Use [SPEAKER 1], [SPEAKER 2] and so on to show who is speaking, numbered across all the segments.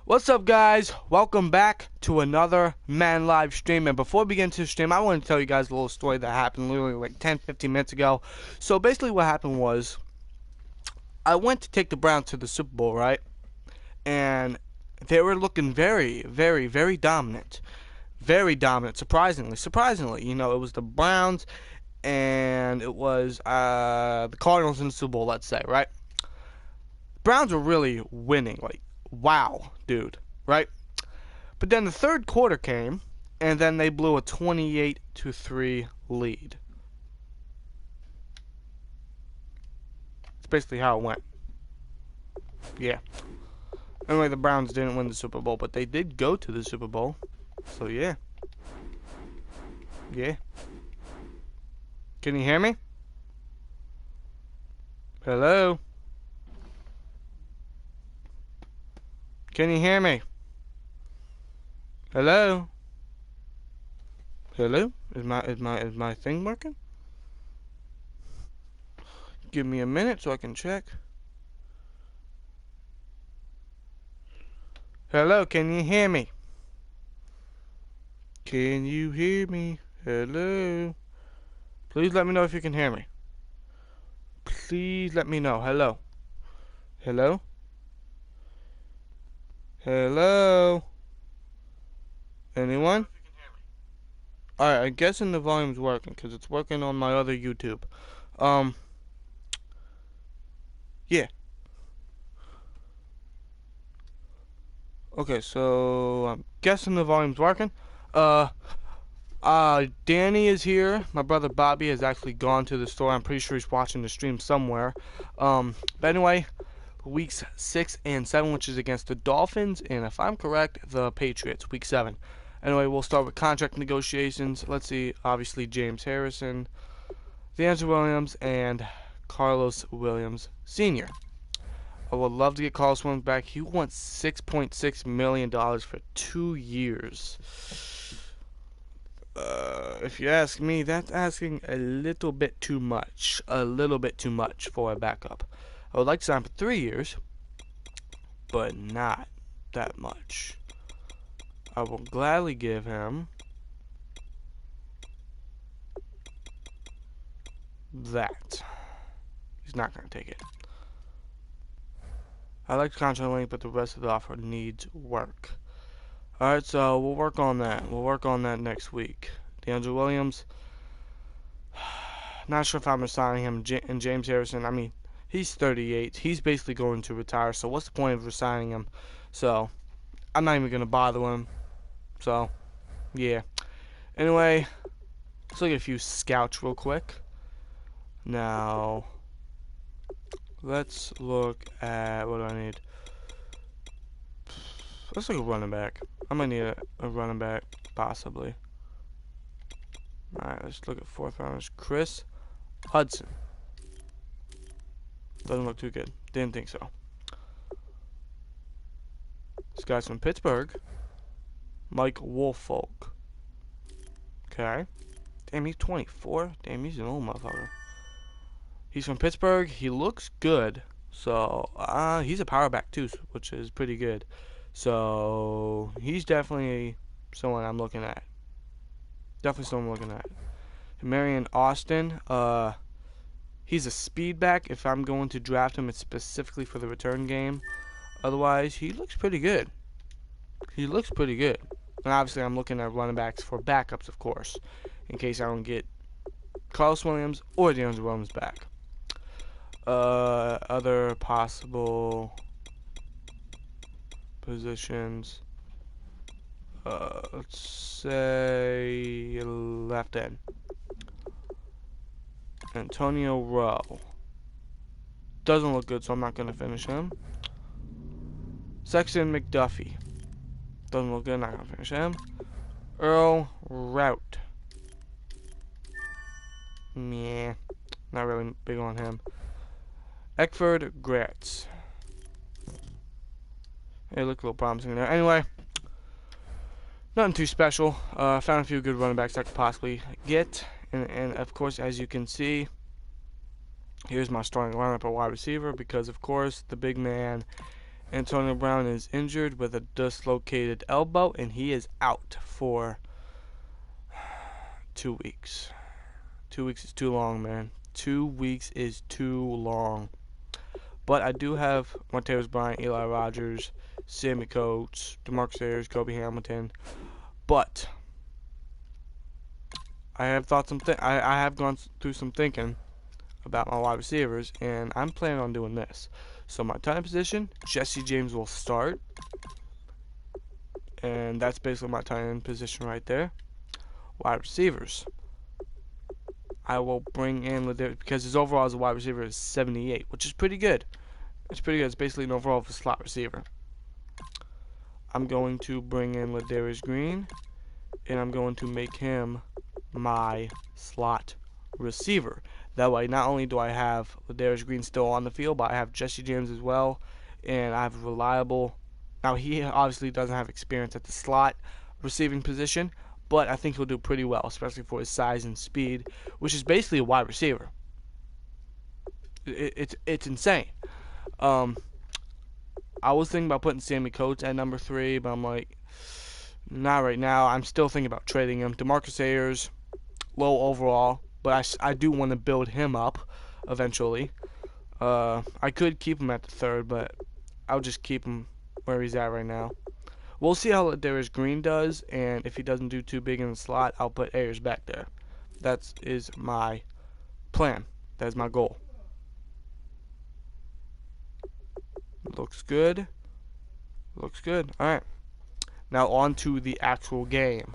[SPEAKER 1] What's up, guys? Welcome back to another Man Live stream. And before we get into the stream, I want to tell you guys a little story that happened literally like 10-15 minutes ago. So basically what happened was I went to take the Browns to the Super Bowl, right? And they were looking very, very, very dominant. Very dominant, surprisingly. You know, it was the Browns and it was the Cardinals in the Super Bowl, let's say, right? Browns were really winning, like, wow, dude, right? But then the third quarter came, and then they blew a 28-3 lead. That's basically how it went. Yeah. Anyway, the Browns didn't win the Super Bowl, but they did go to the Super Bowl. So, yeah. Yeah. Can you hear me? Hello? Can you hear me? Hello? Hello? Is my thing working? Give me a minute so I can check. Hello, can you hear me? Can you hear me? Hello? Please let me know if you can hear me. Please let me know. Hello? Hello? Hello? Anyone? Alright, I'm guessing the volume's working, because it's working on my other YouTube. Yeah. Okay, so I'm guessing the volume's working. Danny is here. My brother Bobby has actually gone to the store. I'm pretty sure he's watching the stream somewhere. But anyway, weeks 6 and 7, which is against the Dolphins, and if I'm correct, the Patriots, week 7. Anyway, we'll start with contract negotiations. Let's see, obviously James Harrison, D'Angelo Williams, and Carlos Williams Sr. I would love to get Carlos Williams back. He wants $6.6 million for 2 years. If you ask me, that's asking a little bit too much. A little bit too much for a backup. I would like to sign for 3 years, but not that much. I will gladly give him that. He's not going to take it. I like the contract length, but the rest of the offer needs work. Alright, so we'll work on that. We'll work on that next week. D'Angelo Williams. Not sure if I'm resigning him. And James Harrison, I mean, he's 38. He's basically going to retire, so what's the point of resigning him? So, I'm not even going to bother him. So, yeah. Anyway, let's look at a few scouts real quick. Now, let's look at, what do I need? Let's look at running back. I might need a running back, possibly. Alright, let's look at 4th rounders. Chris Hudson. Doesn't look too good. Didn't think so. This guy's from Pittsburgh. Mike Woolfolk. Okay. Damn, he's 24. Damn, he's an old motherfucker. He's from Pittsburgh. He looks good. So, he's a power back too, which is pretty good. So, he's definitely someone I'm looking at. Definitely someone I'm looking at. Marion Austin. He's a speed back. If I'm going to draft him, it's specifically for the return game. Otherwise, he looks pretty good. He looks pretty good. And obviously, I'm looking at running backs for backups, of course, in case I don't get Carlos Williams or D'Angelo Williams back. Other possible positions. Let's say left end. Antonio Rowe. Doesn't look good, so I'm not going to finish him. Sexton McDuffie. Doesn't look good, not going to finish him. Earl Rout. Meh. Not really big on him. Eckford Gratz. Hey, look a little promising there. Anyway, nothing too special. Found a few good running backs I could possibly get. And of course, as you can see, here's my starting lineup at wide receiver because, of course, the big man Antonio Brown is injured with a dislocated elbow, and he is out for 2 weeks. 2 weeks is too long, man. 2 weeks is too long. But I do have Martavis Bryant, Eli Rogers, Sammy Coates, DeMarcus Ayers, Kobe Hamilton. But I have thought I have gone through some thinking about my wide receivers, and I'm planning on doing this. So my tight end position, Jesse James will start, and that's basically my tight end position right there. Wide receivers, I will bring in Ladarius, because his overall as a wide receiver is 78, which is pretty good. It's pretty good. It's basically an overall of a slot receiver. I'm going to bring in Ladarius Green, and I'm going to make him my slot receiver. That way, not only do I have Ladarius Green still on the field, but I have Jesse James as well, and I have reliable. Now, he obviously doesn't have experience at the slot receiving position, but I think he'll do pretty well, especially for his size and speed, which is basically a wide receiver. It's insane. I was thinking about putting Sammy Coates at number 3, but I'm like, not right now. I'm still thinking about trading him. DeMarcus Ayers, low overall, but I do want to build him up eventually. I could keep him at the 3rd, but I'll just keep him where he's at right now. We'll see how Ladarius Green does, and if he doesn't do too big in the slot, I'll put Ayers back there. That is my plan. That is my goal. Looks good. Looks good. Alright. Now on to the actual game.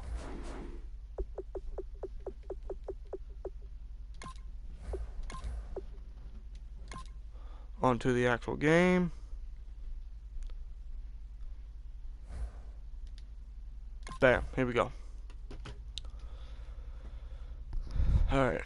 [SPEAKER 1] On to the actual game. Bam. Here we go. Alright.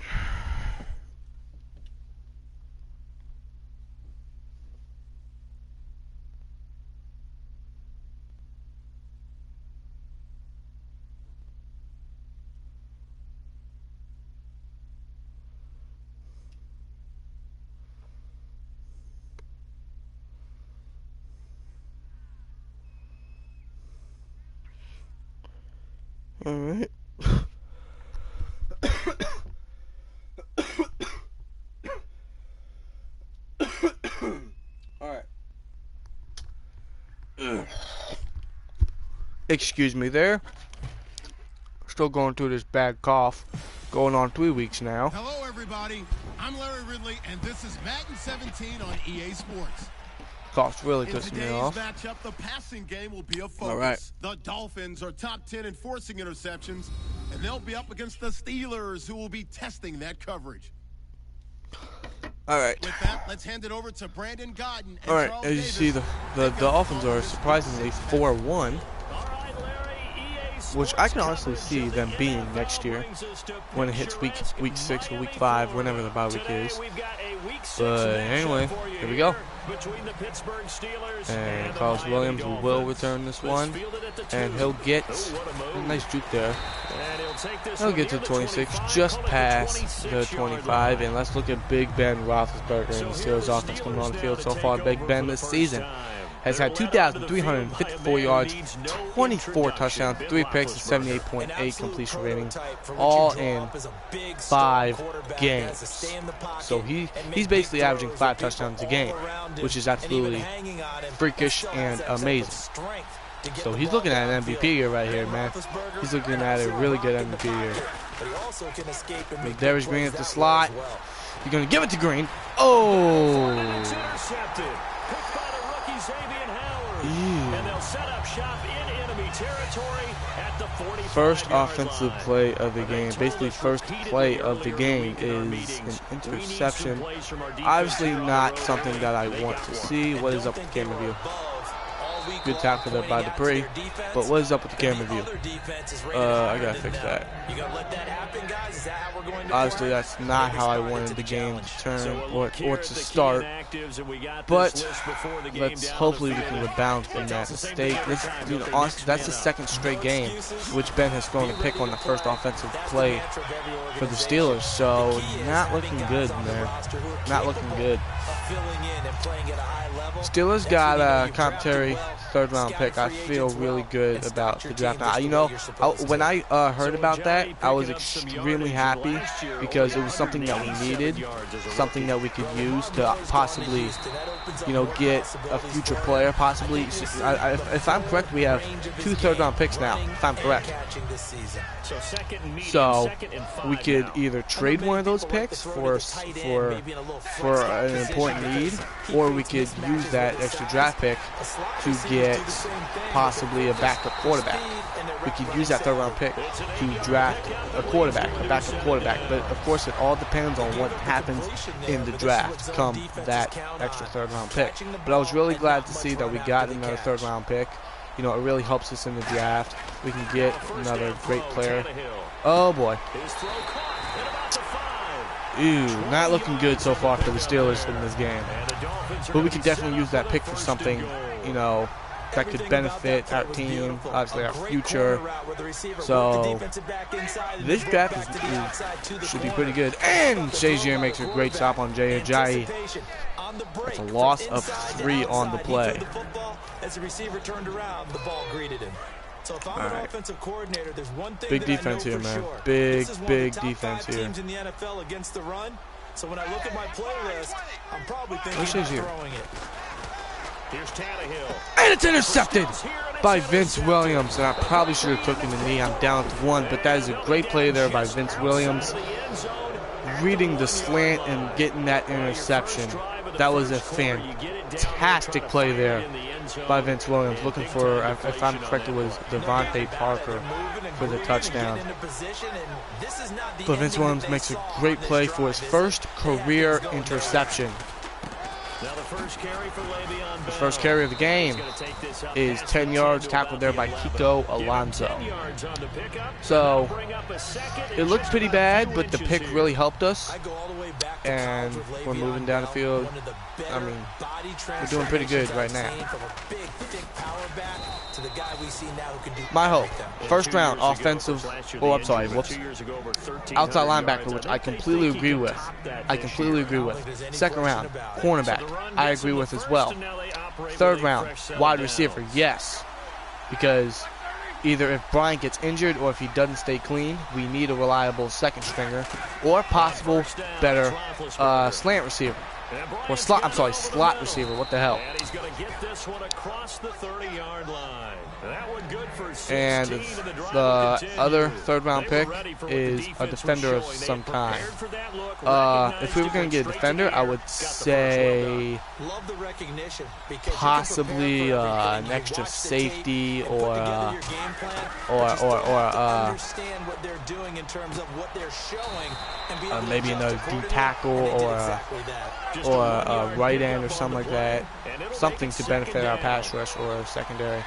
[SPEAKER 1] Alright. Alright. Excuse me there. Still going through this bad cough. Going on 3 weeks now.
[SPEAKER 2] Hello, everybody. I'm Larry Ridley, and this is Madden 17 on EA Sports.
[SPEAKER 1] Cough's really pissing me off.
[SPEAKER 2] In today's matchup, the passing game will be a focus.
[SPEAKER 1] All right.
[SPEAKER 2] The Dolphins are top 10 in forcing interceptions, and they'll be up against the Steelers, who will be testing that coverage.
[SPEAKER 1] All right.
[SPEAKER 2] With that, let's hand it over to Brandon Godden.
[SPEAKER 1] All right. As you see, the Dolphins are surprisingly 4-1. Which I can honestly see them being next year when it hits week 6 or week 5, whenever the bye week is. But anyway, here we go. And Carlos Williams will return this one, and he'll get a nice juke there. He'll get to 26, just past the 25, and let's look at Big Ben Roethlisberger and the Steelers offense coming on the field so far. Big Ben this season has had 2,354 yards, 24 touchdowns, 3 picks, and 78.8 completion rating, all in 5 games. So he's basically averaging 5 touchdowns a game, which is absolutely freakish and amazing. So he's looking at an MVP year right here, man. He's looking at a really good MVP year. Ladarius Green at the slot. You're going to give it to Green. Oh! First offensive play of the game. Basically, first play of the game is an interception. Obviously not something that I want to see. What is up with the game review? Good tackle there by Dupree. But what is up with the camera view? I gotta fix that. Obviously, that's not how I wanted the game to turn or to start. But hopefully we can rebound from that mistake. This, honestly, that's the second straight game which Ben has thrown a pick on the first offensive play for the Steelers. So not looking good, man. Not looking good. Steelers got a commentary third-round pick. I feel really good about the draft. Now, when I heard about that, I was extremely happy because it was something that we needed, something that we could use to possibly, get a future player. Possibly, if I'm correct, we have 2 third-round picks now. If I'm correct, so we could either trade one of those picks for an important need, or we could use that extra draft pick to get possibly a backup quarterback. We could use that third-round pick to draft a backup quarterback. But of course, it all depends on what happens in the draft come that extra third-round pick. But I was really glad to see that we got another third-round pick. It really helps us in the draft. We can get another great player. Oh boy. Ew, not looking good so far for the Steelers in this game. But we can definitely use that pick for something, that could benefit our team, obviously our future. So this draft should be pretty good. And Shazier makes a great stop on Jay Ajayi. That's a loss of 3 on the play. All right. Big defense here, man. Big defense here. So when I look at my playlist, I'm probably thinking of throwing it. And it's intercepted by Vince Williams. And I probably should have taken the knee. I'm down to 1, but that is a great play there by Vince Williams. Reading the slant and getting that interception. That was a fantastic play there by Vince Williams. Looking for, if I'm correct, it was Devontae Parker for the touchdown. But Vince Williams makes a great play for his first career interception. The first carry of the game is 10 yards, tackled there by Kiko Alonso. So it looked pretty bad, but the pick really helped us. And we're moving down the field. I mean, we're doing pretty good right now. My hope, first round offensive, outside linebacker, which I completely agree with. Second round, cornerback, I agree with as well. Third round, wide receiver, yes. Because either if Bryant gets injured or if he doesn't stay clean, we need a reliable second stringer or possible better slant receiver. Or slot receiver. What the hell? And the other third-round pick is a defender of some kind. If we were going to get a defender, I would say possibly an extra safety or maybe another D tackle or a right end or something like that. Something to benefit our pass rush or a secondary.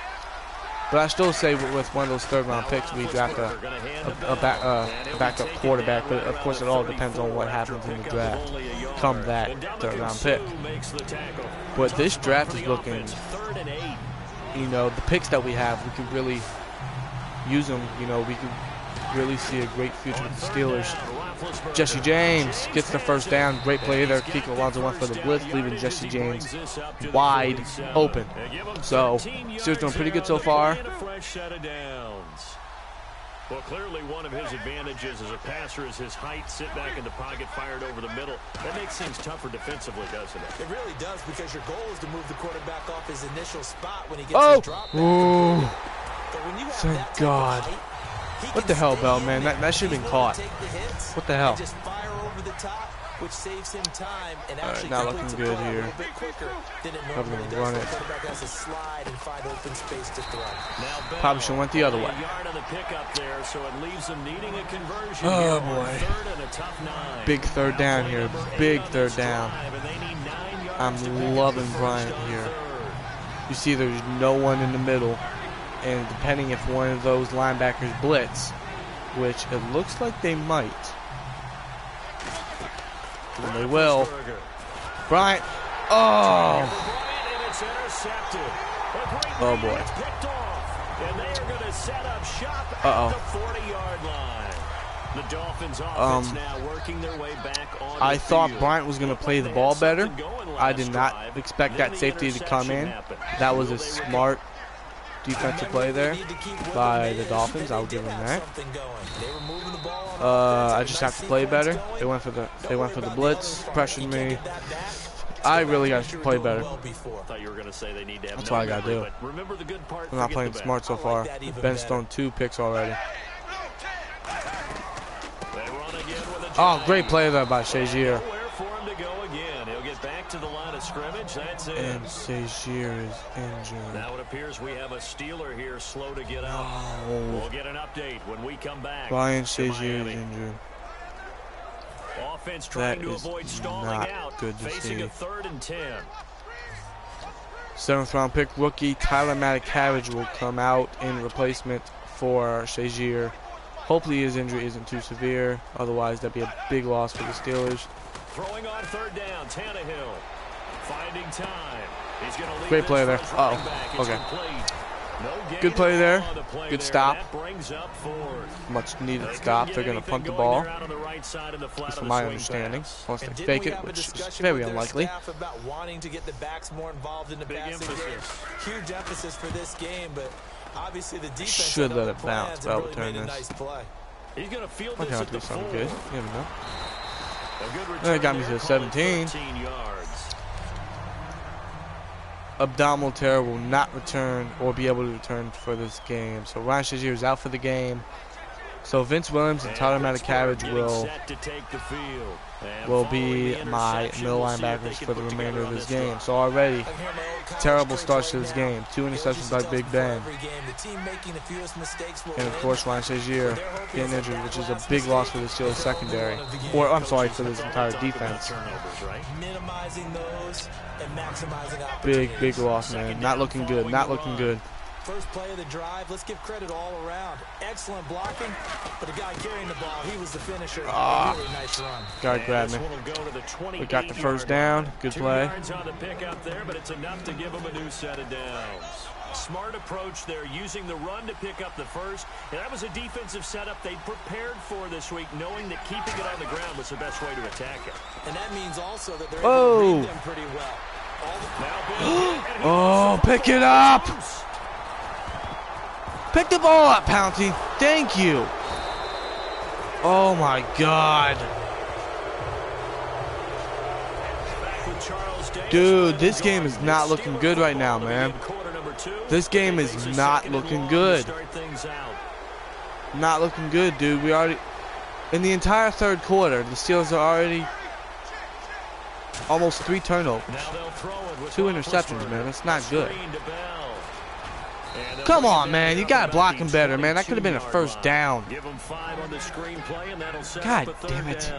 [SPEAKER 1] But I still say with one of those third-round picks, we draft a backup quarterback. But of course, it all depends on what happens in the draft come that third-round pick. But this draft is looking, the picks that we have, we could really use them. We could really see a great future with the Steelers. Jesse James gets the first down. Great play there. Kiko Alonso went for the blitz, leaving Jesse James wide open. So, Steelers doing pretty good so far.
[SPEAKER 3] Well, clearly one of his advantages as a passer is his height. Sit back in the pocket, fired over the middle. That makes things tougher defensively, doesn't it?
[SPEAKER 4] It really does, because your goal is to move the quarterback off his initial spot when he gets his drop back.
[SPEAKER 1] Ooh. Thank God. What the hell, Bell, man? That should have been caught. What the hell? Alright, not looking good here. Probably going to run it. Probably should have went the other way. Oh, boy. Big third down here. Big third down. I'm loving Bryant here. you see there's no one in the middle, and depending if one of those linebackers blitz, which it looks like they might, and they will. Bryant. Oh. Oh boy. Uh-oh.
[SPEAKER 3] The Dolphins offense now working their way back on
[SPEAKER 1] I thought Bryant was going to play the ball better. I did not expect that safety to come in. That was a smart defensive play there by the Dolphins. I'll give them that. I just have to play better. They went for the blitz, pressured me. I really got to play better. That's what I got to do. I'm not playing smart so far. Ben's thrown 2 picks already. Oh, great play there by Shazier. And Shazier is injured.
[SPEAKER 3] Now it appears we have a Steeler here slow to get up. We'll get an update when we come back.
[SPEAKER 1] Ryan Shazier is injured.
[SPEAKER 3] Offense trying to avoid stalling out.
[SPEAKER 1] Good to
[SPEAKER 3] facing
[SPEAKER 1] see.
[SPEAKER 3] a 3rd and 10.
[SPEAKER 1] 7th round pick rookie Tyler Matakavage will come out in replacement for Shazier. Hopefully his injury isn't too severe. Otherwise, that'd be a big loss for the Steelers.
[SPEAKER 3] Throwing on 3rd down, Tannehill. Finding time. He's going to leave.
[SPEAKER 1] Great play there. Uh-oh. Okay. Good play there. Good stop. Much needed stop. They're going to punt the ball. That's from my understanding. Unless they fake it, which is very unlikely.
[SPEAKER 4] About wanting to get the backs more involved in the passing game. Huge emphasis for this game, but obviously the defense
[SPEAKER 1] should let it bounce, but I'll return this.
[SPEAKER 3] He's going to field
[SPEAKER 1] I
[SPEAKER 3] this
[SPEAKER 1] can
[SPEAKER 3] at
[SPEAKER 1] do
[SPEAKER 3] the
[SPEAKER 1] something
[SPEAKER 3] 4.
[SPEAKER 1] good. You never know.
[SPEAKER 3] That
[SPEAKER 1] got me to 17. Abdominal tear will not return or be able to return for this game. So Ryan Shazier is out for the game. So Vince Williams and Tyler Matakavage will be my middle linebackers for the remainder of this game. So already, terrible starts to this game. 2 interceptions by Big Ben. And of course Ryan Shazier getting injured, which is a big loss for the Steelers secondary. Or, I'm sorry, for this entire defense. Big loss, man. Not looking good, not looking good.
[SPEAKER 4] First play of the drive, let's give credit all around. Excellent blocking, but the guy carrying the ball, he was the finisher. Really nice run.
[SPEAKER 1] Guy grabbed me. We got the first down. Good play.
[SPEAKER 3] 2 yards on the pick up there, but it's enough to give him a new set of downs. Smart approach there, using the run to pick up the first. And that was a defensive setup they prepared for this week, knowing that keeping it on the ground was the best way to attack it.
[SPEAKER 4] And that means also that they're able to read them pretty well.
[SPEAKER 1] Oh, pick it up! Pick the ball up, Pouncey. Thank you. Oh my God. Dude, this game is not looking good right now, man. This game is not looking good. Not looking good, dude. We already, in the entire 3rd quarter, the Steelers are already almost 3 turnovers. 2 interceptions, man. That's not good. Come on, man. You got to block him better, man. That could have been a first down. God damn it.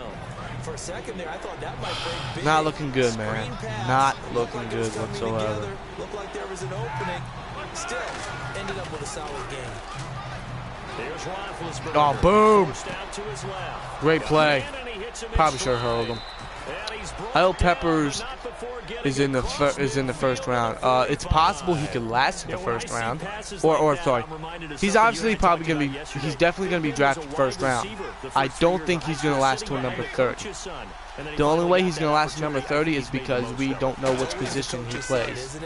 [SPEAKER 4] For a second there, I thought that might break big.
[SPEAKER 1] Not looking good, man. Not looking good whatsoever.
[SPEAKER 4] Looked like there was an opening. Still, ended up with a solid game.
[SPEAKER 1] Oh, boom. Great play. Probably should have hurled him. I hope Peppers is in the first round. It's possible he could last in the first round, or sorry, he's obviously probably gonna be. He's definitely gonna be drafted first round. I don't think he's gonna last to a number 30. The only way he's gonna last to number 30 is because we don't know which position he plays.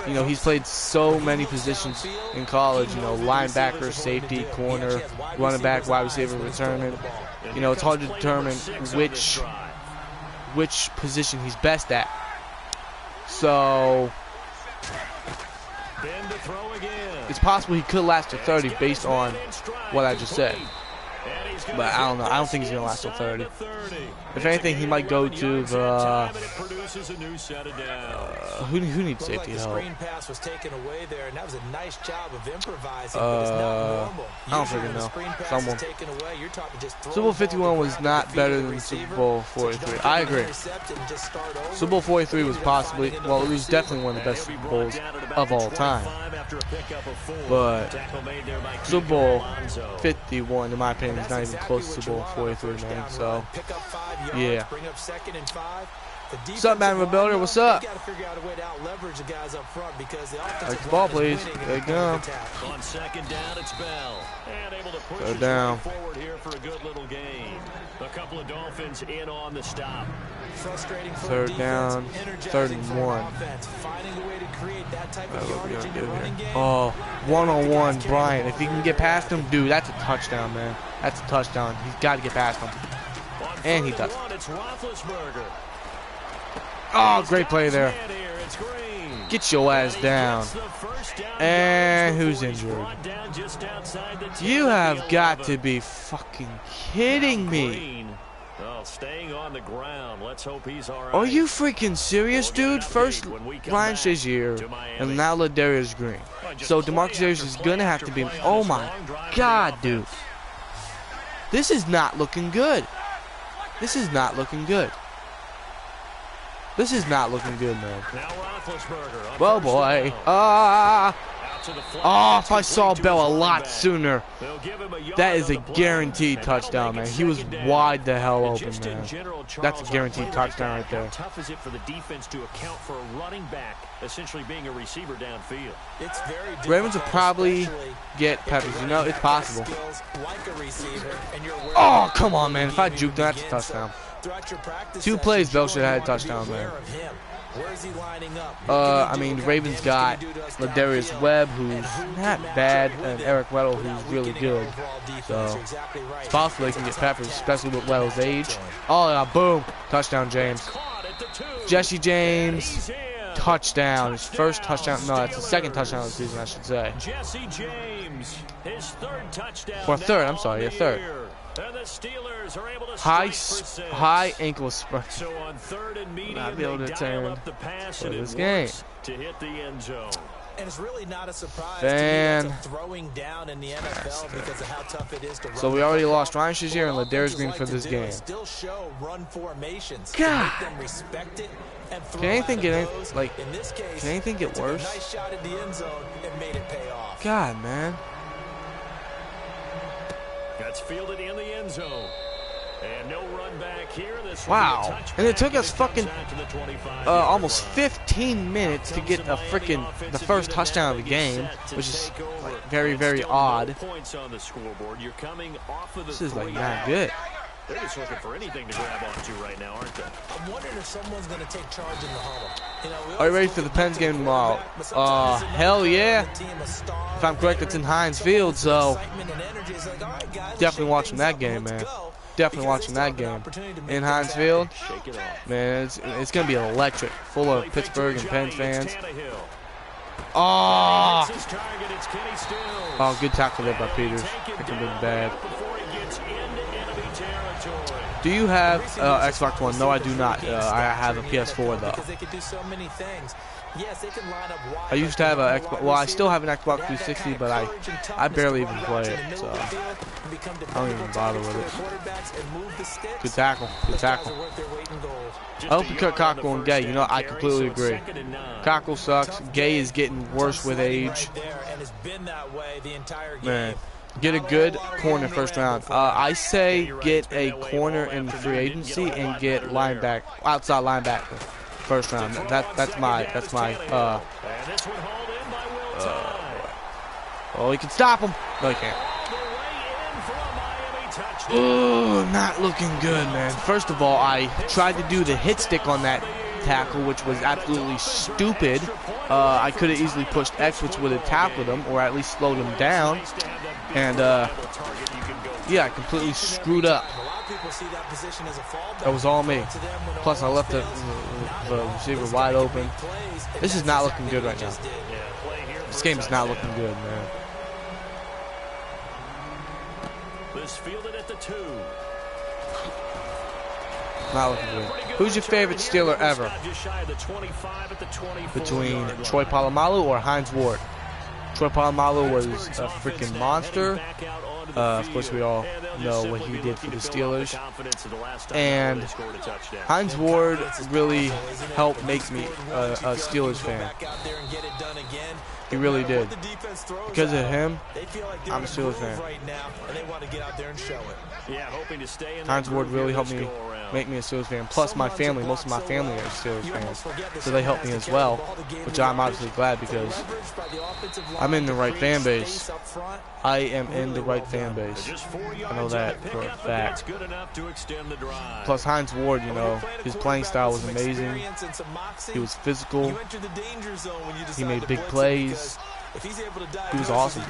[SPEAKER 1] You know, he's played so many positions in college. You know, linebacker, safety, corner, running back, wide receiver, returner. You know, it's hard to determine which position he's best at. So it's possible he could last to 30 based on what I just said. But I don't know. I don't think he's gonna last till 30. If anything, he might go to the. Who needs safety help? I don't freaking know. Someone. Super Bowl 51 was not better than Super Bowl 43. I agree. Super Bowl 43 was possibly, well, it was definitely one of the best Super Bowls of all time. But Super Bowl 51, in my opinion, is not even close to Super Bowl 43, man. So, yeah. What's up, man? Rebuilder, what's up? Like the ball, please. There you go.
[SPEAKER 3] On second down, it's Bell. And able to push
[SPEAKER 1] Go down.
[SPEAKER 3] forward here for a good little gain. A couple of Dolphins in on the stop.
[SPEAKER 1] Third down, third and 1. Oh, one-on-one, Bryant. If he can get past him, dude, that's a touchdown, man. That's a touchdown. He's got to get past him. And he does. Oh, great play there. Get your ass down. And who's injured? You have got to be fucking kidding me.
[SPEAKER 3] Staying on the ground. Let's hope he's all right.
[SPEAKER 1] Are you freaking serious, dude? First Ryan Shazier and now Ladarius Green. So DeMarcus Harris is gonna have to be. Oh my God, dude. This is not looking good. This is not looking good. This is not looking good, man. Well, boy. Oh, if I saw Bell a lot sooner. That is a guaranteed touchdown, man. He was wide the hell open, man. That's a guaranteed touchdown right there.
[SPEAKER 3] How tough is it for the defense to account for a running back essentially being a receiver downfield?
[SPEAKER 1] Ravens will probably get Peppers. You know, it's possible. Oh, come on, man. If I juke, that's a touchdown. 2 plays, Bell should have had a touchdown, man. I mean, the Ravens got Ladarius Webb, who's not bad, and Eric Weddle, who's really good. So, it's possible they can get Peppers, especially with Weddle's age. Oh, yeah, boom. Touchdown, James. Jesse James, touchdown. His first touchdown. No, it's the second touchdown of the season, I should say.
[SPEAKER 3] Jesse James, his third touchdown.
[SPEAKER 1] Or third, I'm sorry, yeah, third.
[SPEAKER 3] And the Steelers are able to
[SPEAKER 1] high ankle sprain.
[SPEAKER 3] So on third and medium,
[SPEAKER 1] not be able to turn
[SPEAKER 3] up the pass
[SPEAKER 1] for
[SPEAKER 3] and
[SPEAKER 1] this
[SPEAKER 3] it
[SPEAKER 1] game.
[SPEAKER 3] to hit the end zone.
[SPEAKER 4] And it's really not a surprise
[SPEAKER 1] Fan.
[SPEAKER 4] to me that's throwing down in the NFL because of how tough it is to run.
[SPEAKER 1] So we already lost Ryan Shazier and Ladarius Green for this game.
[SPEAKER 4] Still show run formations.
[SPEAKER 1] God.
[SPEAKER 4] To make them respect it and throw
[SPEAKER 1] Can anything get
[SPEAKER 4] out of those.
[SPEAKER 1] like?
[SPEAKER 4] In this case,
[SPEAKER 1] Can anything get worse?
[SPEAKER 4] Nice shot in the end zone and made it pay off.
[SPEAKER 1] God, man.
[SPEAKER 3] That's fielded in the end zone. And no run back here. This
[SPEAKER 1] wow. And it took us fucking almost 15 minutes to get the first touchdown of the game, which is like very, very odd. This is like not good.
[SPEAKER 3] They're just looking for anything to grab onto right now, aren't they?
[SPEAKER 4] I'm wondering if someone's going to take charge in the huddle. You know,
[SPEAKER 1] Are you ready for the Pens game tomorrow? Hell yeah. If I'm correct, it's in Heinz Field, so definitely watching that game, man. Definitely watching that game in Heinz Field. Man, it's going to be electric, full of Pittsburgh and Pens fans. Oh, good tackle there by Peters. That could have been bad. Do you have Xbox One? No, I do not. I have a PS4 though. I used to have an Xbox. Well, I still have an Xbox 360, but I barely even play it, so I don't even bother with it. Good tackle. Good tackle. I hope you cut Cockle and Gay. You know, I completely agree. Cockle sucks. Gay is getting worse with age. Man. Get a good corner first round. I say get a corner in free agency and get linebacker, outside linebacker, first round. That's my. Oh, he can stop him. No, he can't. Oh, not looking good, man. First of all, I tried to do the hit stick on that tackle, which was absolutely stupid. I could have easily pushed X, which would have tackled him, or at least slowed him down. And, yeah, I completely screwed up. That was all me. Plus, I left the receiver wide open. This is not looking good right now. This game is not looking good, man.
[SPEAKER 3] This fielded at the 2.
[SPEAKER 1] Not looking good. Who's your favorite Steeler ever?
[SPEAKER 3] Just shy of the 25 at the 24
[SPEAKER 1] Between
[SPEAKER 3] yard
[SPEAKER 1] Troy
[SPEAKER 3] line.
[SPEAKER 1] Polamalu or Hines Ward? Troy Polamalu was a freaking monster. Of course, we all know what he did for the Steelers. And Hines Ward really helped make me a Steelers fan. He really did. Because of him, I'm a Steelers fan. Hines Ward really helped me make me a Steelers fan. Plus, my family, most of my family are Steelers fans. So they helped me as well, which I'm obviously glad because I'm in the right fan base. I am in the right fan base. I know that for a fact. Plus, Hines Ward, you know, his playing style was amazing. He was physical. He made big plays. He was awesome.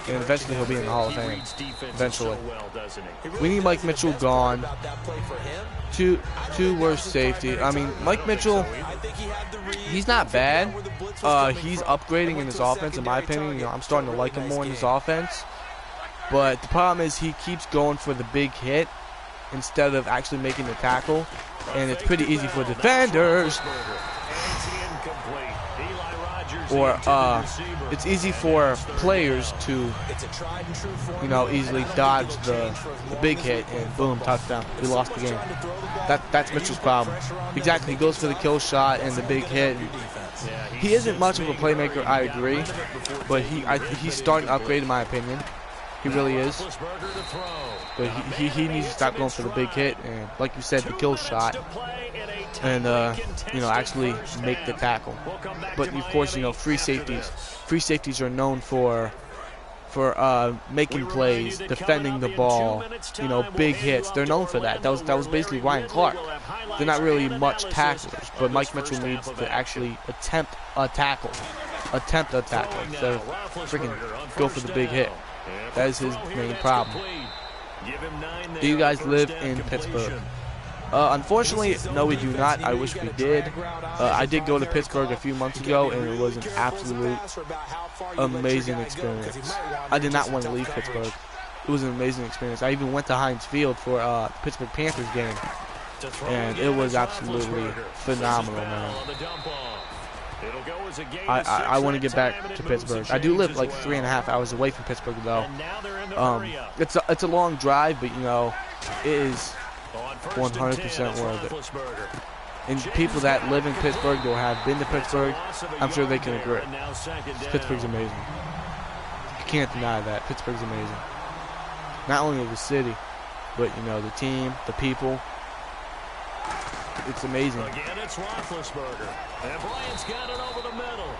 [SPEAKER 1] And eventually he'll be in the Hall of Fame. Eventually. We need Mike Mitchell gone. Two worst safety. I mean, Mike Mitchell, he's not bad. He's upgrading in his offense, in my opinion. You know, I'm starting to like him more in his offense. But the problem is he keeps going for the big hit instead of actually making the tackle. And it's pretty easy for defenders. Or it's easy for players to, you know, easily dodge the big hit and boom, touchdown. We lost the game. That's Mitchell's problem. Exactly, he goes for the kill shot and the big hit. He isn't much of a playmaker, I agree, but he's starting to upgrade in my opinion. He really is. But he needs to stop going for the big hit and, like you said, the kill shot. And, you know, actually make the tackle. But, of course, you know, free safeties are known for making plays, defending the ball, you know, big hits. They're known for that. That was basically Ryan Clark. They're not really much tacklers, but Mike Mitchell needs to actually attempt a tackle instead of freaking go for the big hit. That is his main problem. Do you guys live in Pittsburgh? Unfortunately, no, we do not. I wish we did. I did go to Pittsburgh a few months ago, and it was an absolute amazing experience. I did not want to leave Pittsburgh. It was an amazing experience. I even went to Heinz Field for the Pittsburgh Panthers game, and it was absolutely phenomenal, man. I want to get back to Pittsburgh. I do live like 3.5 hours away from Pittsburgh, though. It's a long drive, but, you know, it is 100% worth it. And people that live in Pittsburgh or have been to Pittsburgh, I'm sure they can agree. Pittsburgh's amazing. You can't deny that. Pittsburgh's amazing. Not only the city, but, you know, the team, the people. It's amazing.
[SPEAKER 3] Again, it's Roethlisberger. And Bryant's got it over the middle.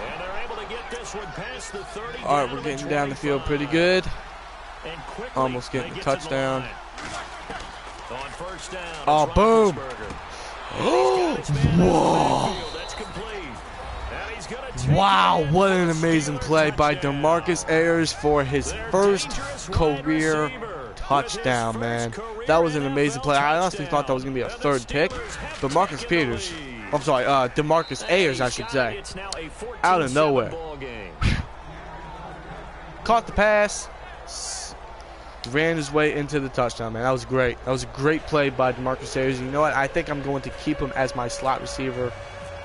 [SPEAKER 3] And they're able to get this one past the 30.
[SPEAKER 1] All right, we're getting down the field pretty good. Almost getting the touchdown.
[SPEAKER 3] On first down,
[SPEAKER 1] oh, boom.
[SPEAKER 3] Oh,
[SPEAKER 1] whoa. Wow, what an amazing play by DeMarcus Ayers for his first career touchdown, man. That was an amazing play. I honestly thought that was going to be a third pick, but DeMarcus Ayers, I should say, out of nowhere. Caught the pass. Ran his way into the touchdown, man. That was great. That was a great play by DeMarcus Ayers. You know what? I think I'm going to keep him as my slot receiver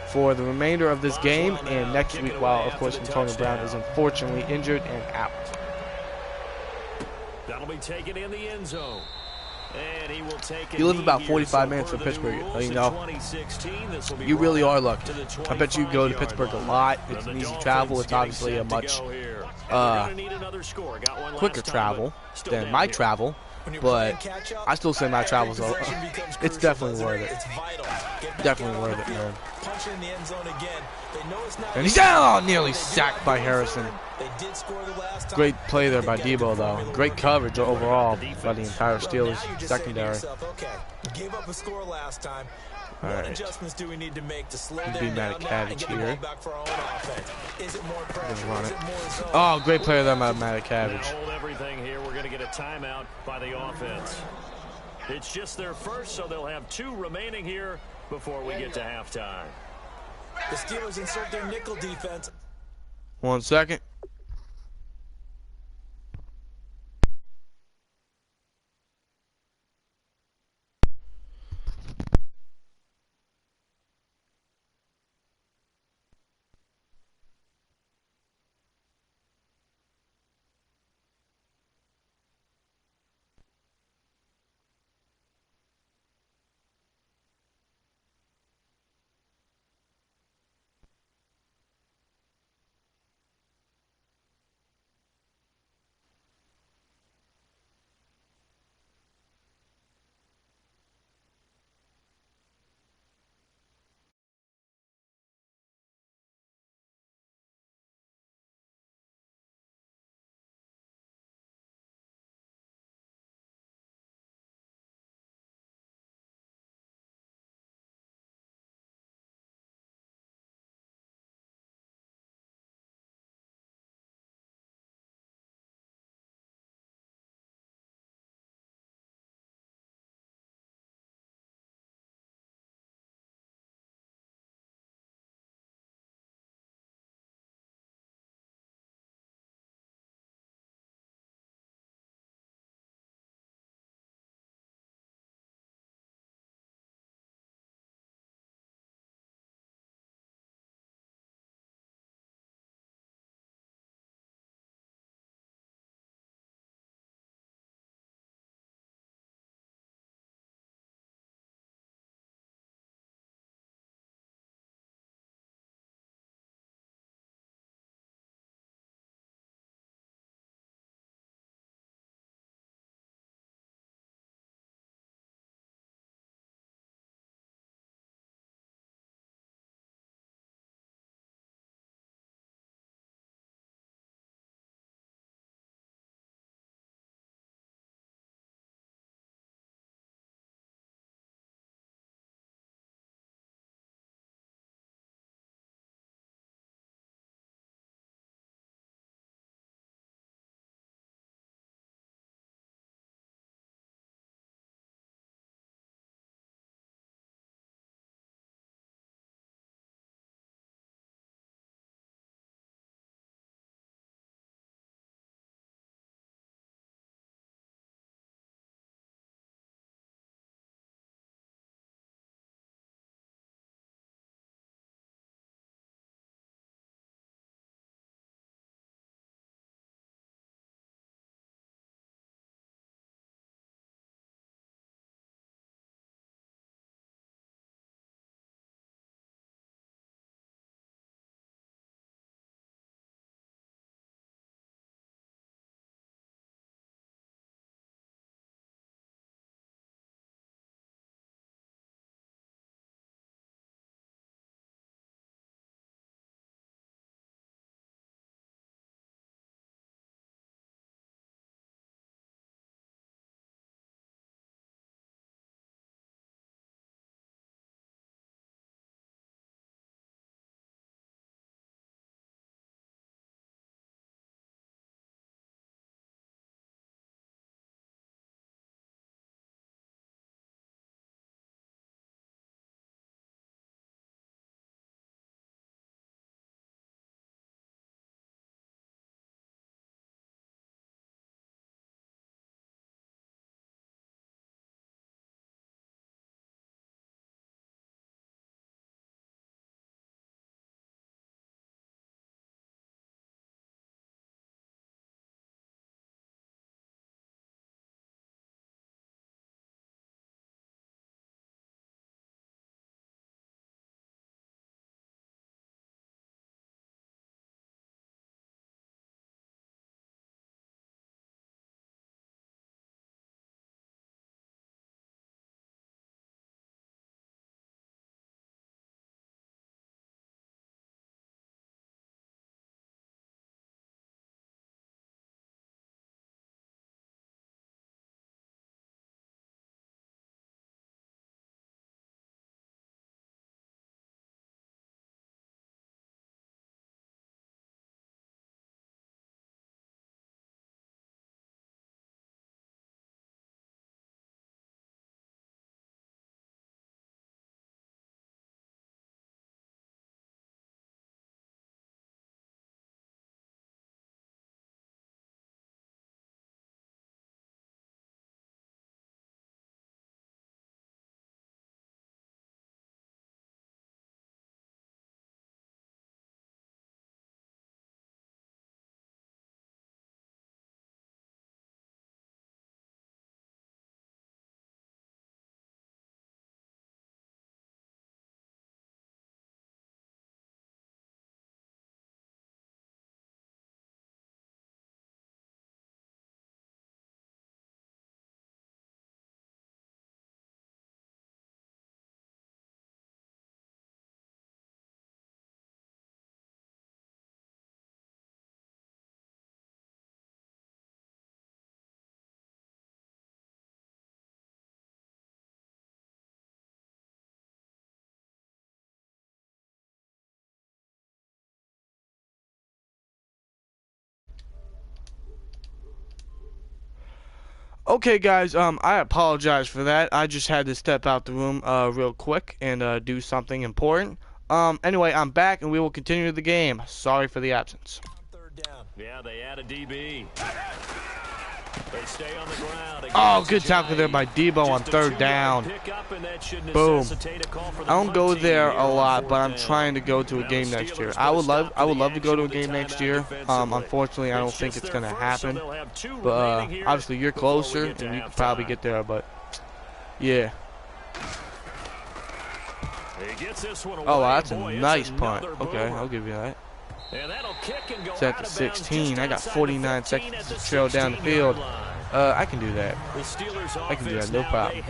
[SPEAKER 1] for the remainder of this game and next week, while, of course, Antonio Brown is unfortunately injured and out.
[SPEAKER 3] That'll be taken in the end zone. And he will take
[SPEAKER 1] you live about 45 minutes from Pittsburgh, you know. You really are lucky. I bet you go to Pittsburgh a lot. It's an easy travel. It's obviously a much quicker travel than my travel, but I still say my travel's it's definitely worth it. Definitely worth it, man. And he's down, nearly sacked by Harrison. Great play there by Debo, though. Great coverage overall by the entire Steelers secondary.
[SPEAKER 4] Gave up a score last time.
[SPEAKER 1] All right.
[SPEAKER 4] What adjustments do we need to make to slow
[SPEAKER 1] Be
[SPEAKER 4] down
[SPEAKER 1] mad
[SPEAKER 4] now
[SPEAKER 1] at
[SPEAKER 4] and
[SPEAKER 1] Cabbage
[SPEAKER 4] get the
[SPEAKER 1] here.
[SPEAKER 4] ball back for our own offense? Is it more pressure?
[SPEAKER 1] Run
[SPEAKER 4] Is
[SPEAKER 1] it.
[SPEAKER 4] it more zone?
[SPEAKER 1] Oh, great play there by Matt at Cabbage.
[SPEAKER 3] Hold everything here. We're going to get a timeout by the offense. It's just their first, so they'll have 2 remaining here before we get to halftime.
[SPEAKER 4] The Steelers insert their nickel defense.
[SPEAKER 1] 1 second. Okay, guys, I apologize for that. I just had to step out the room real quick and do something important. Anyway, I'm back and we will continue the game. Sorry for the absence.
[SPEAKER 4] Third down.
[SPEAKER 3] Yeah, they add a DB. They stay on the ground.
[SPEAKER 1] Oh, good tackle there by Debo on third down. Boom. I don't go there a lot, but I'm trying to go to a game next year. I would love to go to a game next year. Unfortunately, I don't think it's gonna happen. But obviously, you're closer and you could probably get there. But yeah. Oh, wow, that's a nice punt. Okay, I'll give you that. It's at the 16. I got 49 seconds to trail down the field. I can do that. I can do that. No problem.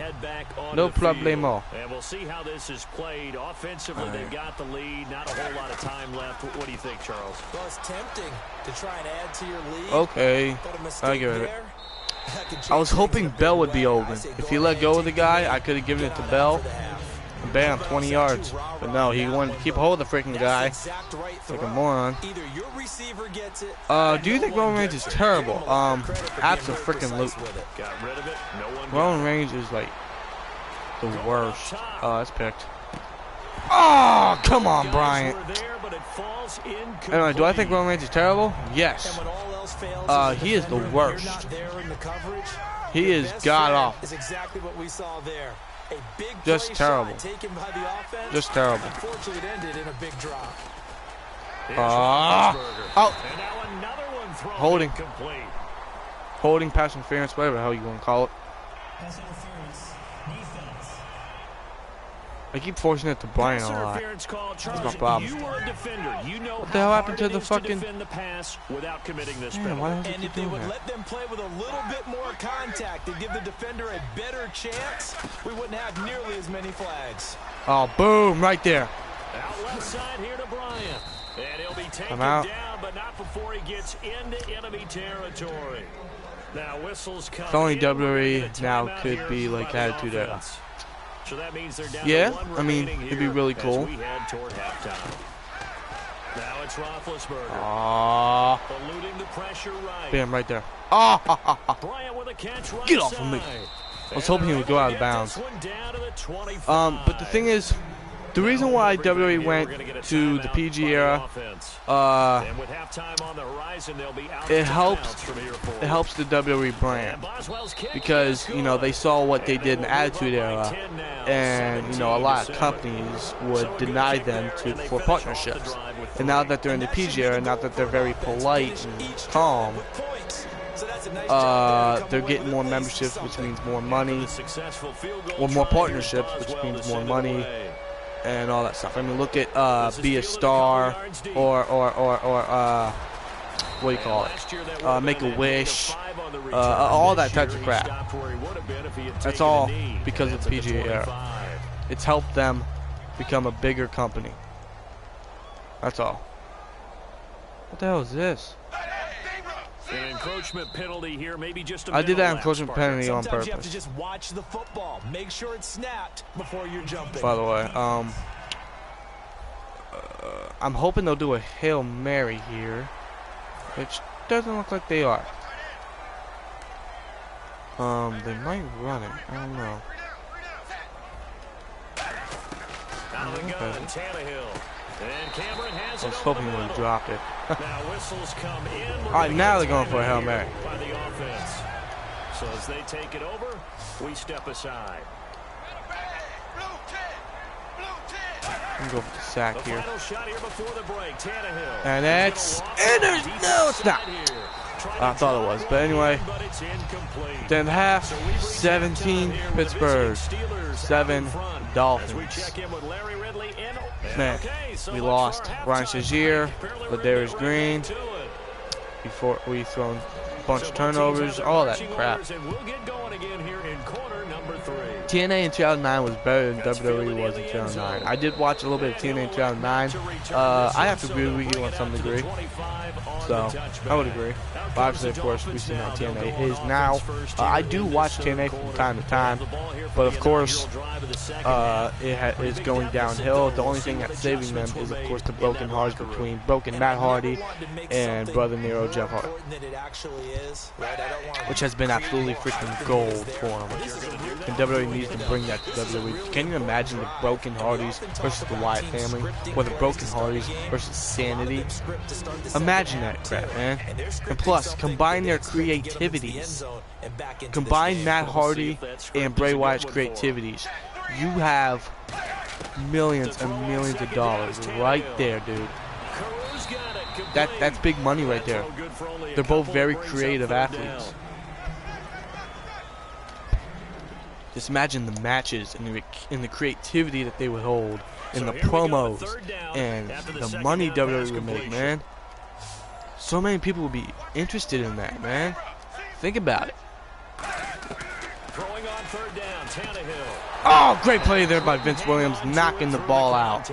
[SPEAKER 1] No problemo.
[SPEAKER 3] And we'll see how this is played. Offensively, they've got the lead. Not a whole lot of time left. What do you think, Charles?
[SPEAKER 4] Well, it's tempting to try and add to your lead.
[SPEAKER 1] Okay. I'll give it. I was hoping Bell would be open. If he let go of the guy, I could have given it to Bell. Bam, 20 yards. But no, he wanted to keep hold of the freaking guy. Like a moron. Do you think Roman Reigns is terrible? Absolutely. Roman Reigns is like the worst. That's picked. Oh, come on, Bryant. Anyway, do I think Roman Reigns is terrible? Yes. He is the worst. He is god awful. Just terrible. Just terrible. Holding. Holding, pass interference, whatever the hell you want to call it. I keep forcing it to Brian a lot. That's my problem. What the hell happened to the fucking... Man, why the hell
[SPEAKER 4] and if they would let them play with a little bit more contact and give the defender a better chance, we wouldn't have nearly as many flags.
[SPEAKER 1] Oh, boom, right there.
[SPEAKER 3] Out left side here to Bryant. And he'll be taken
[SPEAKER 1] down,
[SPEAKER 3] but not before he gets into enemy territory. Now whistles come.
[SPEAKER 1] If only WWE now could be like Attitude Era.
[SPEAKER 3] So that means they're down
[SPEAKER 1] yeah,
[SPEAKER 3] to one
[SPEAKER 1] I mean,
[SPEAKER 3] remaining
[SPEAKER 1] it'd be really cool.
[SPEAKER 3] Now it's Roethlisberger. Eluding the pressure right.
[SPEAKER 1] Bam, right there.
[SPEAKER 3] Bryant with a catch right
[SPEAKER 1] Get off of me. I was hoping he would go out of bounds. But the thing is, the reason why WWE went to the PG era, it helps the WWE brand, because you know they saw what they did in the Attitude Era, and you know a lot of companies would deny them for partnerships, and now that they're in the PG era, now that they're very polite and calm, they're getting more memberships, which means more money, or more partnerships, which means more money. And all that stuff. I mean, look at Be a Star, or what do you call it? Make a Wish, all that type of crap. That's all because of the PGA era. It's helped them become a bigger company. That's all. What the hell is this?
[SPEAKER 3] An encroachment penalty here, maybe just
[SPEAKER 1] I did that encroachment penalty on purpose.
[SPEAKER 4] You have to just watch the football. Make sure it's snapped before you're jumping.
[SPEAKER 1] By the way, I'm hoping they'll do a Hail Mary here, which doesn't look like they are. They might run it. I don't know.
[SPEAKER 3] Out of the gun, Tannehill. And Cameron has
[SPEAKER 1] I was hoping they would drop it.
[SPEAKER 3] Now whistles come in.
[SPEAKER 1] All right, now they're going for a Hail Mary.
[SPEAKER 3] By the offense. So as they take it over, we step aside.
[SPEAKER 1] I'm going for the sack here.
[SPEAKER 3] Final shot here before the break. Tannehill.
[SPEAKER 1] And that's no, it's not. I thought it was, but anyway. Then half, 17 Pittsburgh, 7 Dolphins. Man, we lost Ryan Shazier, Ladarius Green. Before we thrown a bunch of turnovers, all that crap. TNA in 2009 was better than WWE was in 2009. I did watch a little bit of TNA in 2009. I have to agree with you on some degree. So, I would agree. But obviously, of course, we've seen how TNA is now. I do watch TNA from time to time, but of course, it is going downhill. The only thing that's saving them is, of course, the broken hearts between broken Matt Hardy and Brother Nero Jeff Hardy, which has been absolutely freaking gold for him. And WWE needs to bring that to WWE. Can you imagine the broken Hardys versus the Wyatt family, or the broken Hardys versus Sanity? Imagine that crap, man. And plus, combine their creativities. Combine Matt Hardy and Bray Wyatt's creativities. You have millions and millions of dollars right there, dude. That's big money right there. They're both very creative athletes. Just imagine the matches and the creativity that they would hold, and the promos, and the money WWE would make, man. So many people would be interested in that, man. Think about it. Oh, great play there by Vince Williams, knocking the ball out.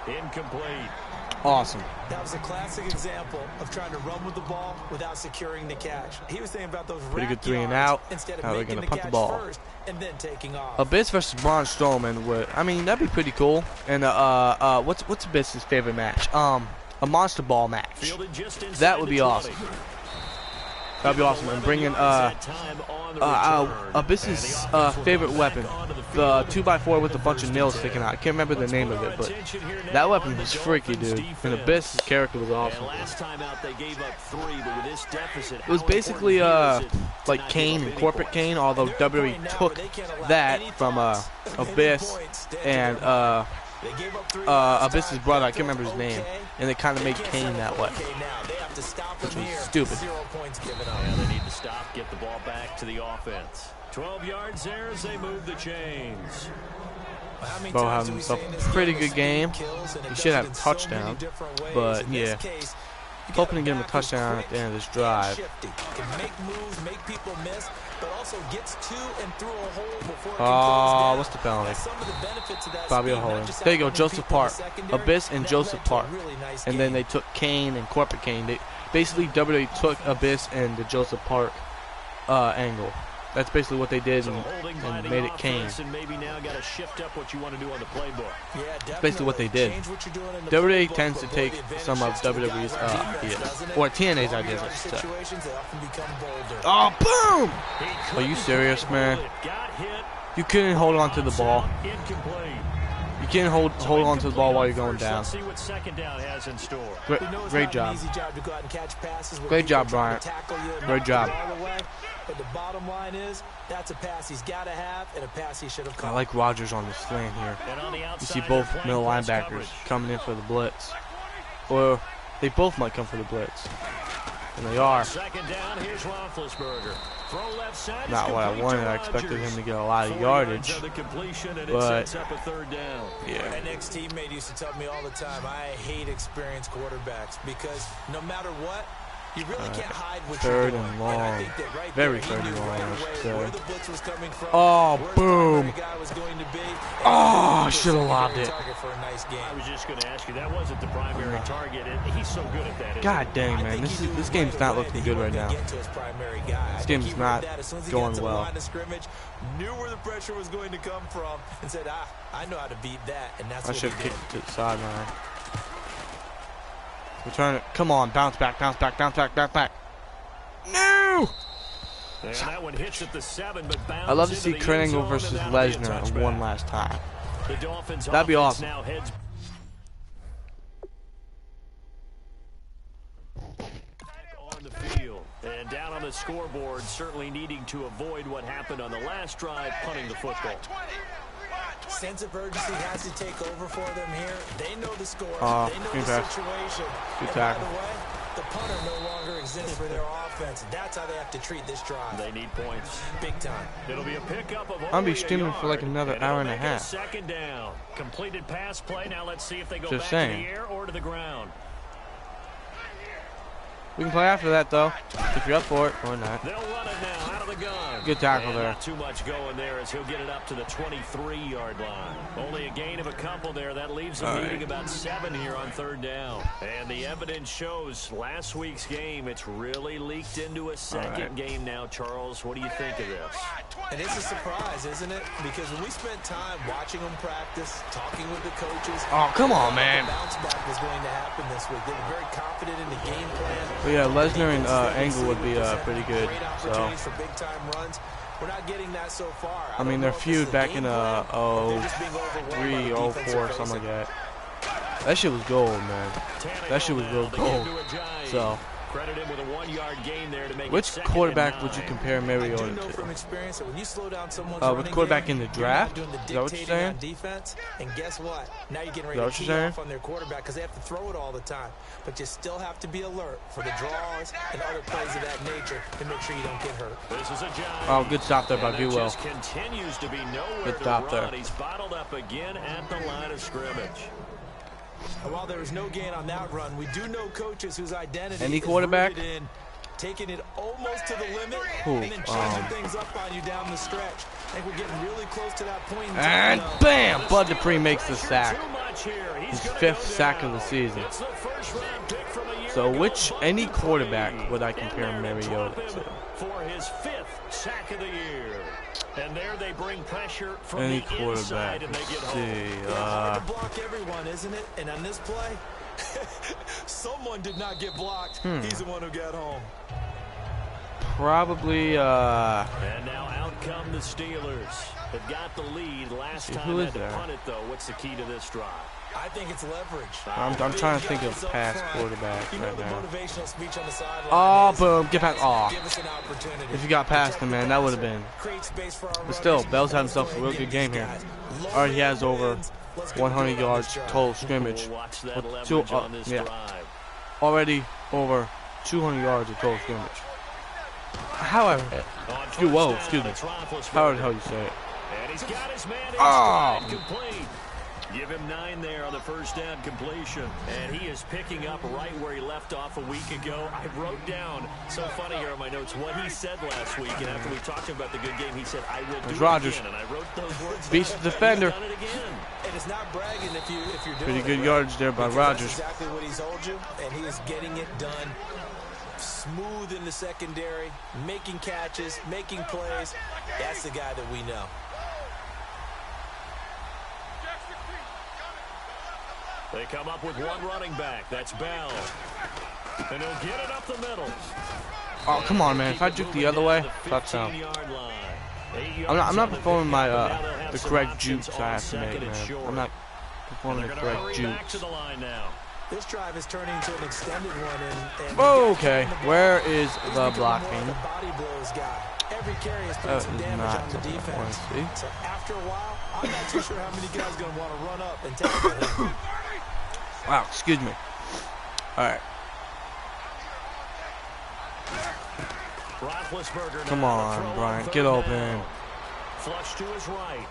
[SPEAKER 3] Incomplete.
[SPEAKER 1] Awesome.
[SPEAKER 4] That was a classic example of trying to run with the ball without securing the catch. He was thinking about those
[SPEAKER 1] pretty good 3 and out. Now they're going to punt the ball.
[SPEAKER 4] And then taking off.
[SPEAKER 1] Abyss versus Braun Strowman would, I mean, that'd be pretty cool. And what's Abyss's favorite match? A monster ball match. That would be awesome. That'd be awesome. And bringing Abyss's favorite weapon, the 2x4 with a bunch of nails sticking out. I can't remember the name of it, but that weapon was freaky, dude. And Abyss's character was awesome. It was basically like Kane and Corporate Kane, although WWE took that from Abyss and Abyss's brother. I can't remember his name, and they kind of made Kane that way, which was stupid.
[SPEAKER 3] Yeah, they need to stop, get the ball back to the offense. 12 yards there as they move the chains.
[SPEAKER 1] Bo having himself a pretty good game. He should have a touchdown, but yeah. Hoping to get him a touchdown at the end of this drive. Oh, what's the penalty? Fabio holding. There you go, Joseph Park. Abyss and Joseph Park. And then they took Kane and Corporate Kane. They basically WWE took Abyss and the Joseph Park angle. That's basically what they did and made it Kane. That's basically what they did. WWE tends to take some of WWE's ideas, or TNA's ideas, I should say. Oh, boom! Are you serious, man? You couldn't hold on to the ball. You can't hold on to the ball while you're going down. Great job. Great job, Bryant. Great job.
[SPEAKER 4] But the bottom line is, that's a pass he's got to have, and a pass he should have caught.
[SPEAKER 1] I like Rogers on this slant here. You see both middle linebackers coming in for the blitz. Or they both might come for the blitz. And they are. Not what I wanted. I expected him to get a lot of yardage. But, yeah.
[SPEAKER 4] My next teammate used to tell me all the time, I hate experienced quarterbacks because no matter what, you really can't hide what
[SPEAKER 1] third
[SPEAKER 4] you're
[SPEAKER 1] and
[SPEAKER 4] doing.
[SPEAKER 1] long.
[SPEAKER 4] And I think that right
[SPEAKER 1] Very
[SPEAKER 4] there,
[SPEAKER 1] third and long, I should say.
[SPEAKER 4] where the blitz was coming from,
[SPEAKER 1] Oh,
[SPEAKER 4] where
[SPEAKER 1] boom.
[SPEAKER 4] the guy was going to be,
[SPEAKER 1] Oh, I should have lobbed it.
[SPEAKER 4] For a nice game.
[SPEAKER 3] I was just going to ask you, that wasn't the primary target, and he's so good at that.
[SPEAKER 1] God dang, man. This game's not looking good right now. This game's not going well.
[SPEAKER 4] Knew where the pressure was going to come from and said, I know how to beat that, and that's
[SPEAKER 1] I
[SPEAKER 4] what
[SPEAKER 1] should have
[SPEAKER 4] he
[SPEAKER 1] kicked it to the sideline. Return it. Come on, bounce back, bounce back, bounce back, bounce back. No!
[SPEAKER 3] And that one hits at the 7, but
[SPEAKER 1] I love to see Kurt Angle versus Lesnar one last time. That'd be awesome.
[SPEAKER 3] On the field and down on the scoreboard, certainly needing to avoid what happened on the last drive, punting the football.
[SPEAKER 4] Sense of urgency has to take over for them here. They know the score. They know
[SPEAKER 1] good
[SPEAKER 4] the
[SPEAKER 1] pass.
[SPEAKER 4] situation.
[SPEAKER 1] Good
[SPEAKER 4] And
[SPEAKER 1] tackle.
[SPEAKER 4] by the way, the punter no longer exists for their offense. That's how they have to treat this drive.
[SPEAKER 3] They need points.
[SPEAKER 4] Big time.
[SPEAKER 3] It'll be a pickup of
[SPEAKER 1] I'll be
[SPEAKER 3] only a
[SPEAKER 1] streaming for like
[SPEAKER 3] yard,
[SPEAKER 1] another
[SPEAKER 3] and
[SPEAKER 1] hour
[SPEAKER 3] it'll
[SPEAKER 1] and a
[SPEAKER 3] make it
[SPEAKER 1] half.
[SPEAKER 3] Second down. Completed pass play. Now let's see if they go
[SPEAKER 1] Just
[SPEAKER 3] back
[SPEAKER 1] saying.
[SPEAKER 3] to the air or to the ground.
[SPEAKER 1] We can play after that, though, if you're up for it or not.
[SPEAKER 3] They'll run it now. Out of the gun.
[SPEAKER 1] Good tackle
[SPEAKER 3] and
[SPEAKER 1] there.
[SPEAKER 3] Not too much going there as he'll get it up to the 23-yard line. Only a gain of a couple there. That leaves him needing about 7 here on 3rd down. And the evidence shows last week's game, it's really leaked into a second game now, Charles. What do you think of this?
[SPEAKER 4] And it's a surprise, isn't it? Because when we spent time watching them practice, talking with the coaches.
[SPEAKER 1] Oh, come on, man.
[SPEAKER 4] The bounce back was going to happen this week. They were very confident in the game plan.
[SPEAKER 1] But yeah, Lesnar and Angle would be pretty good.
[SPEAKER 4] Great
[SPEAKER 1] So
[SPEAKER 4] opportunities for big time runs. We're not getting that so far.
[SPEAKER 1] I mean, their feud back in 03, 04, something like that. That shit was gold, man. That shit was real gold. So.
[SPEAKER 3] Credit him with a 1-yard gain there to make
[SPEAKER 1] Which quarterback would you compare Mariota to?
[SPEAKER 4] From experience that when you slow down someone's
[SPEAKER 1] Which quarterback in the draft? Is that what you're saying?
[SPEAKER 4] Defense, and guess what? Now you're getting ready
[SPEAKER 1] to
[SPEAKER 4] key off on their quarterback because they have to throw it all the time. But you still have to be alert for the draws and other plays of that nature to make sure you don't get hurt.
[SPEAKER 3] This is a giant.
[SPEAKER 1] Oh, good stop there by Buell.
[SPEAKER 3] Continues to be nowhere
[SPEAKER 1] good stop there.
[SPEAKER 3] He's bottled up again at the line of scrimmage.
[SPEAKER 4] And while there was no gain on that run, we do know coaches whose identity
[SPEAKER 1] Any
[SPEAKER 4] is
[SPEAKER 1] quarterback?
[SPEAKER 4] rooted in taking it almost to the limit
[SPEAKER 1] Ooh,
[SPEAKER 4] and then changing things up on you down the stretch. I think we're getting really close to that point in time.
[SPEAKER 1] And bam! Bud Dupree makes the sack. His 5th sack of the season. So any quarterback would I compare Mariota to?
[SPEAKER 3] For his 5th sack of the year. And there they bring pressure from
[SPEAKER 1] Any
[SPEAKER 3] the
[SPEAKER 1] quarterback.
[SPEAKER 3] inside and they get
[SPEAKER 1] Let's
[SPEAKER 3] home.
[SPEAKER 1] see.
[SPEAKER 4] It's hard to block everyone, isn't it? And on this play, someone did not get blocked. He's the one who got home.
[SPEAKER 1] Probably,
[SPEAKER 3] And now out come the Steelers. They've got the lead. Last time
[SPEAKER 1] who
[SPEAKER 3] had
[SPEAKER 1] is
[SPEAKER 3] to
[SPEAKER 1] there?
[SPEAKER 3] punt it, though. What's the key to this drive?
[SPEAKER 4] I think it's leverage.
[SPEAKER 1] I'm trying to think of past quarterback
[SPEAKER 4] You know
[SPEAKER 1] right
[SPEAKER 4] the
[SPEAKER 1] now.
[SPEAKER 4] motivational speech on the sideline.
[SPEAKER 1] Oh,
[SPEAKER 4] is,
[SPEAKER 1] boom! Get past. Oh,
[SPEAKER 4] give us an opportunity.
[SPEAKER 1] if you got past him, man, that would have been.
[SPEAKER 4] Create space for our
[SPEAKER 1] But still,
[SPEAKER 4] runners.
[SPEAKER 1] Bell's had
[SPEAKER 4] Let's
[SPEAKER 1] himself
[SPEAKER 4] go
[SPEAKER 1] a real
[SPEAKER 4] ahead and
[SPEAKER 1] good game
[SPEAKER 4] get
[SPEAKER 1] here.
[SPEAKER 4] these guys.
[SPEAKER 1] Already has over
[SPEAKER 4] Let's get
[SPEAKER 1] 100
[SPEAKER 4] going on
[SPEAKER 1] yards
[SPEAKER 4] this drive.
[SPEAKER 1] total scrimmage.
[SPEAKER 3] We'll watch that
[SPEAKER 1] With
[SPEAKER 3] leverage on this
[SPEAKER 1] yeah.
[SPEAKER 3] drive.
[SPEAKER 1] Already over 200 yards of total scrimmage. However, whoa, excuse me. How the hell you say it?
[SPEAKER 3] And he's got his man
[SPEAKER 1] Oh.
[SPEAKER 3] complete. Give him 9 there on the first down completion. And he is picking up right where he left off a week ago. I wrote down, so funny here on my notes, what he said last week. And after we talked about the good game, he said, I will do it
[SPEAKER 1] Rodgers.
[SPEAKER 3] again. And I wrote those words.
[SPEAKER 1] Beast
[SPEAKER 3] down.
[SPEAKER 1] defender.
[SPEAKER 3] He's done it again.
[SPEAKER 4] And it's not bragging if you're doing
[SPEAKER 1] Pretty
[SPEAKER 4] it
[SPEAKER 1] good
[SPEAKER 4] right.
[SPEAKER 1] yardage there by
[SPEAKER 4] Because
[SPEAKER 1] Rodgers.
[SPEAKER 4] That's exactly what he's told you, and he is getting it done. Smooth in the secondary, making catches, making plays. That's the guy that we know.
[SPEAKER 3] They come up with one running back. That's Bell. And he'll get it up the middle.
[SPEAKER 1] Oh, come on, man. If I juke the other way, touchdown. I'm not performing my the correct jukes I have to make, man. I'm not performing the correct jukes.
[SPEAKER 4] This drive is turning into an extended one. And
[SPEAKER 1] Okay, where is the blocking?
[SPEAKER 4] The body blows got. Every carry is putting
[SPEAKER 1] That
[SPEAKER 4] some
[SPEAKER 1] is
[SPEAKER 4] damage
[SPEAKER 1] not
[SPEAKER 4] on the
[SPEAKER 1] what I
[SPEAKER 4] defense.
[SPEAKER 1] want to see.
[SPEAKER 4] So after a while, I'm not too sure how many guys are going to want to run up and tackle him.
[SPEAKER 1] Wow, excuse me. All right. Come on, Bryant. Get open.
[SPEAKER 3] Flush to his right.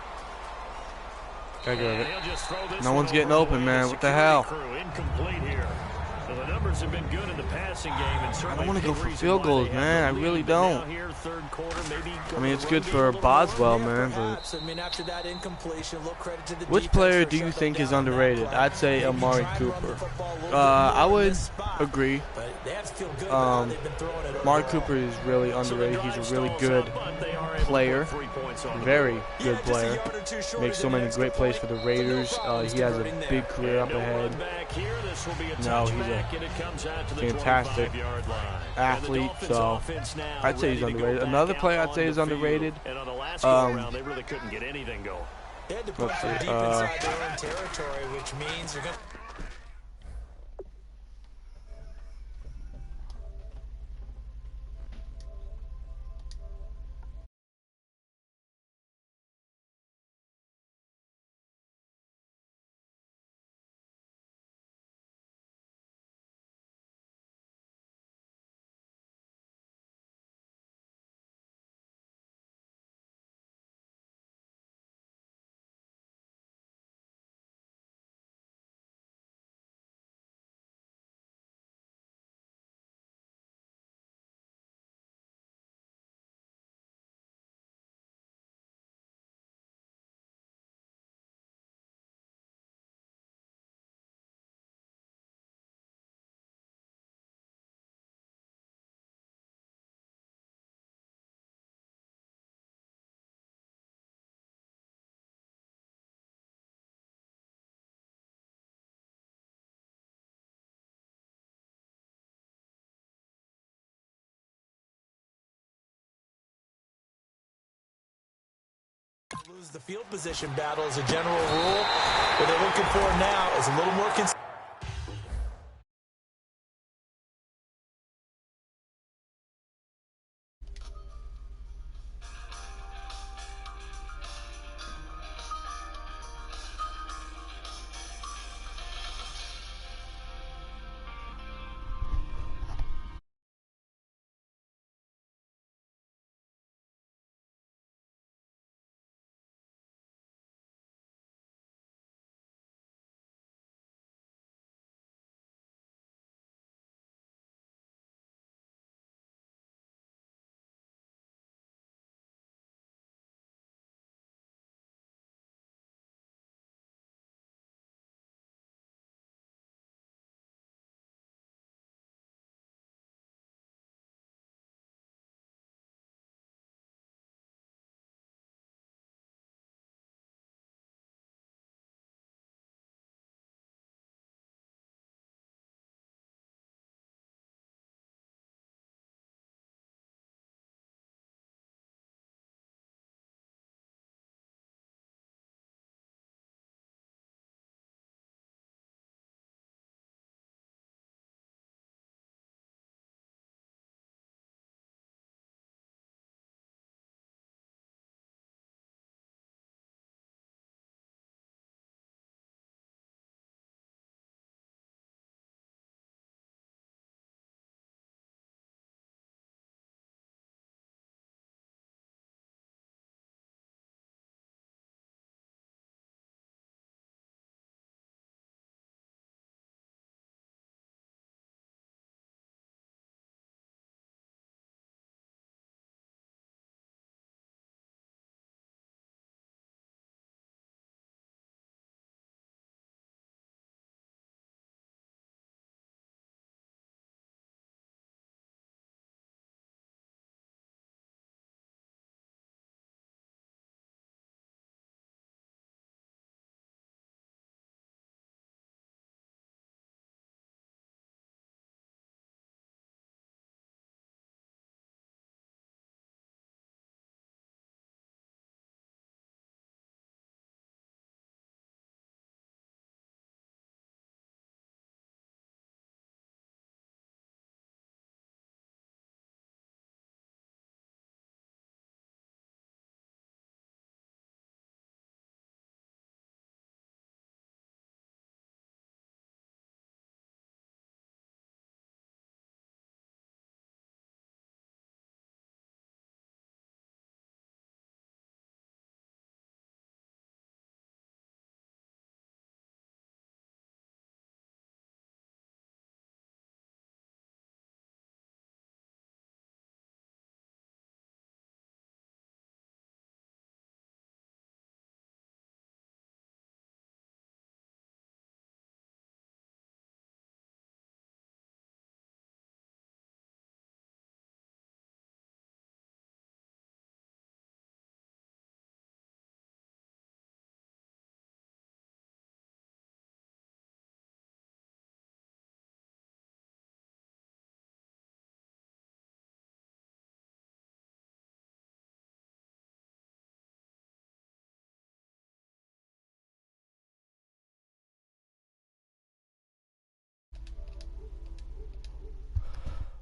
[SPEAKER 1] Gotta get it. No one's getting open, man. What the hell?
[SPEAKER 3] Incomplete here. So the numbers have been good in the passing game, and
[SPEAKER 1] I don't want to go for field goals, man. I really don't. I mean, it's good for Boswell, man, but
[SPEAKER 4] I mean, after that incompletion, little credit to the
[SPEAKER 1] which player do you think is underrated? I'd say Amari Cooper. I would agree. Amari Cooper is really underrated. He's a really good player, very good player. Makes so many great plays for the Raiders. He has a big career up ahead. No, he's a fantastic athlete, so I'd say he's underrated. Another player I'd say is underrated.
[SPEAKER 3] They really couldn't get anything going.
[SPEAKER 4] They had to put
[SPEAKER 1] Let's
[SPEAKER 4] it
[SPEAKER 1] see,
[SPEAKER 4] deep inside their own territory, which means you're going to Lose the field position battle as a general rule. What they're looking for now is a little more consistency.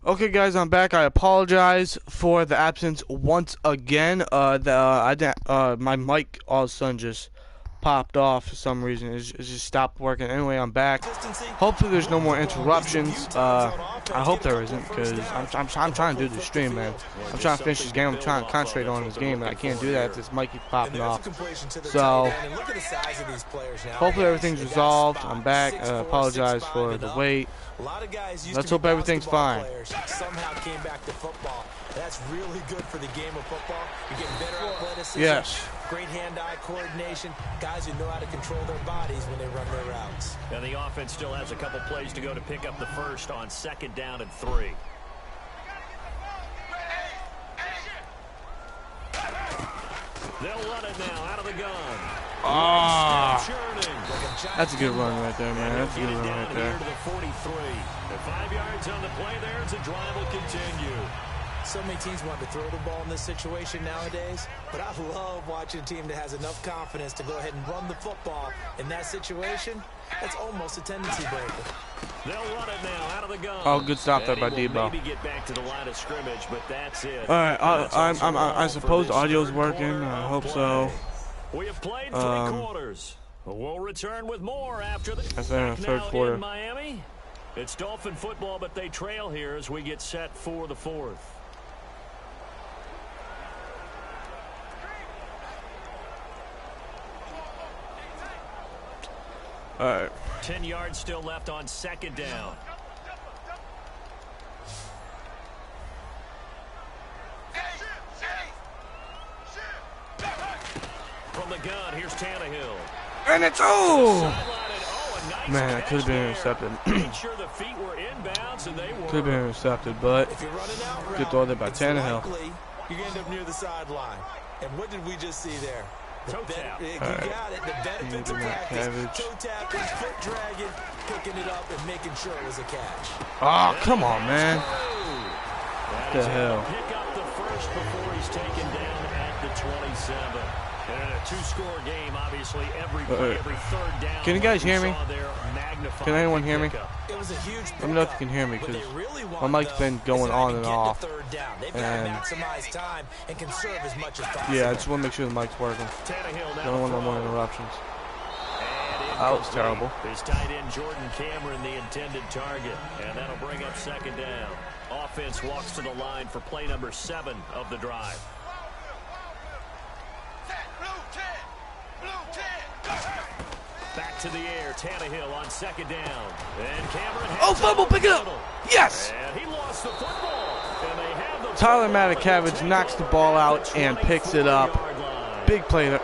[SPEAKER 1] Okay, guys, I'm back. I apologize for the absence once again. My mic all of a sudden just popped off for some reason. It just stopped working. Anyway, I'm back. Hopefully, there's no more interruptions. I hope there isn't, because I'm trying to do the stream, man. I'm trying to finish this game. I'm trying to concentrate on this game, and I can't do that if this mic keeps popping off. So, hopefully everything's resolved. I'm back. I apologize for the wait. Let's hope everything's fine.
[SPEAKER 4] Somehow came back to football. That's really good for the game of football. You're getting better athleticism.
[SPEAKER 1] Yes.
[SPEAKER 4] Great hand-eye coordination. Guys who know how to control their bodies when they run their routes.
[SPEAKER 3] And the offense still has a couple plays to go to pick up the first on 2nd down and 3. They'll run it now out of the gun.
[SPEAKER 1] That's a good run right there, man. That's a good run right there.
[SPEAKER 3] To the 43. The 5 yards on the play there as the drive will continue.
[SPEAKER 4] So many teams want to throw the ball in this situation nowadays, but I love watching a team that has enough confidence to go ahead and run the football. In that situation, that's almost a tendency breaker.
[SPEAKER 3] They'll run it now out of the gun.
[SPEAKER 1] Oh, good stop there by Debo.
[SPEAKER 3] Maybe get back to the line of scrimmage, but that's it.
[SPEAKER 1] All right, I suppose the audio's working. I hope so.
[SPEAKER 3] We have played 3 quarters. We'll return with more after the
[SPEAKER 1] third quarter.
[SPEAKER 3] In Miami. It's Dolphin football, but they trail here as we get set for the 4th.
[SPEAKER 1] All right.
[SPEAKER 3] 10 yards still left on 2nd down. From the gun, here's Tannehill.
[SPEAKER 1] And it's man, it could have been intercepted.
[SPEAKER 3] Sure the feet were inbounds and they were.
[SPEAKER 1] Could have been intercepted, but good throw there by Tannehill.
[SPEAKER 4] You're gonna end up near the sideline. And what did we just see there?
[SPEAKER 3] Toe tap.
[SPEAKER 4] You got it. The benefits of practice. Toe tapping, foot dragging, picking it up, and making sure it was a catch.
[SPEAKER 1] Oh, come on, man.
[SPEAKER 3] What
[SPEAKER 1] the hell?
[SPEAKER 3] Pick up the first before he's taken down at the 27. And in a 2-score game, obviously, every 3rd down.
[SPEAKER 1] Can you guys hear me? Can anyone hear me?
[SPEAKER 4] It was a huge
[SPEAKER 1] Let me know if you can hear me, because my mic's been going on and off. And
[SPEAKER 4] maximize time and conserve as much as possible.
[SPEAKER 1] yeah, I just want to make sure the mic's working. Don't want no more interruptions. That was terrible.
[SPEAKER 3] His tight end Jordan Cameron, the intended target, and that'll bring up 2nd down. Offense walks to the line for play number 7 of the drive. Back to the air, Tannehill on 2nd down. And Cameron
[SPEAKER 1] fumble, pick it up. Yes!
[SPEAKER 3] And he lost the football. And they have the
[SPEAKER 1] Tyler Matakavich knocks the ball out and picks it up. Big play there.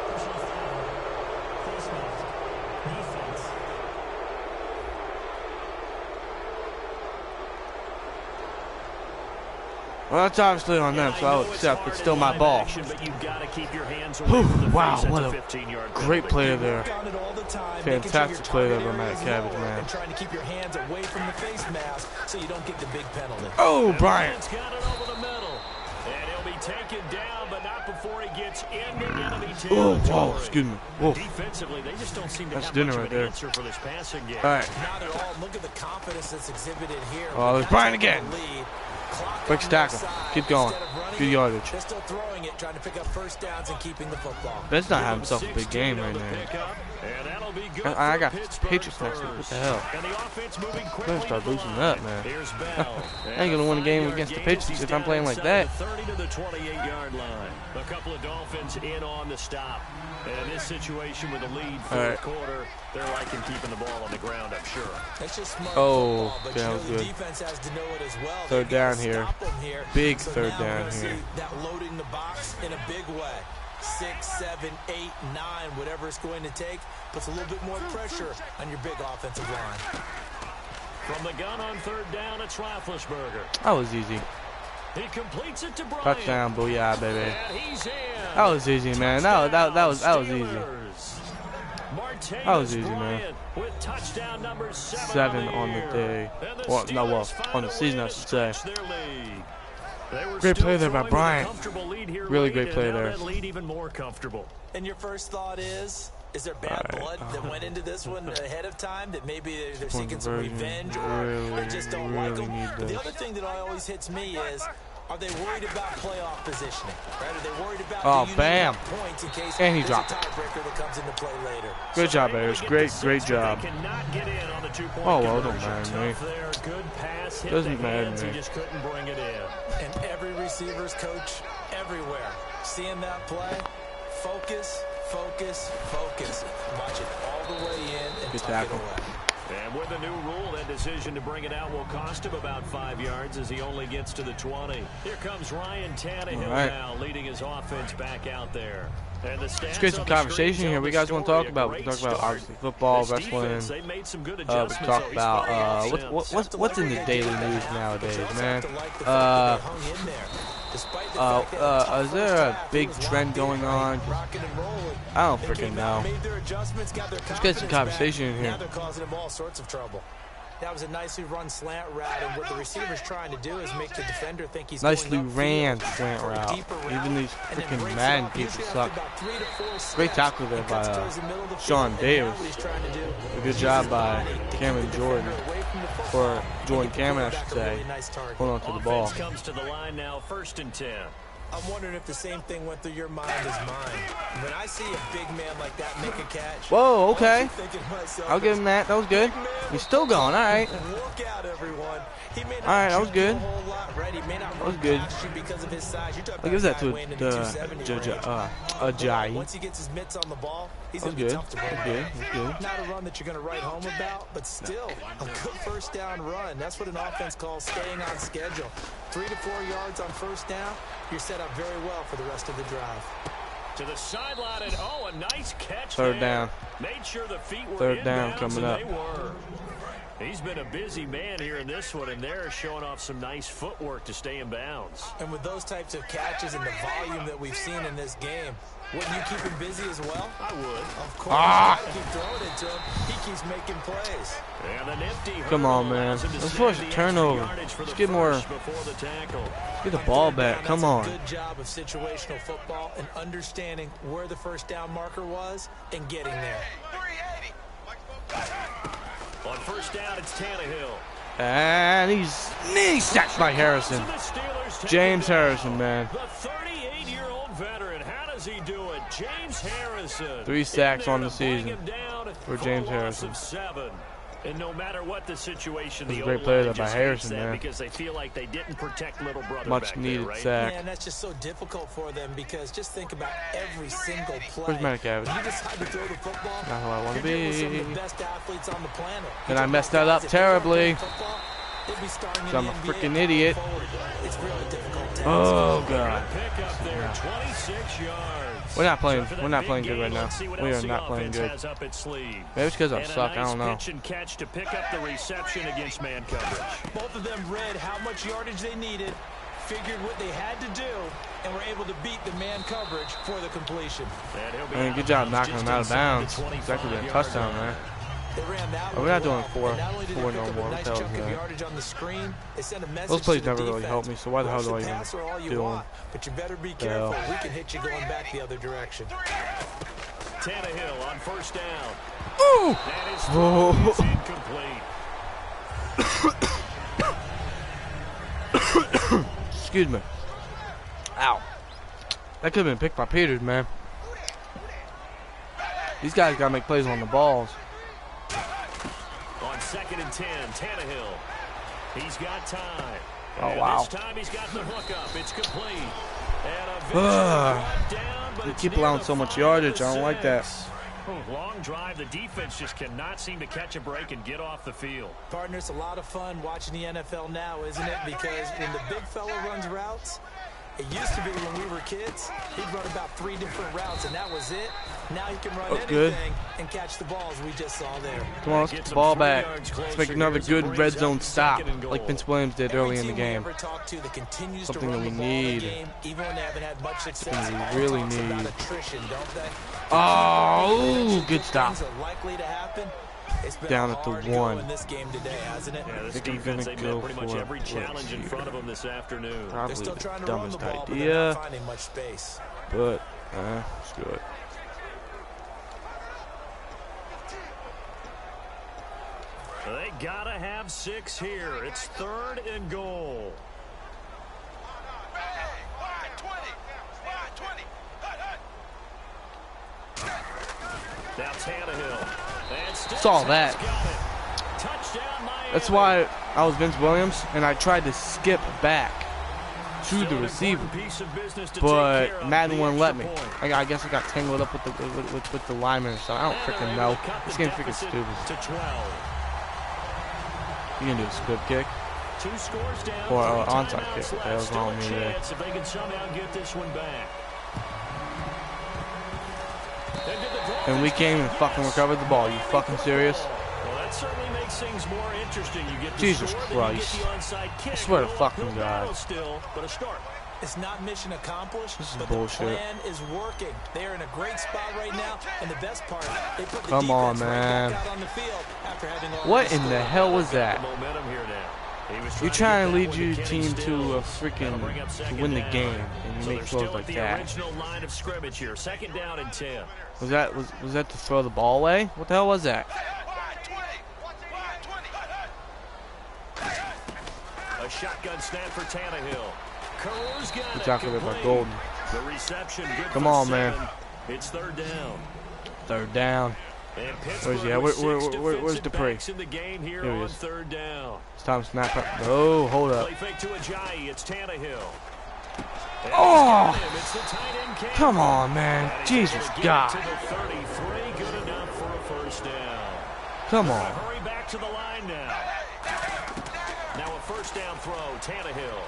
[SPEAKER 1] Well, that's obviously on them, so I'll accept. It's still my ball. Wow, what a great player there. Fantastic play there by Matakavich, man.
[SPEAKER 4] Trying to keep your hands away from the face mask so you don't get the big penalty.
[SPEAKER 1] Oh, Bryant.
[SPEAKER 3] Got it over the middle. And he'll be taken down, but not before he gets into enemy
[SPEAKER 1] Oh,
[SPEAKER 3] territory.
[SPEAKER 1] whoa, excuse me. Whoa.
[SPEAKER 3] Defensively, they just don't seem to
[SPEAKER 1] That's
[SPEAKER 3] have
[SPEAKER 1] dinner
[SPEAKER 3] much
[SPEAKER 1] right
[SPEAKER 3] of an
[SPEAKER 1] there.
[SPEAKER 3] answer for this passing game.
[SPEAKER 1] All right.
[SPEAKER 4] Not at all. Look at the confidence that's exhibited here.
[SPEAKER 1] Oh, there's Bryant again. Breaks tackle. Keep going. Good yardage.
[SPEAKER 4] They're still throwing it, trying to pick up first downs and keeping the football.
[SPEAKER 1] Ben's not having himself a big game right now. I got Patriots next week. What the hell? I'm gonna start losing up, man. I ain't gonna win a game against the Patriots if I'm playing like that.
[SPEAKER 3] 30 to the 28-yard line. A couple of Dolphins in on the stop. And in this situation with a lead for the quarter, they're liking keeping the ball on the ground, I'm sure.
[SPEAKER 4] That's just smart
[SPEAKER 1] oh,
[SPEAKER 4] football, but
[SPEAKER 1] that was
[SPEAKER 4] the
[SPEAKER 1] good.
[SPEAKER 4] defense has to know it as well.
[SPEAKER 1] 3rd down here. Big
[SPEAKER 4] so
[SPEAKER 1] 3rd
[SPEAKER 4] now
[SPEAKER 1] down
[SPEAKER 4] we're
[SPEAKER 1] here.
[SPEAKER 4] See that loading the box in a big way. 6, 7, 8, 9, whatever it's going to take, puts a little bit more pressure on your big offensive line.
[SPEAKER 3] From the gun on 3rd down, it's Roethlisberger.
[SPEAKER 1] That was easy.
[SPEAKER 3] He completes it to Bryant.
[SPEAKER 1] Touchdown, booyah, baby.
[SPEAKER 3] And he's in.
[SPEAKER 1] That was easy, man. That was easy. That was easy, man.
[SPEAKER 3] With touchdown number
[SPEAKER 1] 7 on the day. Well, on the season, I should say. Great play there by Bryant. Really great play there.
[SPEAKER 3] Lead even more comfortable.
[SPEAKER 4] And your first thought is there bad blood that went into this one ahead of time, that maybe they're seeking some revenge, or they just don't like them? But the other thing that always hits me is, are they worried about playoff positioning? Right? Are they worried about
[SPEAKER 1] bam.
[SPEAKER 4] points in case
[SPEAKER 1] and he
[SPEAKER 4] there's
[SPEAKER 1] dropped
[SPEAKER 4] a tiebreaker that comes into play later?
[SPEAKER 1] Good job, Bears. Great job. Oh, well, don't matter me. Doesn't matter to me.
[SPEAKER 3] He just couldn't bring it in.
[SPEAKER 4] And every receiver's coach everywhere, seeing that play, focus, focus, focus. Watch it all the way in and
[SPEAKER 1] good
[SPEAKER 4] tuck
[SPEAKER 1] tackle.
[SPEAKER 4] it away.
[SPEAKER 3] And with the new rule, that decision to bring it out will cost him about 5 yards as he only gets to the 20. Here comes Ryan Tannehill now, leading his offense back out there. And the stats
[SPEAKER 1] Let's get some conversation here. What you guys want to talk about? We can talk about obviously football, wrestling. We talk about what's in the daily news nowadays, man. Is there a big trend going on? I don't freaking know. Let's get some conversation in here.
[SPEAKER 4] That was a nicely run slant route, and what the receiver's trying to do is make the defender think he's
[SPEAKER 1] nicely
[SPEAKER 4] going
[SPEAKER 1] ran slant route. Even these freaking Madden people suck. Great tackle there by Sean Davis. A good job by Cameron Jordan, or Jordan Cameron, I should say. Hold on to the ball.
[SPEAKER 3] Comes to the line now, 1st and 10.
[SPEAKER 4] I'm wondering if the same thing went through your mind as mine. When I see a big man like that make a catch.
[SPEAKER 1] Whoa, okay. I'll give him that. That was good. He's still going. All right.
[SPEAKER 4] Look out, everyone. He may not
[SPEAKER 1] All right, that was good.
[SPEAKER 4] That
[SPEAKER 1] was good.
[SPEAKER 4] Because of his size.
[SPEAKER 1] I'll give that to Ajayi.
[SPEAKER 4] Once he gets his mitts on the ball, he's
[SPEAKER 1] That was
[SPEAKER 4] going to be
[SPEAKER 1] good.
[SPEAKER 4] tough to
[SPEAKER 1] That was
[SPEAKER 4] bring
[SPEAKER 1] good.
[SPEAKER 4] back.
[SPEAKER 1] That was good.
[SPEAKER 4] Not a run that you're going to write home about, but still a good 1st down run. That's what an offense calls staying on schedule. 3 to 4 yards on 1st down. You're set up very well for the rest of the drive.
[SPEAKER 3] To the sideline, and a nice catch.
[SPEAKER 1] 3rd down.
[SPEAKER 3] Made sure the feet were
[SPEAKER 1] 3rd down coming up.
[SPEAKER 3] They were. He's been a busy man here in this one, and they're showing off some nice footwork to stay in bounds.
[SPEAKER 4] And with those types of catches and the volume that we've seen in this game, wouldn't you keep him busy as well?
[SPEAKER 3] I would.
[SPEAKER 4] Of course. You keep throwing it to him. He keeps making plays.
[SPEAKER 3] And the nifty
[SPEAKER 1] Come on, man. Let's force a turnover. Let's get more. Let's get the ball back. Come on.
[SPEAKER 4] Good job of situational football and understanding where the 1st down marker was and getting there.
[SPEAKER 3] On 1st down, it's Tannehill.
[SPEAKER 1] And he's sacked by Harrison. James Harrison, man.
[SPEAKER 3] The 38-year-old veteran. How does he do it? James Harrison.
[SPEAKER 1] 3 sacks on the season for James Harrison.
[SPEAKER 3] 7. And no matter what the situation,
[SPEAKER 1] That's
[SPEAKER 3] the
[SPEAKER 1] a great play there by
[SPEAKER 3] just
[SPEAKER 1] Harrison,
[SPEAKER 3] hates them
[SPEAKER 1] man.
[SPEAKER 3] because they feel like they didn't protect little brother
[SPEAKER 1] Much
[SPEAKER 3] back
[SPEAKER 1] needed
[SPEAKER 3] there, right?
[SPEAKER 1] sack.
[SPEAKER 4] Man, that's just so difficult for them because just think about every single play.
[SPEAKER 1] Where's Metcalf?
[SPEAKER 4] You decide to throw the football.
[SPEAKER 1] Not who I want to
[SPEAKER 4] you're dealing with some of
[SPEAKER 1] be.
[SPEAKER 4] the best athletes on the planet.
[SPEAKER 1] And I messed that up terribly.
[SPEAKER 4] So
[SPEAKER 1] I'm a freaking idiot.
[SPEAKER 4] It's really difficult.
[SPEAKER 1] Oh god.
[SPEAKER 3] Pick up there, 26 yards.
[SPEAKER 1] We're not playing good right now. We are not playing good. Maybe it's because I suck. I don't know.
[SPEAKER 3] Pitch and catch to pick up the reception against man coverage.
[SPEAKER 4] Both of them read how much yardage they needed, figured what they had to do, and were able to beat the man coverage for the completion.
[SPEAKER 1] Man, good job knocking him out of bounds. It's actually been a touchdown there. We're not doing four no more. What the hell is that? Those plays never really help me, so why the hell do I even do them?
[SPEAKER 4] But you better be careful. We can hit you going back the other direction.
[SPEAKER 3] Tannehill on 1st down.
[SPEAKER 1] Ooh!
[SPEAKER 3] That is incomplete.
[SPEAKER 1] Excuse me. Ow. That could have been picked by Peters, man. These guys got to make plays on the balls.
[SPEAKER 3] On 2nd and 10, Tannehill. He's got time.
[SPEAKER 1] Oh, wow.
[SPEAKER 3] This time he's got the hook up. It's complete.
[SPEAKER 1] They keep allowing so much yardage. I don't like that.
[SPEAKER 3] Long drive. The defense just cannot seem to catch a break and get off the field.
[SPEAKER 4] Partner, it's a lot of fun watching the NFL now, isn't it? Because when the big fella runs routes, it used to be when we were kids, he'd run about 3 different routes, and that was it. Now he can run anything and catch the balls we just saw there.
[SPEAKER 1] Come on, let's get the ball back. Let's make another good red zone stop, like Vince Williams did early in the game. Something that we need. Something we really need. Oh, good stop. Down at the 1.
[SPEAKER 3] Yeah, this defense, they've met pretty much every challenge in front of them this afternoon.
[SPEAKER 1] Probably the dumbest idea, but let's do it.
[SPEAKER 3] They gotta have 6 here. It's 3rd and goal. Now Tannehill.
[SPEAKER 1] Saw that. That's why I was Vince Williams, and I tried to skip back to the receiver, but Madden wouldn't let me. I guess I got tangled up with the lineman or something. I don't freaking know. This game's freaking stupid. You gonna do a squib kick? Or onside kick? What the hell's wrong with me there?
[SPEAKER 3] If they can somehow get this one back.
[SPEAKER 1] And we can't even fucking recover the ball. You fucking serious?
[SPEAKER 3] Well, that certainly makes things more interesting. You get
[SPEAKER 1] Jesus Christ. I swear to fucking God.
[SPEAKER 3] Still, but a start.
[SPEAKER 4] It's not mission accomplished, but
[SPEAKER 1] bullshit.
[SPEAKER 4] the plan is working. They are in a great spot right now, and the best part, they put the
[SPEAKER 1] Come on,
[SPEAKER 4] defense
[SPEAKER 1] man.
[SPEAKER 4] right back out on the field after having all
[SPEAKER 1] What
[SPEAKER 4] the
[SPEAKER 1] in the
[SPEAKER 4] score.
[SPEAKER 1] hell was that?
[SPEAKER 3] Momentum here now.
[SPEAKER 1] You're trying to lead your team to a freaking to win the game, and you make throws like that.
[SPEAKER 3] Original line of scrimmage here. 2nd down and 10.
[SPEAKER 1] Was that to throw the ball away? What the hell was that?
[SPEAKER 3] A shotgun snap for Tannehill. Carr's got
[SPEAKER 1] We're
[SPEAKER 3] it.
[SPEAKER 1] talking about
[SPEAKER 3] Complete.
[SPEAKER 1] Golden.
[SPEAKER 3] The reception good
[SPEAKER 1] Come
[SPEAKER 3] for
[SPEAKER 1] on,
[SPEAKER 3] 7.
[SPEAKER 1] man.
[SPEAKER 3] It's 3rd down.
[SPEAKER 1] 3rd down.
[SPEAKER 3] And
[SPEAKER 1] Where's he at? Where's Dupree?
[SPEAKER 3] in the game here
[SPEAKER 1] Here he
[SPEAKER 3] on
[SPEAKER 1] is.
[SPEAKER 3] 3rd down.
[SPEAKER 1] It's time to snap up. Oh, hold up.
[SPEAKER 3] Play fake to Ajayi. It's Tannehill. And
[SPEAKER 1] Oh!
[SPEAKER 3] he's got him. It's the tight end Cameron.
[SPEAKER 1] Come on, man.
[SPEAKER 3] And he's
[SPEAKER 1] Jesus
[SPEAKER 3] gonna get
[SPEAKER 1] God.
[SPEAKER 3] it to the 33. Good enough for a 1st down.
[SPEAKER 1] Come on.
[SPEAKER 3] Hurry back to the line now. Now a 1st down throw. Tannehill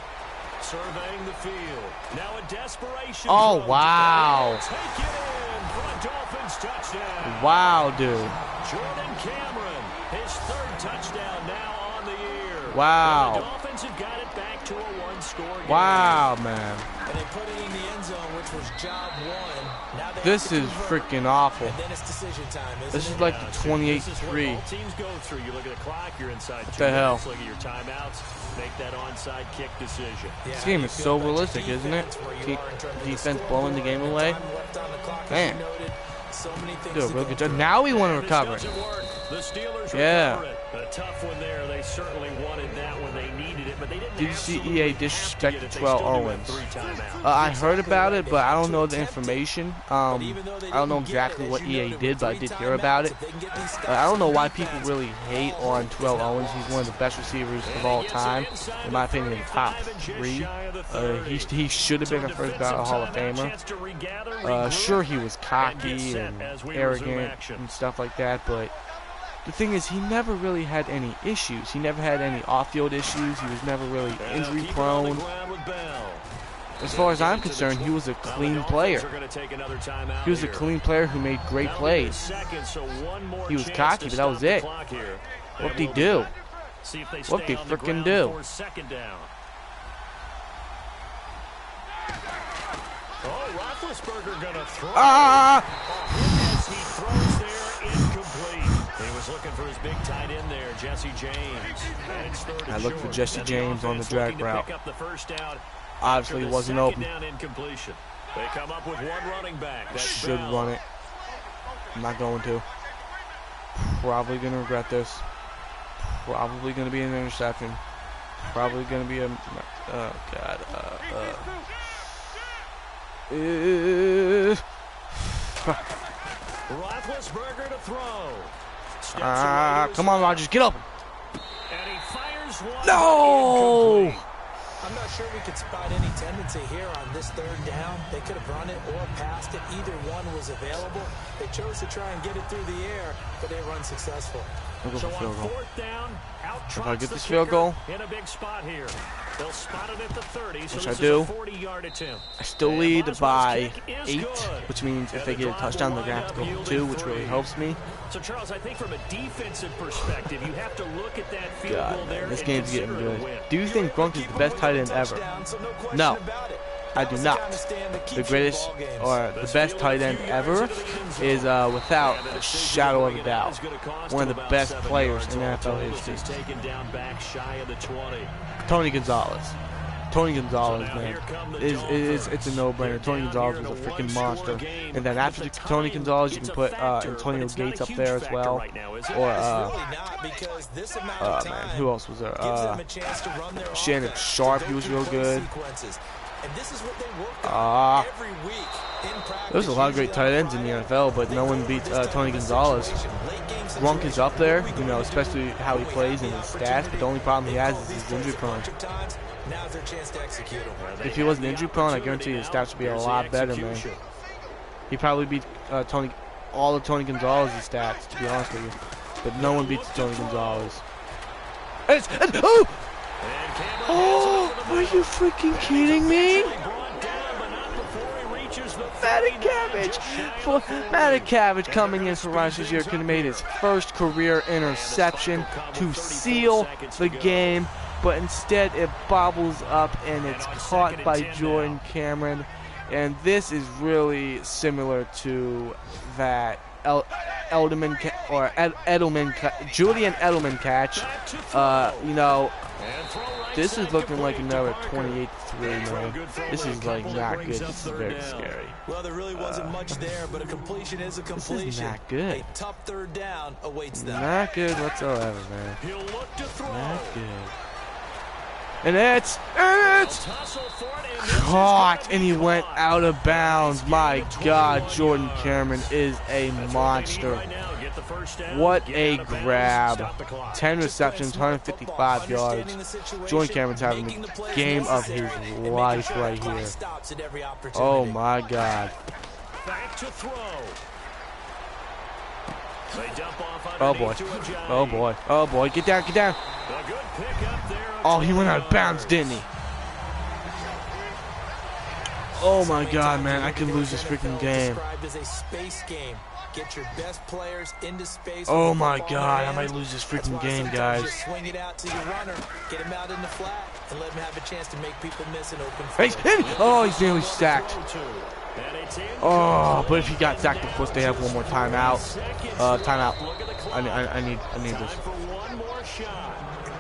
[SPEAKER 3] surveying the field. Now a desperation.
[SPEAKER 1] Oh,
[SPEAKER 3] throw.
[SPEAKER 1] wow.
[SPEAKER 3] Take it in for a Dolphins touchdown.
[SPEAKER 1] Wow, dude.
[SPEAKER 3] Jordan Cameron, his 3rd touchdown now on the year.
[SPEAKER 1] Wow.
[SPEAKER 3] And the Dolphins have got it back to a 1-score game.
[SPEAKER 1] Wow, man.
[SPEAKER 4] And they put it in the end zone, which was job 1. Now they
[SPEAKER 1] This
[SPEAKER 4] have to
[SPEAKER 1] is
[SPEAKER 4] convert,
[SPEAKER 1] freaking awful.
[SPEAKER 4] and then it's decision time, isn't
[SPEAKER 1] This
[SPEAKER 4] it?
[SPEAKER 1] is like
[SPEAKER 3] Yeah,
[SPEAKER 1] the
[SPEAKER 3] This is what
[SPEAKER 1] 28-3.
[SPEAKER 3] all teams go through. You look at the clock, you're inside 2
[SPEAKER 1] the hell?
[SPEAKER 3] minutes. Look at your timeouts. Make that onside kick decision.
[SPEAKER 4] Yeah,
[SPEAKER 1] This game
[SPEAKER 4] how
[SPEAKER 1] is
[SPEAKER 4] you
[SPEAKER 1] so
[SPEAKER 4] feel about your
[SPEAKER 1] realistic, isn't it?
[SPEAKER 4] defense, where you
[SPEAKER 1] Keep
[SPEAKER 4] are in terms of
[SPEAKER 1] defense
[SPEAKER 4] the
[SPEAKER 1] blowing the
[SPEAKER 4] scoreboard,
[SPEAKER 1] game away.
[SPEAKER 4] time left on the clock, as
[SPEAKER 1] Man.
[SPEAKER 4] you noted. So many things
[SPEAKER 1] Do a
[SPEAKER 4] to
[SPEAKER 1] real
[SPEAKER 4] go
[SPEAKER 1] good job.
[SPEAKER 4] through.
[SPEAKER 1] Now we want to
[SPEAKER 3] And
[SPEAKER 1] recover
[SPEAKER 3] this
[SPEAKER 1] it.
[SPEAKER 3] doesn't work. The Steelers
[SPEAKER 1] Yeah.
[SPEAKER 3] recover it. A tough one there. They certainly wanted that when they needed it, but they didn't.
[SPEAKER 1] Did you see
[SPEAKER 3] absolutely
[SPEAKER 1] EA
[SPEAKER 3] have to
[SPEAKER 1] disrespect
[SPEAKER 3] get it. They
[SPEAKER 1] Terrell
[SPEAKER 3] still do have
[SPEAKER 1] Owens?
[SPEAKER 3] 3 timeouts.
[SPEAKER 1] I heard about it, but I don't know the information. I don't know exactly what EA did, but I did hear about it. I don't know why people really hate on Terrell Owens. He's one of the best receivers of all time. In my opinion, top 3. He should have been a first ballot Hall of Famer. Sure, he was cocky and arrogant and stuff like that, but the thing is, he never really had any issues. He never had any off-field issues. He was never really injury prone. As far as I'm concerned, he was a clean player. He was a clean player who made great plays. He was cocky, but that was it. What did he do? What did he frickin' do?
[SPEAKER 3] As he throws there, incomplete. He was looking for his big tight end there, Jesse James. And it's 3rd and
[SPEAKER 1] I looked for
[SPEAKER 3] short.
[SPEAKER 1] Jesse
[SPEAKER 3] And the
[SPEAKER 1] James on the
[SPEAKER 3] offense
[SPEAKER 1] drag
[SPEAKER 3] looking to
[SPEAKER 1] route.
[SPEAKER 3] pick up the 1st down.
[SPEAKER 1] Obviously,
[SPEAKER 3] After
[SPEAKER 1] it
[SPEAKER 3] the
[SPEAKER 1] wasn't
[SPEAKER 3] 2nd
[SPEAKER 1] open.
[SPEAKER 3] down incompletion. They come up with 1 running back. That's
[SPEAKER 1] Should
[SPEAKER 3] Bell.
[SPEAKER 1] run it. I'm not going to. Probably going to regret this. Probably going to be an interception. Probably going to be a... Oh, God.
[SPEAKER 3] Roethlisberger to throw.
[SPEAKER 1] Come on, Rodgers. Get open.
[SPEAKER 3] And he fires one.
[SPEAKER 1] No!
[SPEAKER 3] Incomplete.
[SPEAKER 4] I'm not sure we could spot any tendency here on this 3rd down. They could have run it or passed it. Either one was available. They chose to try and get it through the air, but they were unsuccessful.
[SPEAKER 1] I'll go
[SPEAKER 3] So
[SPEAKER 1] for
[SPEAKER 3] on
[SPEAKER 1] field goal.
[SPEAKER 3] 4th down, out
[SPEAKER 1] If I
[SPEAKER 3] trots
[SPEAKER 1] get
[SPEAKER 3] the
[SPEAKER 1] this field
[SPEAKER 3] kicker
[SPEAKER 1] goal,
[SPEAKER 3] in a big spot here. They'll spot it at the 30, so
[SPEAKER 1] which
[SPEAKER 3] this
[SPEAKER 1] I do,
[SPEAKER 3] is a 40-yard attempt.
[SPEAKER 1] I still
[SPEAKER 3] And
[SPEAKER 1] lead
[SPEAKER 3] Boswell's
[SPEAKER 1] by
[SPEAKER 3] kick is
[SPEAKER 1] 8,
[SPEAKER 3] good.
[SPEAKER 1] which means if they get a touchdown, they're going to have to go for 2, which really helps me.
[SPEAKER 3] So, Charles, I think from a defensive perspective, you have to look at that field goal
[SPEAKER 1] God,
[SPEAKER 3] there
[SPEAKER 1] man, this
[SPEAKER 3] and
[SPEAKER 1] game's getting
[SPEAKER 3] consider it a
[SPEAKER 1] good.
[SPEAKER 3] win.
[SPEAKER 1] Do you think Gronk is the best tight end ever? No, I do not. The greatest or the best tight end ever is without a shadow of a doubt one of the best players in NFL history. Tony Gonzalez. Tony Gonzalez, man, it's a no-brainer. Tony Gonzalez was a freaking monster. And then after Tony Gonzalez, you can put Antonio Gates up there as well, or man, who else was there? Shannon Sharp, he was real good. There's a lot of great tight ends in the NFL, but no one beats Tony Gonzalez. Gronk is up there, you know, especially how he plays and his stats, but the only problem he has is he's injury prone. If he wasn't injury prone, I guarantee his stats would be a lot better, man. He'd probably beat all of Tony Gonzalez's stats, to be honest with you. But no one beats Tony Gonzalez. Oh, are you freaking kidding me? Madden Cabbage coming in for Ryan Shazier could have made his first career interception to seal the game. but instead it bobbles up and it's caught by Jordan Cameron. And this is really similar to that Julian Edelman catch. You know, this is looking like another 28-3, man. This is like not good. This is very scary.
[SPEAKER 4] Well, there really wasn't much there, but a completion is a completion.
[SPEAKER 1] This is not good.
[SPEAKER 4] A tough third down awaits them.
[SPEAKER 1] Not good whatsoever, man.
[SPEAKER 3] He'll look to throw.
[SPEAKER 1] Not good. And it's caught, and he went out of bounds. My God, Jordan Cameron is a monster. What a grab. 10 receptions, 155 yards. Jordan Cameron's having the game of his life right here. Oh, my God.
[SPEAKER 3] Back to throw.
[SPEAKER 1] Oh, boy. Oh, boy. Oh, boy. Get down, get down. Oh, he went out of bounds, didn't he? Oh, my God, man. I could lose this freaking game.
[SPEAKER 4] Get your best players into space.
[SPEAKER 1] Oh my God, I might lose this freaking game, guys.
[SPEAKER 4] Swing it out to your runner, get him out in the flat, and let him have a chance to make people miss an open
[SPEAKER 1] He's in. Oh, he's nearly sacked. Oh, but if he got sacked, of course they have one more timeout. Timeout. I need this.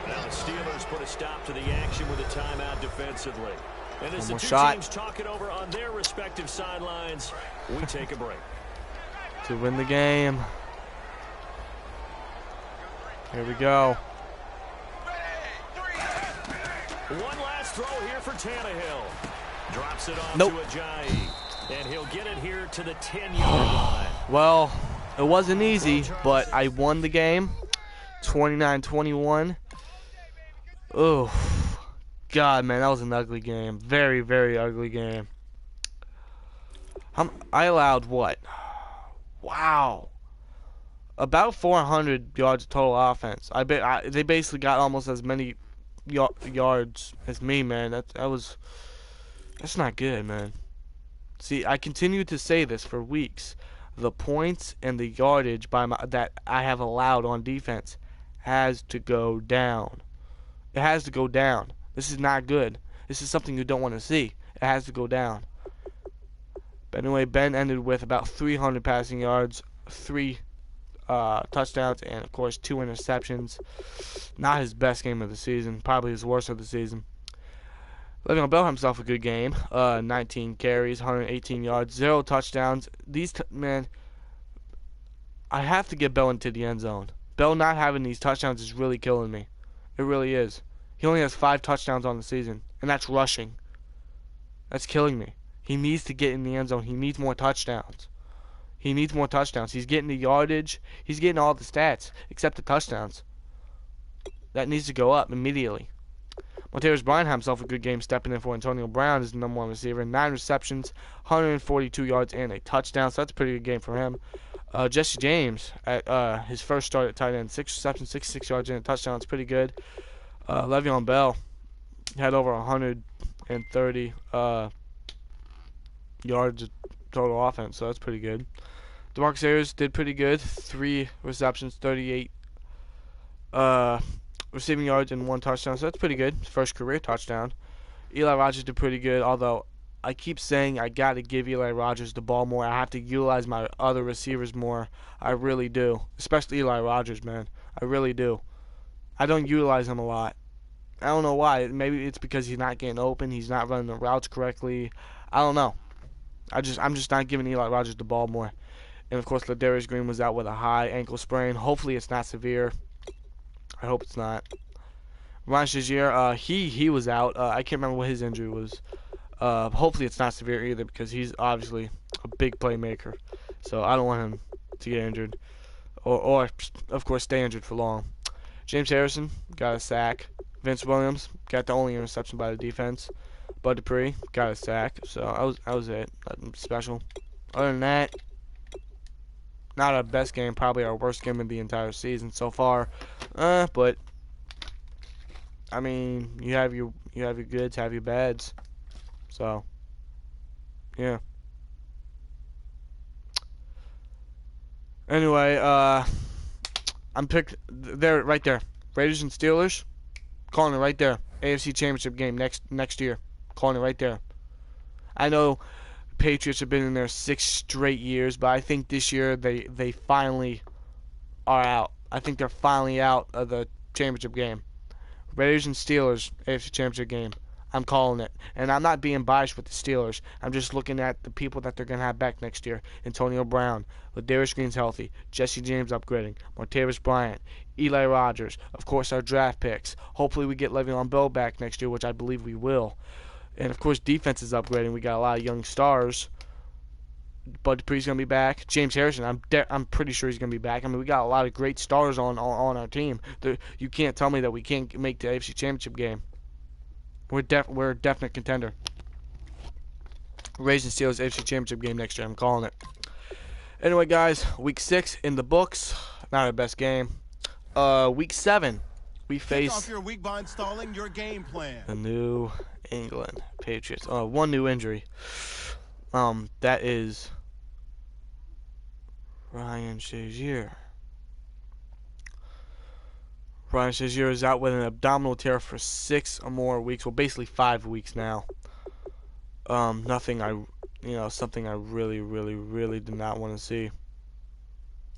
[SPEAKER 3] Now the Steelers put a stop to the action with a timeout defensively. And as the two teams talk it over on their respective sidelines, we take a break.
[SPEAKER 1] To win the game. Here we go.
[SPEAKER 3] One last throw here for Tannehill. Drops it off
[SPEAKER 1] nope.
[SPEAKER 3] to Ajayi. And he'll get it here to the 10-yard line.
[SPEAKER 1] Well, it wasn't easy, but I won the game. 29-21. Oh, God, man, that was an ugly game. Very, very ugly game. I allowed what? Wow. About 400 yards of total offense. They basically got almost as many yards as me, man. That's not good, man. See, I continued to say this for weeks. The points and the yardage that I have allowed on defense has to go down. It has to go down. This is not good. This is something you don't want to see. It has to go down. But anyway, Ben ended with about 300 passing yards, 3 touchdowns, and, of course, 2 interceptions. Not his best game of the season. Probably his worst of the season. Le'Veon Bell himself a good game. 19 carries, 118 yards, 0 touchdowns. Man, I have to get Bell into the end zone. Bell not having these touchdowns is really killing me. It really is. He only has 5 touchdowns on the season, and that's rushing. That's killing me. He needs to get in the end zone. He needs more touchdowns. He needs more touchdowns. He's getting the yardage. He's getting all the stats except the touchdowns. That needs to go up immediately. Montavious Bryant had himself a good game stepping in for Antonio Brown as the #1 receiver. 9 receptions, 142 yards, and a touchdown. So that's a pretty good game for him. Jesse James, at his first start at tight end, 6 receptions, 66 yards, and a touchdown. It's pretty good. Le'Veon Bell had over 130 yards of total offense, so that's pretty good. DeMarcus Ayers did pretty good. 3 receptions, 38 receiving yards, and 1 touchdown, so that's pretty good. His first career touchdown. Eli Rogers did pretty good, although I keep saying I got to give Eli Rogers the ball more. I have to utilize my other receivers more. I really do, especially Eli Rogers, man. I really do. I don't utilize him a lot. I don't know why. Maybe it's because he's not getting open. He's not running the routes correctly. I don't know. I'm just not giving Eli Rogers the ball more. And, of course, Ladarius Green was out with a high ankle sprain. Hopefully it's not severe. I hope it's not. Ryan Shazier, he was out. I can't remember what his injury was. Hopefully it's not severe either because he's obviously a big playmaker. So I don't want him to get injured. Or of course, stay injured for long. James Harrison got a sack. Vince Williams got the only interception by the defense. Bud Dupree got a sack. So that was it. Nothing special. Other than that, not our best game. Probably our worst game of the entire season so far. But I mean, you have your goods, have your bads. So yeah. Anyway, I'm picked there right there. Raiders and Steelers. Calling it right there. AFC Championship game next year. Calling it right there. I know Patriots have been in there 6 straight years, but I think this year they finally are out. I think they're finally out of the championship game. Raiders and Steelers, AFC Championship game. I'm calling it. And I'm not being biased with the Steelers. I'm just looking at the people that they're going to have back next year. Antonio Brown, Ladarius Green's healthy, Jesse James upgrading, Martavis Bryant, Eli Rogers, of course our draft picks. Hopefully we get Le'Veon Bell back next year, which I believe we will. And of course defense is upgrading. We got a lot of young stars. Bud Dupree's going to be back. James Harrison, I'm pretty sure he's going to be back. I mean, we got a lot of great stars on our team. You can't tell me that we can't make the AFC Championship game. We're a definite contender. Raiders and Steelers AFC Championship game next year. I'm calling it. Anyway, guys, Week 6 in the books. Not our best game. Week 7, we face
[SPEAKER 2] Kick off your week by installing your game plan.
[SPEAKER 1] the New England Patriots. One new injury. That is Ryan Shazier. Ryan Shazier is out with an abdominal tear for 6 or more weeks. Well, basically 5 weeks now. Something I really, really, really did not want to see.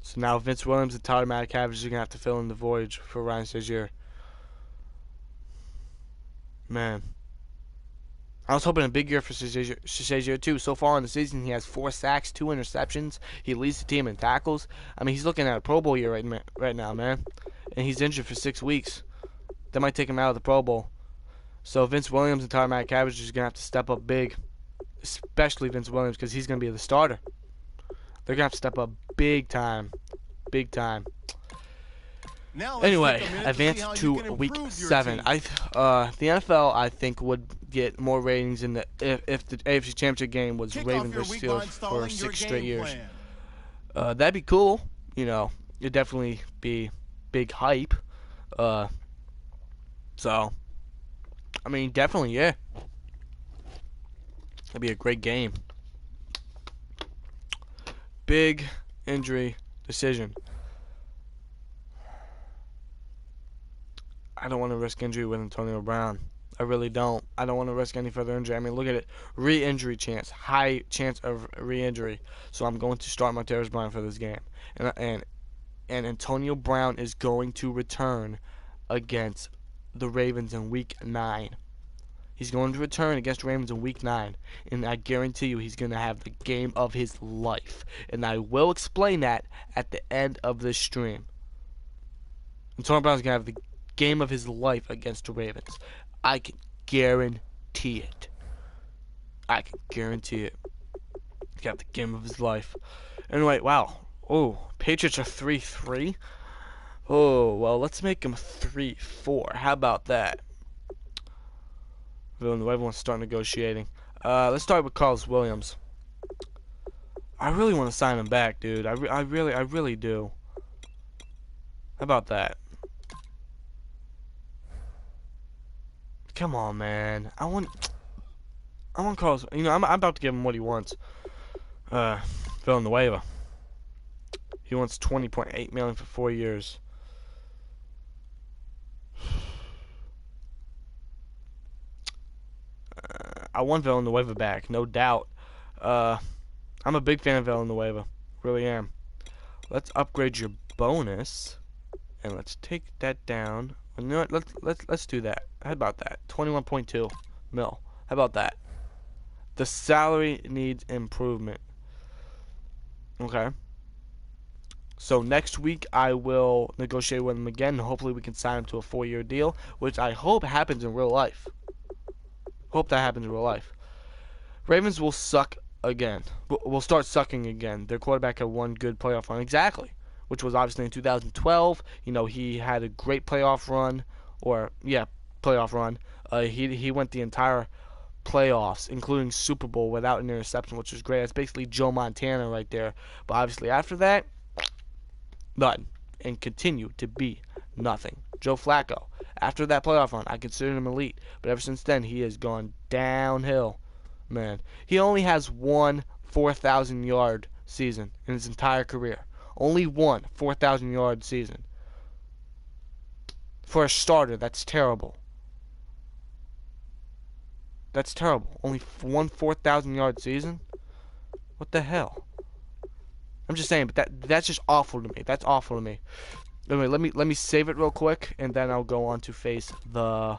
[SPEAKER 1] So now Vince Williams and Tyler Matakavich are going to have to fill in the void for Ryan Shazier. Man. I was hoping a big year for Shazier too. So far in the season, he has 4 sacks, 2 interceptions. He leads the team in tackles. I mean, he's looking at a Pro Bowl year right now, man. And he's injured for 6 weeks. That might take him out of the Pro Bowl. So Vince Williams and Tyler Matakavich is going to have to step up big. Especially Vince Williams, because he's going to be the starter. They're going to have to step up big time. Big time. Anyway, advance to Week 7. The NFL, I think, would get more ratings in if the AFC Championship game was Ravens versus Steelers for 6 straight years. That'd be cool. You know, it'd definitely be big hype. So, I mean, definitely, yeah. That'd be a great game. Big injury decision. I don't want to risk injury with Antonio Brown. I really don't. I don't want to risk any further injury. I mean, look at it. Re-injury chance. High chance of re-injury. So I'm going to start Martavis Bryant for this game. And Antonio Brown is going to return against the Ravens in Week 9. He's going to return against the Ravens in Week 9. And I guarantee you he's going to have the game of his life. And I will explain that at the end of this stream. Antonio Brown's going to have the game of his life against the Ravens. I can guarantee it. I can guarantee it. He's got the game of his life. Anyway, wow. Oh, Patriots are 3-3. Oh, well, let's make them 3-4. How about that? Villanueva wants to start negotiating. Let's start with Carlos Williams. I really want to sign him back, dude. I really do. How about that? Come on, man. I want Carlos. You know, I'm about to give him what he wants. Villanueva. He wants $20.8 million for 4 years. I want Villanueva back, no doubt. I'm a big fan of Villanueva, really am. Let's upgrade your bonus, and let's take that down. You know what? Let's do that. How about that? 21.2 mil. How about that? The salary needs improvement. Okay. So next week I will negotiate with him again, and hopefully we can sign him to a 4-year deal, which I hope happens in real life. Hope that happens in real life. Ravens will suck again. Will start sucking again. Their quarterback had one good playoff run. Exactly. Which was obviously in 2012. You know, he had a great playoff run. Playoff run. He went the entire playoffs, including Super Bowl, without an interception, which was great. That's basically Joe Montana right there. But obviously after that, nothing. And continue to be nothing. Joe Flacco. After that playoff run, I considered him elite. But ever since then, he has gone downhill. Man. He only has one 4,000-yard season in his entire career. Only one 4,000-yard season. For a starter, that's terrible. That's terrible. Only one 4,000-yard season? What the hell? I'm just saying, but that's just awful to me. That's awful to me. Anyway, let me save it real quick, and then I'll go on to face the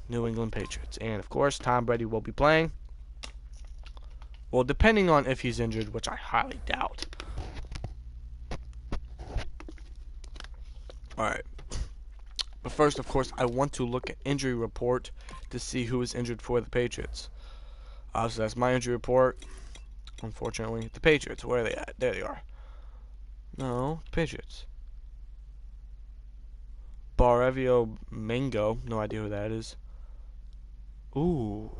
[SPEAKER 1] New England Patriots. And of course, Tom Brady will be playing. Well, depending on if he's injured, which I highly doubt. Alright. But first, of course, I want to look at injury report to see who is injured for the Patriots. So that's my injury report. Unfortunately, the Patriots. Where are they at? There they are. No, Patriots. Barevio Mango. No idea who that is. Ooh.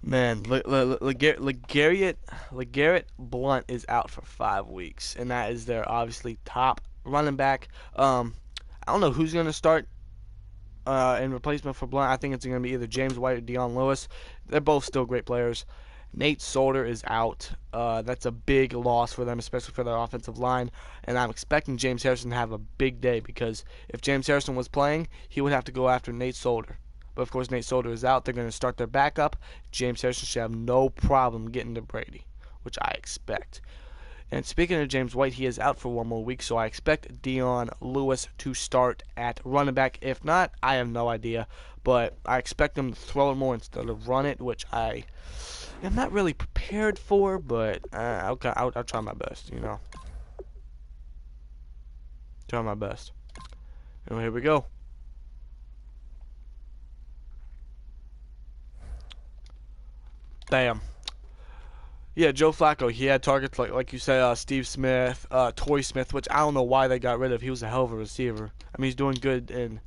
[SPEAKER 1] Man, LeGarrette Blount is out for 5 weeks, and that is their obviously top running back. I don't know who's going to start in replacement for Blount. I think it's going to be either James White or Dion Lewis. They're both still great players. Nate Solder is out. That's a big loss for them, especially for their offensive line. And I'm expecting James Harrison to have a big day, because if James Harrison was playing, he would have to go after Nate Solder. But, of course, Nate Solder is out. They're going to start their backup. James Harrison should have no problem getting to Brady, which I expect. And speaking of James White, he is out for 1 more week, so I expect Dion Lewis to start at running back. If not, I have no idea. But I expect him to throw it more instead of run it, which I am not really prepared for, but I'll try my best, you know. Try my best. And here we go. Bam. Yeah, Joe Flacco, he had targets like you said, Steve Smith, Torrey Smith, which I don't know why they got rid of. He was a hell of a receiver. I mean, he's doing good in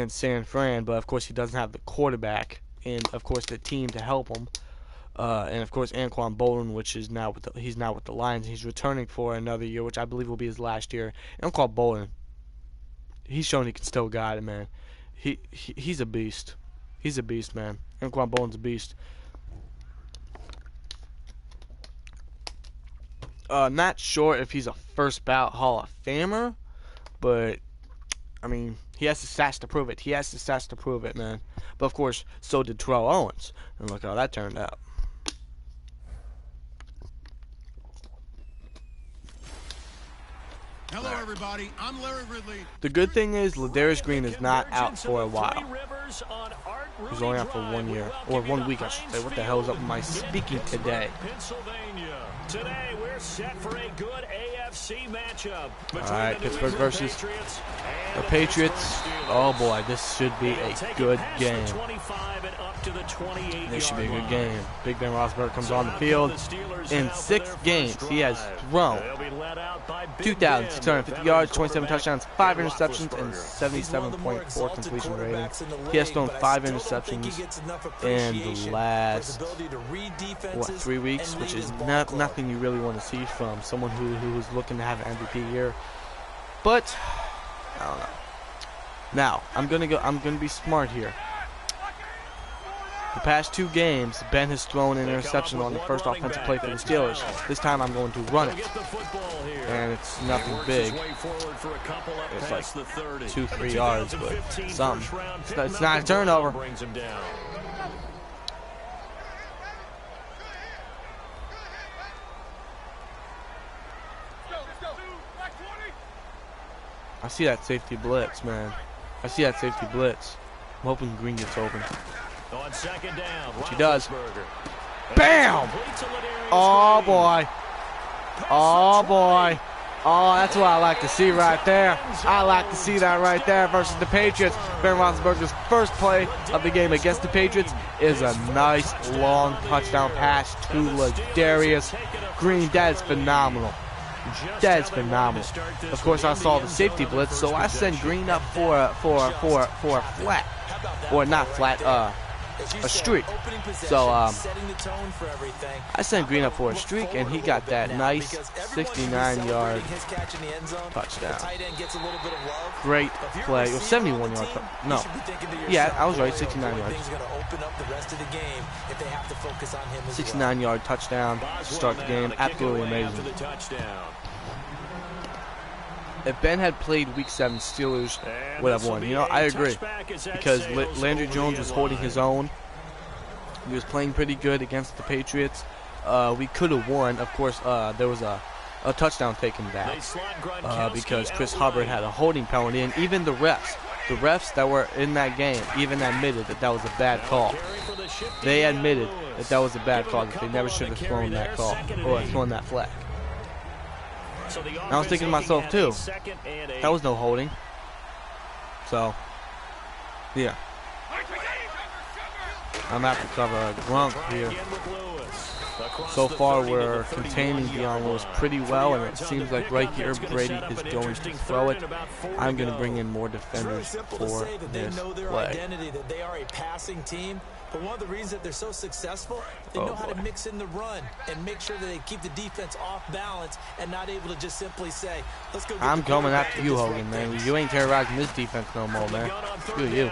[SPEAKER 1] San Fran, but of course he doesn't have the quarterback and of course the team to help him. And of course Anquan Bolden, which is now he's now with the Lions. He's returning for another year, which I believe will be his last year. Anquan Bolden, he's shown he can still guide it, man. He's a beast. He's a beast, man. Anquan Bolden's a beast. Not sure if he's a first ballot Hall of Famer, but I mean, he has the stats to prove it. He has the stats to prove it, man. But of course, so did Terrell Owens, and look how that turned out.
[SPEAKER 2] Hello, everybody. I'm Larry Ridley.
[SPEAKER 1] The good thing is Ladarius Green is not out for a while. He's only out for 1 year, or 1 week, I should say. What the hell is up with my speaking today?
[SPEAKER 3] Today we're set for a good AFC matchup.
[SPEAKER 1] All right, Pittsburgh versus the Patriots. Oh boy, this should be a good game. This should be a good game. Big Ben Roethlisberger comes on the field. In 6 games, he has thrown 2,650 yards, 27 touchdowns, 5 interceptions, and 77.4 completion rating. He has thrown 5 interceptions in the last, 3 weeks, which is nothing you really want to see from someone who is looking to have an MVP year. But I don't know. Now I'm gonna be smart here. The past 2 games, Ben has thrown an interception on the first offensive play for the Steelers. This time I'm going to run it. And it's nothing big. It's like 2-3 yards, but something. It's not a turnover. I see that safety blitz, man. I see that safety blitz. I'm hoping Green gets open.
[SPEAKER 3] On second down,
[SPEAKER 1] which he does. Bam! Oh boy. Oh boy. Oh, that's what I like to see right there. I like to see that right there versus the Patriots. Ben Roethlisberger's first play of the game against the Patriots is a nice long touchdown pass to Ladarius Green. That is phenomenal. That is phenomenal. Of course, I saw the safety blitz, so I sent Green up for a flat, or not flat, a streak. So I sent Green up for a streak, and he got that nice 69-yard touchdown. Great play. It was 71-yard. No. Yeah, I was right. 69 yards. 69-yard touchdown to start the game. Absolutely amazing. if Ben had played Week 7, Steelers would have won. You know, I agree. Because Landry Jones was holding his own. He was playing pretty good against the Patriots. We could have won. Of course, there was a touchdown taken back because Chris Hubbard had a holding penalty. And even the refs that were in that game even admitted that that was a bad call. They admitted that that was a bad call, that they never should have thrown that call or thrown that flag. And I was thinking to myself too, that was no holding. So, yeah. I'm going to have to cover a Gronk here. So far, we're containing Deion Lewis pretty well, and it seems like right here Brady is going to throw it. I'm going to bring in more defenders for this play.
[SPEAKER 4] They are a passing team, but one of the reasons that they're so successful, they know how to mix in the run and make sure that they keep the defense off balance and not able to just simply say, let's go.
[SPEAKER 1] I'm coming after you, Hogan, man. You ain't terrorizing this defense no more, man. Screw you.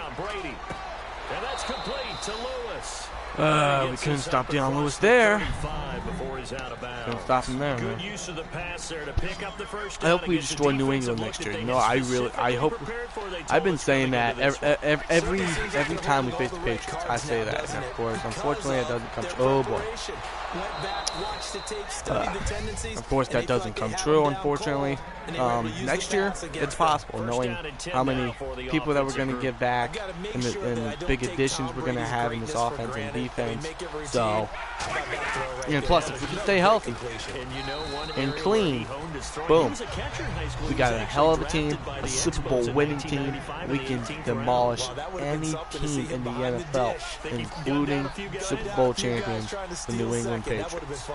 [SPEAKER 3] And that's complete to Lewis.
[SPEAKER 1] We couldn't stop Deion Lewis there. Couldn't stop him there, man. I hope we destroy New England next year. You know, I hope. I've been saying that every time we face the Patriots. I say that, and of course, unfortunately, it doesn't come true. Oh boy. Of course, that doesn't come true, unfortunately. Next year, it's possible, knowing how many people that we're going to get back and the big additions we're going to have in this offense and defense. So, and plus, if we can stay healthy and clean, boom, we got a hell of a team, a Super Bowl winning team. We can demolish any team in the NFL, including Super Bowl champions, the New England Patriots.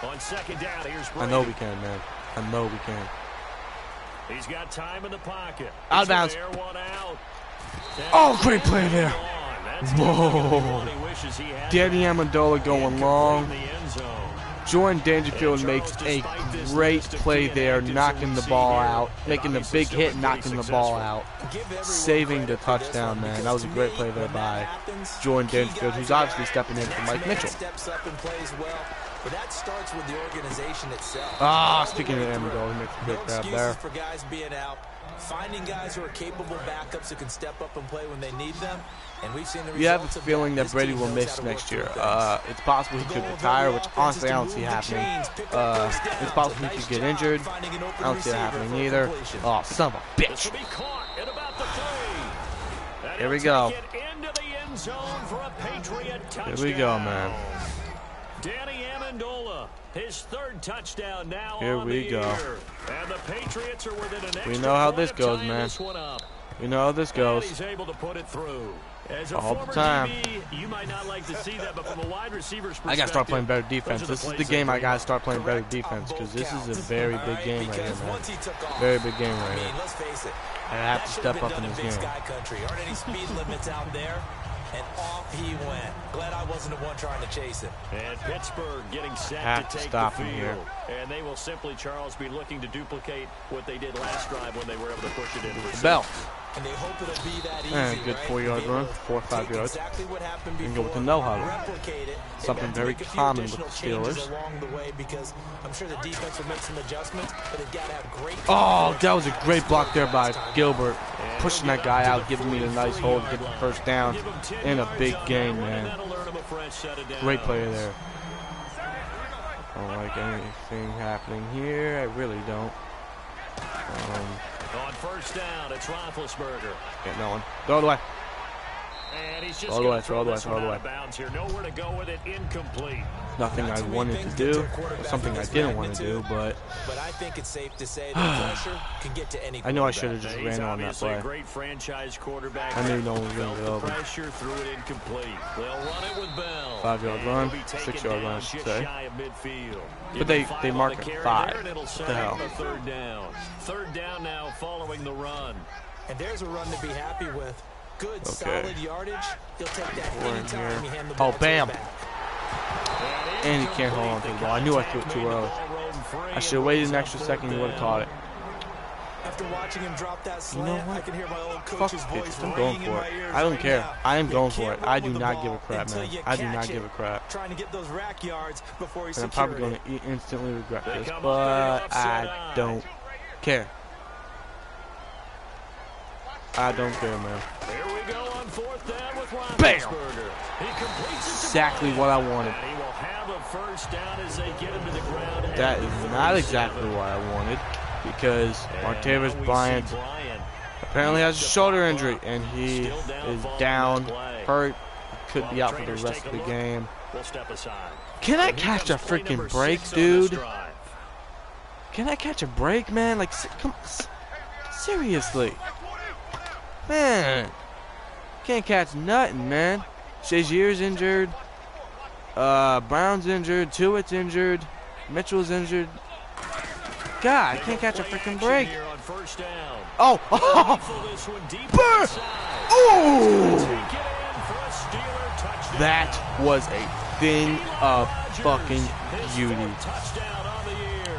[SPEAKER 3] On second down, here's
[SPEAKER 1] I know we can, man. I know we can.
[SPEAKER 3] He's got time in the pocket.
[SPEAKER 1] Out of bounds. Oh, great play there. Whoa. Danny Amendola going long. Jordan Dangerfield makes a great play there, knocking the ball out, making a big hit, knocking the ball out, saving the touchdown, man. That was a great play there by Jordan Dangerfield, who's obviously stepping in for Mike Mitchell.
[SPEAKER 4] But that starts with the organization itself.
[SPEAKER 1] Speaking of Amendola, he makes a great grab there.
[SPEAKER 4] For guys being out, finding guys who are capable backups who can step up and play when they need them. And we've seen the results.
[SPEAKER 1] You have a feeling that Brady will miss next year. It's possible he could retire, which honestly I don't see happening. It's possible he could get injured. I don't see it happening either. Oh, son of a bitch. Here we go. Here we go, man.
[SPEAKER 3] Danny Amendola, his third touchdown now.
[SPEAKER 1] Here we go.
[SPEAKER 3] And the Patriots are within an extra.
[SPEAKER 1] We know how this goes, man. We know how this goes.
[SPEAKER 3] He's able to put it through. As
[SPEAKER 1] all the time.
[SPEAKER 3] DB, you might not like to see that, but from a wide receiver's perspective,
[SPEAKER 1] I gotta start playing better defense. This is the game I gotta start playing better defense, because this is a very big game right here, man. Very big game right here.
[SPEAKER 4] Let's face it.
[SPEAKER 1] I have to step up in this game.
[SPEAKER 4] Aren't any speed limits out there? And off he went. Glad I wasn't the one trying to chase him.
[SPEAKER 3] And Pittsburgh getting set to take the field. Here. And they will simply, Charles, be looking to duplicate what they did last drive when they were able to push it into the
[SPEAKER 1] bell.
[SPEAKER 4] And they hope it'll be that easy,
[SPEAKER 1] and good 4-yard run, 4 or 5 yards.
[SPEAKER 4] Exactly what happened before,
[SPEAKER 1] and go with the no-huddle. Something very common with the Steelers.
[SPEAKER 4] Along the way, because I'm sure the defense will make some adjustments, but they've got to have great.
[SPEAKER 1] Oh, that was a great block there by Gilbert, pushing that guy out, giving me the nice hold, getting the first down in a big game, man. Great play there. I don't like anything happening here. I really don't.
[SPEAKER 3] On first down, it's Roethlisberger.
[SPEAKER 1] Get no one. Throw it away.
[SPEAKER 3] And he's just
[SPEAKER 1] throw it away.
[SPEAKER 3] Bounds here. Nowhere to go with it. Incomplete.
[SPEAKER 1] Nothing I wanted to do, something I didn't want to do, but
[SPEAKER 4] I think it's safe to say that pressure can get to any.
[SPEAKER 1] I know I should have just ran on that play.
[SPEAKER 3] Great franchise quarterback.
[SPEAKER 1] I knew no one was going to get over.
[SPEAKER 3] Pressure, threw it incomplete. They'll run it with Bell.
[SPEAKER 1] 5-yard run, 6-yard run, I should say. But they mark it 5. What the hell?
[SPEAKER 3] Third down now following the run.
[SPEAKER 4] And there's a run to be happy with. Good, solid yardage. He'll take that anytime you hand the ball.
[SPEAKER 1] Oh, bam. And he can't hold on to the ball. I knew I threw it too early. I should have waited an extra second. He would have caught it.
[SPEAKER 4] After watching him drop that
[SPEAKER 1] You know
[SPEAKER 4] slant,
[SPEAKER 1] what?
[SPEAKER 4] I can hear my old
[SPEAKER 1] Fuck
[SPEAKER 4] coach's
[SPEAKER 1] Pitts.
[SPEAKER 4] voice
[SPEAKER 1] I'm going
[SPEAKER 4] ringing in
[SPEAKER 1] for
[SPEAKER 4] my
[SPEAKER 1] it.
[SPEAKER 4] ears
[SPEAKER 1] I don't
[SPEAKER 4] right
[SPEAKER 1] care.
[SPEAKER 4] now.
[SPEAKER 1] I am
[SPEAKER 4] You
[SPEAKER 1] going for
[SPEAKER 4] can't
[SPEAKER 1] it. I
[SPEAKER 4] run
[SPEAKER 1] do
[SPEAKER 4] with the
[SPEAKER 1] not give a
[SPEAKER 4] ball
[SPEAKER 1] crap,
[SPEAKER 4] until
[SPEAKER 1] man.
[SPEAKER 4] you
[SPEAKER 1] I do
[SPEAKER 4] catch
[SPEAKER 1] not give
[SPEAKER 4] it.
[SPEAKER 1] a crap.
[SPEAKER 4] Trying to get those rack yards before he
[SPEAKER 1] And I'm
[SPEAKER 4] secured
[SPEAKER 1] probably going
[SPEAKER 4] it.
[SPEAKER 1] to instantly regret
[SPEAKER 3] They
[SPEAKER 1] this,
[SPEAKER 3] come up
[SPEAKER 1] but
[SPEAKER 3] with the offside
[SPEAKER 1] I
[SPEAKER 3] eye.
[SPEAKER 1] don't care. I don't care, man.
[SPEAKER 3] Here we go on 4th down with
[SPEAKER 1] Bam!
[SPEAKER 3] Roethlisberger. He completes it to
[SPEAKER 1] Exactly
[SPEAKER 3] Bryant.
[SPEAKER 1] what I wanted.
[SPEAKER 3] And he will have a first down as they get him to the ground. at
[SPEAKER 1] That
[SPEAKER 3] the
[SPEAKER 1] is not
[SPEAKER 3] 37.
[SPEAKER 1] exactly what I wanted, because
[SPEAKER 3] And
[SPEAKER 1] Martavis
[SPEAKER 3] now we
[SPEAKER 1] Bryant
[SPEAKER 3] see Bryant
[SPEAKER 1] apparently has a
[SPEAKER 3] needs to
[SPEAKER 1] shoulder
[SPEAKER 3] pop
[SPEAKER 1] injury,
[SPEAKER 3] up.
[SPEAKER 1] and he
[SPEAKER 3] Still down
[SPEAKER 1] is
[SPEAKER 3] following
[SPEAKER 1] down,
[SPEAKER 3] that play.
[SPEAKER 1] hurt. He could
[SPEAKER 3] While
[SPEAKER 1] be out for the
[SPEAKER 3] trainers
[SPEAKER 1] rest
[SPEAKER 3] take
[SPEAKER 1] of
[SPEAKER 3] a
[SPEAKER 1] the
[SPEAKER 3] look,
[SPEAKER 1] game.
[SPEAKER 3] we'll step aside.
[SPEAKER 1] Can I
[SPEAKER 3] And here
[SPEAKER 1] catch a
[SPEAKER 3] comes play number
[SPEAKER 1] freaking break,
[SPEAKER 3] 6 on this
[SPEAKER 1] dude?
[SPEAKER 3] drive.
[SPEAKER 1] Can I catch a break, man? Like, come, seriously, man. Can't catch nothing, man. Shazier's injured. Brown's injured. Tuitt's injured. Mitchell's injured. God, I can't catch a freaking break.
[SPEAKER 3] Here on first down.
[SPEAKER 1] Oh,
[SPEAKER 3] Rifle this one deep
[SPEAKER 1] Burr!
[SPEAKER 3] inside.
[SPEAKER 1] oh!
[SPEAKER 3] Take it in for a Steeler touchdown.
[SPEAKER 1] That was a thing of fucking
[SPEAKER 3] His
[SPEAKER 1] beauty.
[SPEAKER 3] fourth touchdown on the year.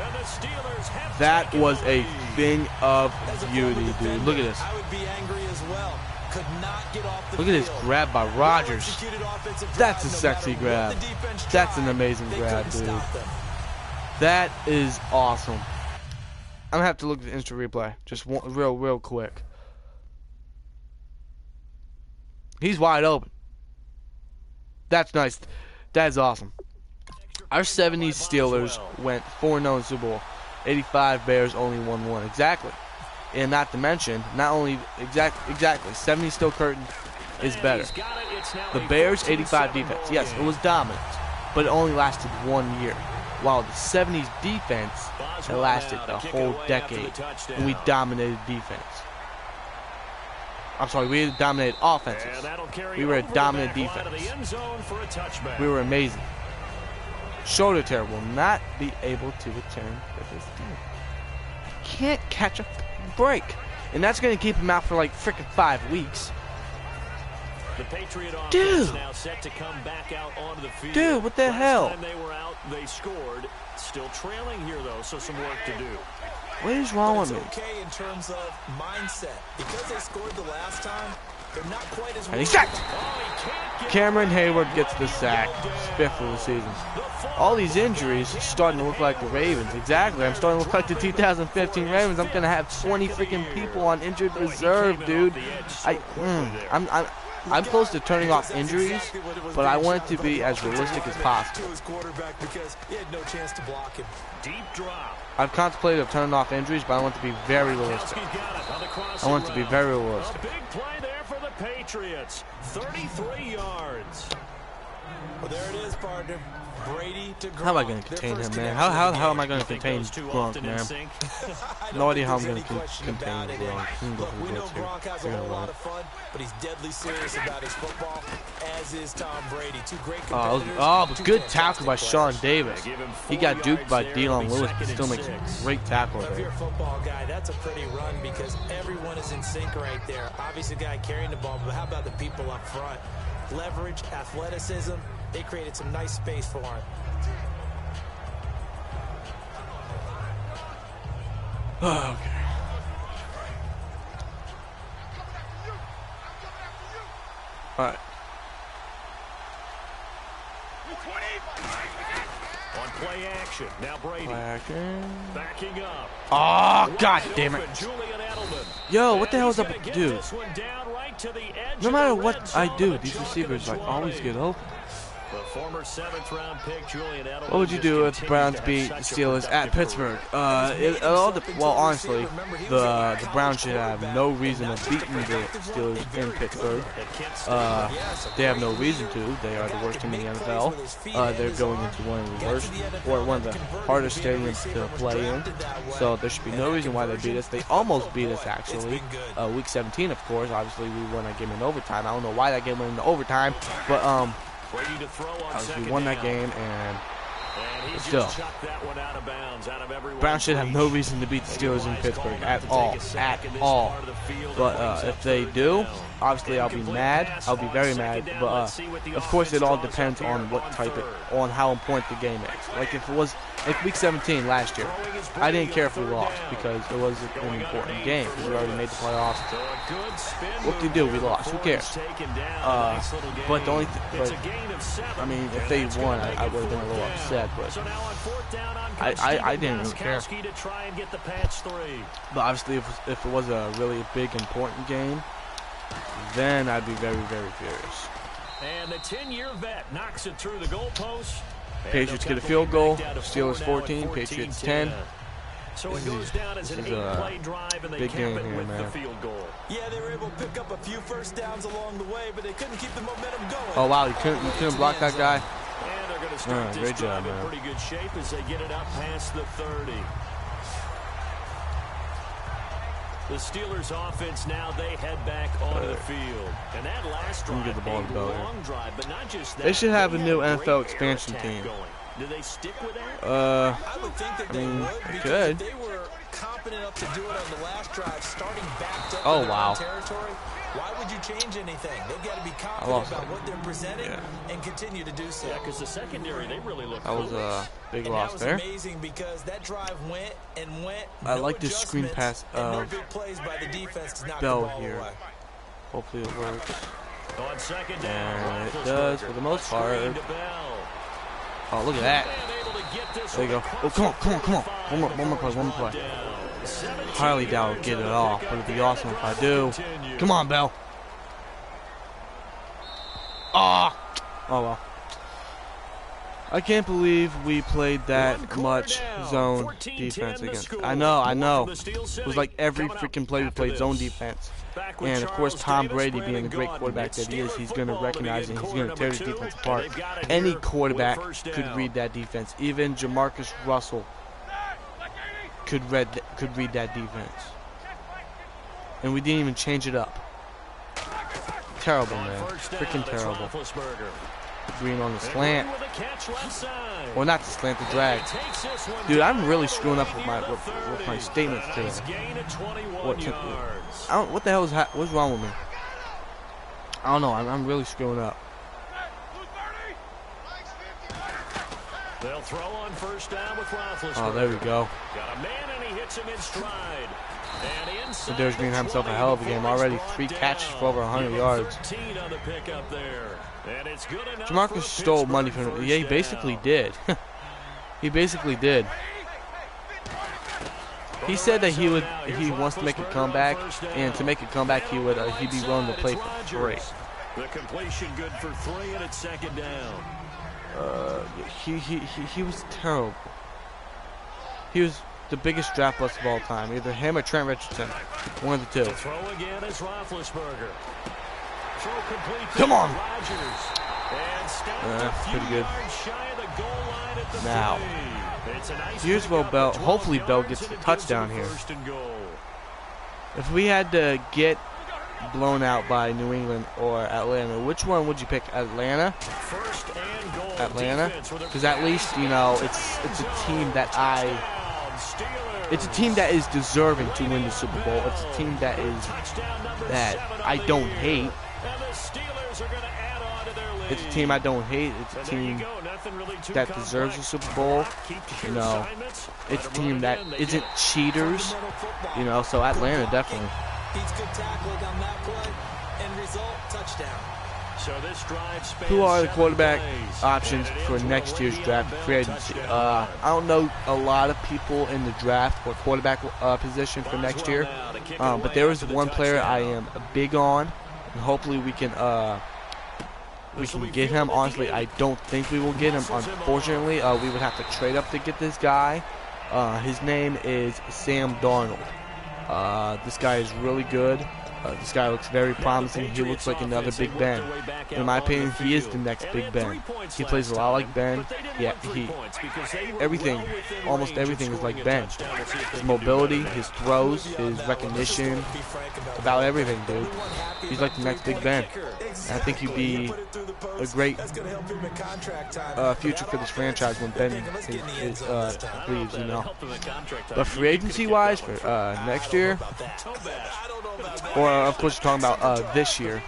[SPEAKER 3] And the Steelers have
[SPEAKER 1] That
[SPEAKER 3] taken
[SPEAKER 1] was
[SPEAKER 3] the
[SPEAKER 1] a
[SPEAKER 3] lead.
[SPEAKER 1] thing of
[SPEAKER 4] As a
[SPEAKER 1] beauty,
[SPEAKER 4] former
[SPEAKER 1] dude.
[SPEAKER 4] defender,
[SPEAKER 1] Look at this.
[SPEAKER 4] I would be angry as well. Could not get off the
[SPEAKER 1] Look at this
[SPEAKER 4] field.
[SPEAKER 1] grab by Rodgers.
[SPEAKER 4] Well-executed offensive
[SPEAKER 1] That's
[SPEAKER 4] drive,
[SPEAKER 1] a
[SPEAKER 4] no
[SPEAKER 1] sexy
[SPEAKER 4] matter
[SPEAKER 1] grab.
[SPEAKER 4] what the defense
[SPEAKER 1] That's an
[SPEAKER 4] tried,
[SPEAKER 1] amazing
[SPEAKER 4] they
[SPEAKER 1] grab,
[SPEAKER 4] couldn't
[SPEAKER 1] dude.
[SPEAKER 4] stop them.
[SPEAKER 1] That is awesome. I'm gonna have to look at the instant replay, just one, real quick. He's wide open. That's nice. That is awesome. Our 70s Steelers went 4-0 in Super Bowl. 85 Bears only won 1. Exactly. And not to mention, not only exactly, 70s Steel Curtain is better. The Bears 85 defense, yes, it was dominant, but it only lasted 1 year. While the 70s defense, it lasted the whole decade, and we dominated defense. I'm sorry, we dominated offenses. We were a dominant defense. We were amazing. Shoulder tear will not be able to return for this game. Can't catch a break. And that's going to keep him out for like freaking 5 weeks.
[SPEAKER 3] The Patriot offense
[SPEAKER 1] Dude.
[SPEAKER 3] now set to come back out onto the field.
[SPEAKER 1] Dude, what the
[SPEAKER 3] Last
[SPEAKER 1] hell?
[SPEAKER 3] time they were out, they scored. Still trailing here, though, so some work to do.
[SPEAKER 1] What is wrong
[SPEAKER 4] But
[SPEAKER 1] with
[SPEAKER 4] it's
[SPEAKER 1] me?
[SPEAKER 4] okay in terms of mindset. Because they scored the last time, they're not quite as
[SPEAKER 1] And he's
[SPEAKER 4] worried.
[SPEAKER 1] sacked.
[SPEAKER 3] Oh, he can't get
[SPEAKER 1] Cameron
[SPEAKER 3] it.
[SPEAKER 1] Hayward gets the sack. His 5th of the season. All these injuries are starting to look like the Ravens. Exactly. I'm starting to look like the 2015 Ravens. I'm gonna have 20 freaking people on injured reserve, dude. I'm close to turning off injuries, but I want it to be as realistic as possible.
[SPEAKER 4] To his quarterback because he had no chance to block him.
[SPEAKER 3] Deep drop.
[SPEAKER 1] I've contemplated of turning off injuries, but I want it to be very realistic.
[SPEAKER 3] Kowski's got it on the crossing
[SPEAKER 1] I want it to be
[SPEAKER 3] route.
[SPEAKER 1] very
[SPEAKER 3] A
[SPEAKER 1] realistic.
[SPEAKER 3] big play there for the Patriots. 33 yards.
[SPEAKER 4] Well, there it is, partner. Brady to Gronk.
[SPEAKER 1] How am I going to contain him, man? How am I going to contain
[SPEAKER 3] Those two
[SPEAKER 1] Gronk,
[SPEAKER 3] often in
[SPEAKER 1] man?
[SPEAKER 3] sync.
[SPEAKER 4] I don't
[SPEAKER 1] No idea
[SPEAKER 4] think
[SPEAKER 1] how I'm
[SPEAKER 4] there's
[SPEAKER 1] gonna
[SPEAKER 4] any question
[SPEAKER 1] contain
[SPEAKER 4] about it.
[SPEAKER 1] Gronk.
[SPEAKER 4] And
[SPEAKER 1] Look,
[SPEAKER 4] we know
[SPEAKER 1] Jets here.
[SPEAKER 4] Gronk has a
[SPEAKER 1] They're
[SPEAKER 4] whole
[SPEAKER 1] gonna
[SPEAKER 4] lot of fun, but he's deadly serious about his football, as is Tom Brady. Two great
[SPEAKER 1] Oh,
[SPEAKER 4] competitors.
[SPEAKER 1] but
[SPEAKER 4] two
[SPEAKER 1] good tackle by
[SPEAKER 4] fantastic
[SPEAKER 1] Sean
[SPEAKER 4] players.
[SPEAKER 1] Davis.
[SPEAKER 3] Give him
[SPEAKER 1] He
[SPEAKER 3] 4
[SPEAKER 1] got duped
[SPEAKER 3] yards
[SPEAKER 1] by
[SPEAKER 3] there.
[SPEAKER 1] Dion
[SPEAKER 3] It'll be
[SPEAKER 1] Lewis, but
[SPEAKER 3] second
[SPEAKER 1] still
[SPEAKER 3] and
[SPEAKER 1] makes
[SPEAKER 3] 6.
[SPEAKER 1] a great tackle
[SPEAKER 4] If you're
[SPEAKER 1] there.
[SPEAKER 4] a football guy, that's a pretty run because everyone is in sync right there. Obviously, the guy carrying the ball, but how about the people up front? Leverage, athleticism, they created some nice space for him.
[SPEAKER 1] Oh, okay. All right.
[SPEAKER 3] On play action. Now Brady backing up.
[SPEAKER 1] Oh, god damn it.
[SPEAKER 3] Open, Julian Edelman.
[SPEAKER 1] Yo, what the hell is
[SPEAKER 3] He's
[SPEAKER 1] up
[SPEAKER 3] gonna
[SPEAKER 1] with
[SPEAKER 3] get
[SPEAKER 1] dude?
[SPEAKER 3] this one down right to the edge
[SPEAKER 1] No
[SPEAKER 3] of
[SPEAKER 1] matter
[SPEAKER 3] the
[SPEAKER 1] what
[SPEAKER 3] red
[SPEAKER 1] I
[SPEAKER 3] zone
[SPEAKER 1] do,
[SPEAKER 3] of the
[SPEAKER 1] these
[SPEAKER 3] chalk
[SPEAKER 1] receivers
[SPEAKER 3] and
[SPEAKER 1] like
[SPEAKER 3] the
[SPEAKER 1] always
[SPEAKER 3] 20.
[SPEAKER 1] get open.
[SPEAKER 3] The former 7th-round pick, Julian Edelman.
[SPEAKER 1] What would you
[SPEAKER 3] just
[SPEAKER 1] do if the
[SPEAKER 3] continues
[SPEAKER 1] Browns
[SPEAKER 3] to have
[SPEAKER 1] beat
[SPEAKER 3] such
[SPEAKER 1] the
[SPEAKER 3] a
[SPEAKER 1] Steelers at
[SPEAKER 3] productive
[SPEAKER 1] Pittsburgh? Well, honestly, the Browns should have no reason of beating the Steelers in Pittsburgh. They have no reason to. They are the worst team in the NFL. They're going into one of the worst, or one of the hardest stadiums to play in. So there should be no reason why they beat us. They almost beat us, actually. Week 17, of course. Obviously, we won that game in overtime. I don't know why that game went into overtime, but
[SPEAKER 3] Brady to throw on
[SPEAKER 1] obviously we
[SPEAKER 3] second
[SPEAKER 1] won that
[SPEAKER 3] down.
[SPEAKER 1] game, and
[SPEAKER 3] And he's
[SPEAKER 1] still.
[SPEAKER 3] just chucked that one out of bounds, out of everyone's
[SPEAKER 1] Browns should have no
[SPEAKER 3] reach.
[SPEAKER 1] reason to beat the Steelers in
[SPEAKER 3] Otherwise,
[SPEAKER 1] Pittsburgh
[SPEAKER 3] called not
[SPEAKER 1] at
[SPEAKER 3] to
[SPEAKER 1] all,
[SPEAKER 3] take a sack
[SPEAKER 1] at
[SPEAKER 3] in this
[SPEAKER 1] all.
[SPEAKER 3] part of the field.
[SPEAKER 1] But
[SPEAKER 3] Brings up
[SPEAKER 1] if they
[SPEAKER 3] third
[SPEAKER 1] do,
[SPEAKER 3] down.
[SPEAKER 1] obviously I'll be
[SPEAKER 3] Incomplete
[SPEAKER 1] mad.
[SPEAKER 3] pass
[SPEAKER 1] I'll be
[SPEAKER 3] on
[SPEAKER 1] very
[SPEAKER 3] second
[SPEAKER 1] mad.
[SPEAKER 3] down.
[SPEAKER 1] But
[SPEAKER 3] Let's see what the
[SPEAKER 1] of course, it all
[SPEAKER 3] offense
[SPEAKER 1] depends
[SPEAKER 3] draws up
[SPEAKER 1] on
[SPEAKER 3] here
[SPEAKER 1] what
[SPEAKER 3] on
[SPEAKER 1] type
[SPEAKER 3] third.
[SPEAKER 1] on how important the game is. Like if it was Like week 17 last year. I didn't care if we lost because it was an important game because we already made the playoffs. What do you do? We lost. Who cares? But the only I mean, if they won, I would have been a little upset, but I didn't really care. But obviously, if it was a really big, important game, then I'd be very, very furious.
[SPEAKER 3] And the 10-year vet knocks it through the goalpost.
[SPEAKER 1] Patriots get a field goal. Steelers 14. Patriots 10.
[SPEAKER 3] So it goes down as an 8-play drive, and they cap it with the field goal.
[SPEAKER 4] Yeah, they were able to pick up a few first downs along the way, but they couldn't keep the momentum going.
[SPEAKER 1] Oh wow, you couldn't block that guy.
[SPEAKER 3] And they're going to start this drive in pretty good shape as they get it up past the 30. The Steelers offense now, they head back onto the field. And that last drive,
[SPEAKER 1] get the ball to Bell here.
[SPEAKER 3] long drive, but not just that.
[SPEAKER 1] They should have a new NFL expansion team.
[SPEAKER 3] Do they stick with that?
[SPEAKER 4] I would think that they would,
[SPEAKER 1] they
[SPEAKER 4] because
[SPEAKER 1] could.
[SPEAKER 4] if they were competent enough to do it on the last drive, starting backed up in their own territory, why would you change anything? They've got to be confident about what they're presenting and continue to do so.
[SPEAKER 3] Yeah, because the secondary, they really look
[SPEAKER 1] That was a big loss there.
[SPEAKER 4] That was amazing because that drive went and went.
[SPEAKER 1] I like this screen pass
[SPEAKER 4] no big plays by the defense to knock
[SPEAKER 1] Bell
[SPEAKER 4] the ball
[SPEAKER 1] here.
[SPEAKER 4] away.
[SPEAKER 1] Hopefully it works.
[SPEAKER 3] On second down,
[SPEAKER 1] And it does for the most part. Oh, look at that. There you go. Oh, come on. One more play. Highly doubt I'll get it off, but it'd be awesome if I do. Come on, Bell. Oh well. I can't believe we played that much zone defense against. I know. It was like every freaking play we played zone defense. And of course, Tom Brady, being the great quarterback that he is, he's going to recognize it. He's going to tear the defense apart. Any quarterback could read that defense. Even Jamarcus Russell could read that defense. And we didn't even change it up. Terrible, man. Freaking terrible. Green on the slant. Or not the slant, the drag. Dude, I'm really screwing up with my statements today. What the hell what's wrong with me? I don't know. I'm really screwing up.
[SPEAKER 3] They'll throw on first down with Roethlisberger.
[SPEAKER 1] Oh, there we go.
[SPEAKER 3] Got a man and he hits him in stride. And inside
[SPEAKER 1] Derrick Green had himself a hell of a game already. 3 catches for over 100 yards.
[SPEAKER 3] On the pickup there. And it's good enough.
[SPEAKER 1] Jamarcus stole money from him. Yeah, he basically did. He basically did. He said that he wants to make a comeback, and to make a comeback he'd be willing to play for free.
[SPEAKER 3] The completion good for 3, and it's second down.
[SPEAKER 1] He was terrible. He was the biggest draft bust of all time. Either him or Trent Richardson. One of the two.
[SPEAKER 3] The throw again is Roethlisberger. Throw complete.
[SPEAKER 1] Come on.
[SPEAKER 3] Rodgers. And
[SPEAKER 1] pretty good.
[SPEAKER 3] Shy of the goal line at the
[SPEAKER 1] Now,
[SPEAKER 3] it's a nice
[SPEAKER 1] here's where Bell. Hopefully Bell gets the touchdown here. If we had to get blown out by New England or Atlanta, which one would you pick? Atlanta?
[SPEAKER 3] First and goal.
[SPEAKER 1] Atlanta? Because at least, you know, it's a team that it's a team that is deserving to win the Super Bowl. It's a team that I don't hate. It's a team I don't hate. It's a team that deserves the Super Bowl. You know, it's a team that isn't cheaters. You know, so Atlanta definitely. Who are the quarterback options for next year's draft free agency? I don't know a lot of people in the draft or quarterback position for next year, but there is one player I am big on, and hopefully we can get him. Honestly, I don't think we will get him. Unfortunately, we would have to trade up to get this guy. His name is Sam Darnold. This guy is really good. This guy looks very promising. He looks like another Big Ben. In my opinion, he is the next Big Ben. He plays a lot like Ben. Yeah, almost everything is like Ben. His mobility, his throws, his recognition, about everything, dude. He's like the next Big Ben. And I think he'd be a great future for this franchise when Ben leaves, you know. But free agency-wise for next year, or of course you're talking about this year.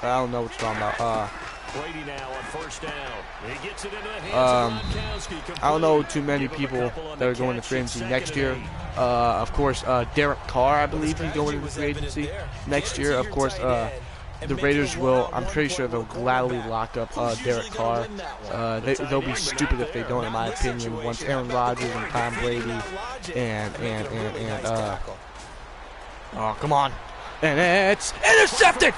[SPEAKER 1] I don't know what you're talking about.
[SPEAKER 3] Brady now on first down. He gets it into the hands of Gronkowski.
[SPEAKER 1] I don't know too many people that are going to free agency next year. Of course, Derek Carr, I believe he's going into free agency next year. Of course, the Raiders will, I'm pretty sure they'll gladly lock up Derek Carr. They'll be stupid if they don't, in my opinion, once Aaron Rodgers and Tom Brady oh, come on. And it's intercepted!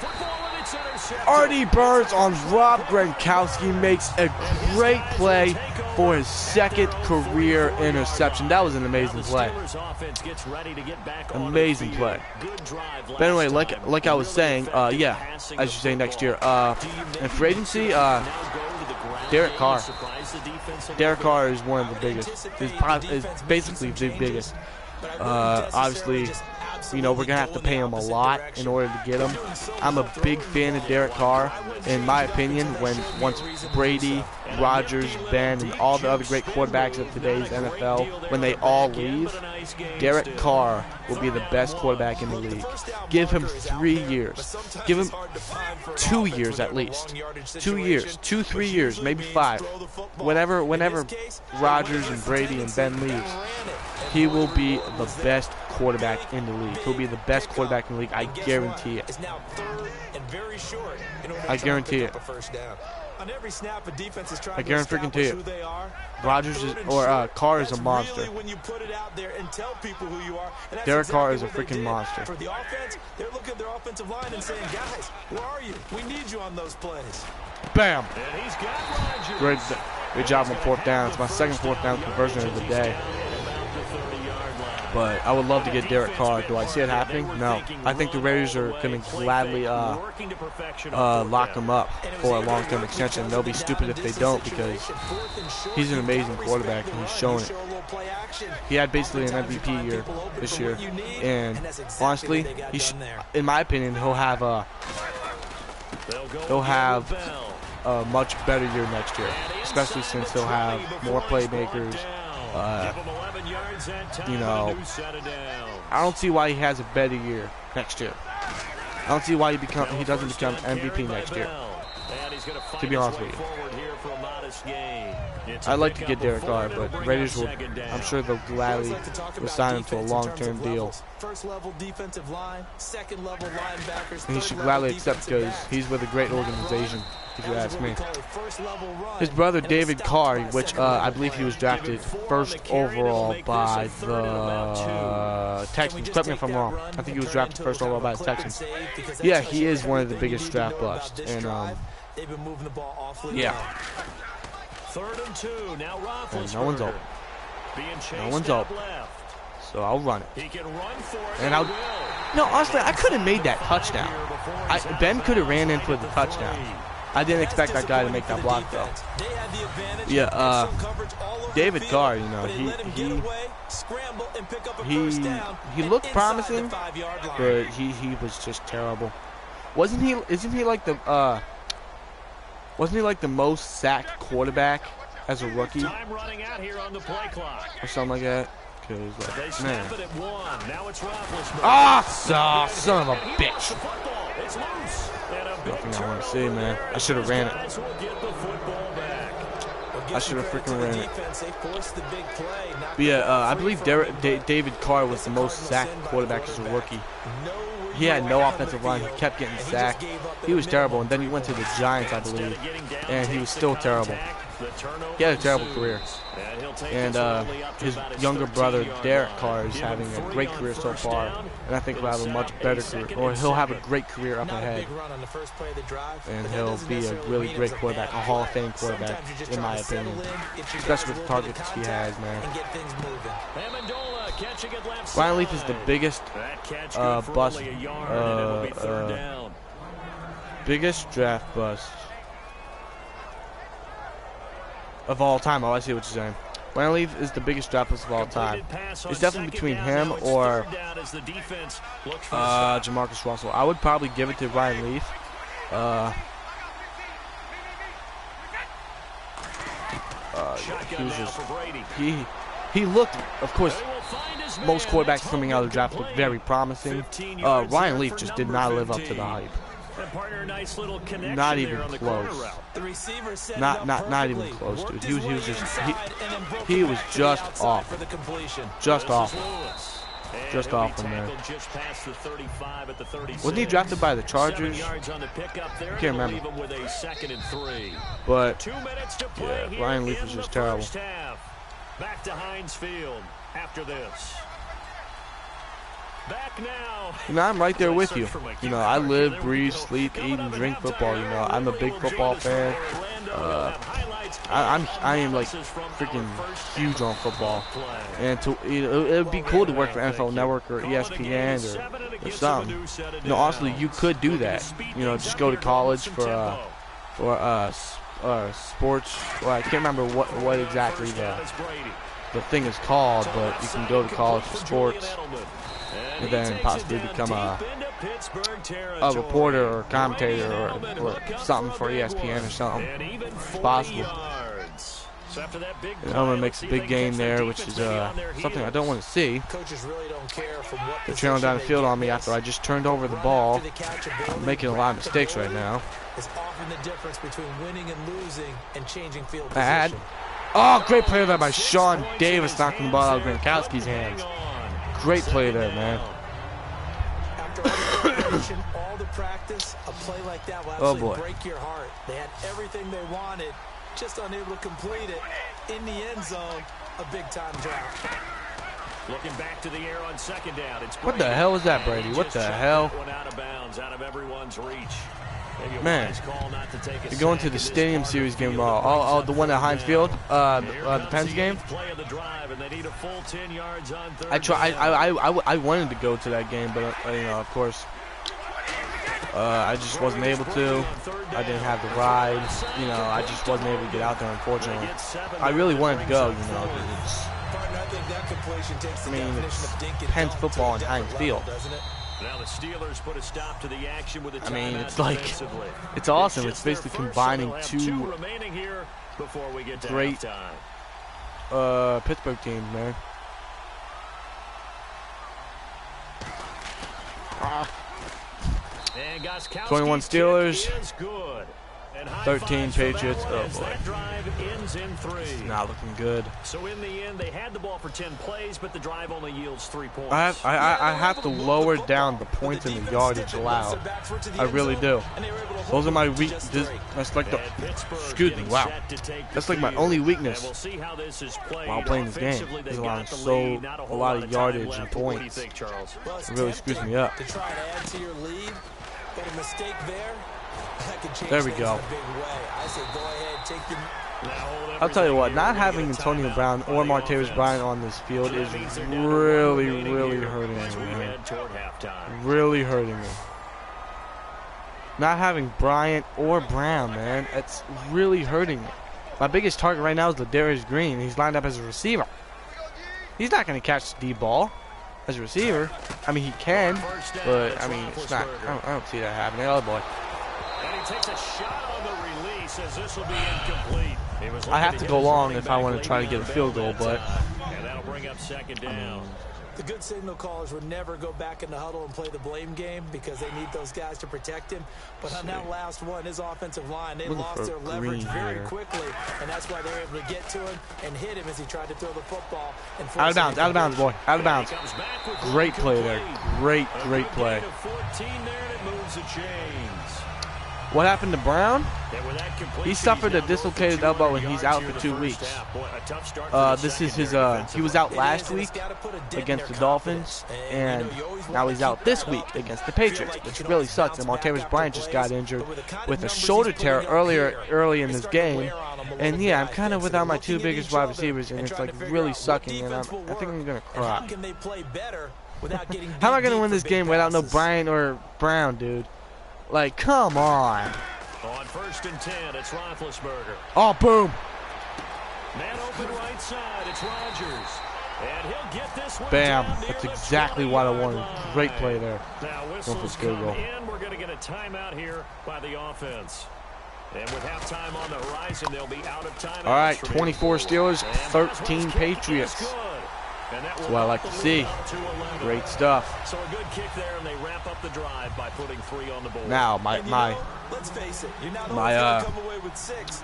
[SPEAKER 1] Artie Burns on Rob Gronkowski makes a great play for his second career interception. That was an amazing play. Amazing play. But anyway, like I was saying, yeah, I should say next year. In free agency, Derek Carr. Derek Carr is one of the biggest. Is basically the biggest. Obviously, you know, we're going to have to pay him a lot in order to get him. I'm a big fan of Derek Carr. In my opinion, once Brady, Rodgers, Ben, and all the other great quarterbacks of today's NFL, when they all leave, Derek Carr will be the best quarterback in the league. Give him 3 years. Give him 2 years at least. 2 years. 2-3 years, maybe 5. Whenever Rodgers and Brady and Ben leaves, he will be the best quarterback in the league. He'll be the best quarterback in the league. I guarantee it. I guarantee it. I guarantee it. Rodgers is, or Carr is a monster. Derek Carr is a freaking monster.
[SPEAKER 4] For the offense, they're looking at their offensive line and saying, guys, where are you? We need you on those plays.
[SPEAKER 1] Bam! Great job on 4th down. It's my second 4th down conversion of the day. But I would love to get Derek Carr. Do I see it happening? No. I think the Raiders are going to gladly lock him up for a long-term extension. They'll be stupid if they don't, because he's an amazing quarterback and he's shown it. He had basically an MVP year this year, and honestly, in my opinion, he'll have a much better year next year, especially since he'll have more playmakers. You know, I don't see why he has a better year next year. I don't see why he doesn't become MVP next year. To be honest with you, I'd like to get Derek Carr, but Raiders will, I'm sure they'll gladly sign him to a long-term deal. And he should gladly accept, because he's with a great organization, if you ask me. His brother David Carr, which I believe he was drafted 1st overall by the Texans. Correct me if I'm wrong. I think he was drafted 1st overall by the Texans. Yeah, he is one of the biggest draft busts. And yeah.
[SPEAKER 3] 3rd and 2. Now
[SPEAKER 1] and no one's open. No one's open. So I'll run it.
[SPEAKER 3] He can run for it.
[SPEAKER 1] And I'll. No, honestly, I could have made that touchdown. Ben could have ran in for the touchdown. I didn't expect that guy to make that block, though. Yeah, David Carr, you know, he looked promising, but he was just terrible. Isn't he like the most sacked quarterback as a rookie? Or something like that? Cause man. Son of a bitch. Nothing I want to see, man. I should have ran it. I should have freaking ran it. But yeah, I believe David Carr was the most sacked quarterback as a rookie. He had no offensive line. He kept getting sacked. He was terrible. And then he went to the Giants, I believe, and he was still terrible. He had a terrible career. And his younger brother, Derek Carr, is having a great career so far. And I think he'll have a much better career. Or he'll have a great career up ahead. And he'll be a really great quarterback, a Hall of Fame quarterback, in my opinion. Especially with the targets he has, man. Ryan Leaf is the biggest bust. Biggest draft bust of all time. Oh, I see what you're saying. Ryan Leaf is the biggest draft bust of all time. It's definitely between him or Jamarcus Russell. I would probably give it to Ryan Leaf. He was just he looked, of course, most quarterbacks coming out of the draft look very promising. Ryan Leaf just did not live up to the hype.
[SPEAKER 3] And partner, nice little connection
[SPEAKER 1] Not even
[SPEAKER 3] there on the
[SPEAKER 1] close.
[SPEAKER 3] corner route.
[SPEAKER 4] The receiver set
[SPEAKER 1] Not even close, dude. He was just off.
[SPEAKER 4] For the completion.
[SPEAKER 1] Just off.
[SPEAKER 3] Just
[SPEAKER 1] off from there.
[SPEAKER 3] Just past the 35 at the 36.
[SPEAKER 1] Wasn't he drafted by the Chargers?
[SPEAKER 3] 7 yards on the pickup there.
[SPEAKER 1] I can't remember.
[SPEAKER 3] Leave him with a 2nd and 3.
[SPEAKER 1] But
[SPEAKER 3] 2 minutes to play
[SPEAKER 1] yeah, Ryan Leaf
[SPEAKER 3] here
[SPEAKER 1] was
[SPEAKER 3] in
[SPEAKER 1] just
[SPEAKER 3] the
[SPEAKER 1] terrible.
[SPEAKER 3] first half. Back to Heinz Field after this. Back now.
[SPEAKER 1] you know, I'm right there with you. You know, I live, breathe, sleep, eat, and drink football. You know, I'm a big football fan. I am like freaking huge on football, and it would be cool to work for NFL Network or ESPN or something. You know, honestly, you could do that. You know, just go to college for sports. Well, I can't remember what exactly the thing is called, but you can go to college for sports and then possibly become a reporter or commentator or something for ESPN or something. It's possible. And Homer makes a big game there, which is something I don't want to see. They're trailing down the field on me after I just turned over the ball. I'm making a lot of mistakes right now. Bad. Oh, great play there by Sean Davis, knocking the ball out of Gronkowski's hands. Great play there, man.
[SPEAKER 4] All the practice, a play like that will absolutely break your heart. They had everything they wanted, just unable to complete it. In the end zone, a big-time drop.
[SPEAKER 3] Looking back to the air on 2nd down. It's
[SPEAKER 1] what the hell was that, Brady? What the hell?
[SPEAKER 3] Out of bounds, out of everyone's reach.
[SPEAKER 1] Man, you're going to the Stadium Series game tomorrow. The one at Heinz Field, the Pens game. I wanted to go to that game, but you know, of course, I just wasn't able to. I didn't have the ride. You know, I just wasn't able to get out there, unfortunately. I really wanted to go. You know, it's Pens football in Heinz Field.
[SPEAKER 3] Now the Steelers put a stop to the action with a
[SPEAKER 1] timeout. It's like, it's awesome. It's basically combining two great Pittsburgh teams, man. 21 Steelers, 13 Patriots. Oh boy, it's not looking good.
[SPEAKER 3] So in the end, they had the ball for 10 plays, but the drive only yields 3 points.
[SPEAKER 1] I have to lower down the points and the yardage allowed. I really do. Those are my weak. That's like the. Excuse me. Wow. That's like my only weakness while playing this game. Is allowing a lot of yardage and points. It really screws me up.
[SPEAKER 4] But a mistake
[SPEAKER 1] there we go. I'll tell you what, not having Antonio Brown or Martavis Bryant on this field is really, really hurting me, man. Really hurting me. Not having Bryant or Brown, man, it's really hurting me. My biggest target right now is Ladarius Green. He's lined up as a receiver. He's not going to catch the deep ball as a receiver. I mean, he can, but I mean, it's not. I don't see that happening. Oh boy.
[SPEAKER 3] And he takes a shot on the release as this will be incomplete.
[SPEAKER 1] I have to go long if I want to try to get a field goal, but
[SPEAKER 3] and that'll bring up 2nd down.
[SPEAKER 4] The good signal callers would never go back in the huddle and play the blame game because they need those guys to protect him. But on that last one, his offensive line, they lost their leverage very quickly, and that's why they were able to get to him and hit him as he tried to throw the football. And
[SPEAKER 1] out of bounds, boy. Out of bounds. Great play there. Great play. What happened to Brown? He suffered a dislocated elbow and he's out for 2 weeks. This is his. He was out last week against the Dolphins, and now he's out this week against the Patriots, which really sucks. And Martavis Bryant just got injured with a shoulder tear early in this game, and yeah, I'm kind of without my 2 biggest wide receivers, and it's like really sucking, and I think I'm gonna cry. How am I gonna win this game without no Bryant or Brown, dude? Like, come on.
[SPEAKER 3] On 1st and 10, it's Roethlisberger.
[SPEAKER 1] Oh, boom.
[SPEAKER 3] Man open right side, it's Rodgers. And he'll get this one.
[SPEAKER 1] Bam. That's exactly what I wanted. Great play there.
[SPEAKER 3] Now whistles come in. We're going to get a timeout here by the offense. And with halftime on the horizon, they'll be out of time.
[SPEAKER 1] All right, 24 Steelers, 13 Patriots. That's what I like to see. Great stuff.
[SPEAKER 3] So a good kick there, and they wrap up the drive by putting 3 on the board.
[SPEAKER 1] Now,
[SPEAKER 4] let's face it, you're not come away with 6.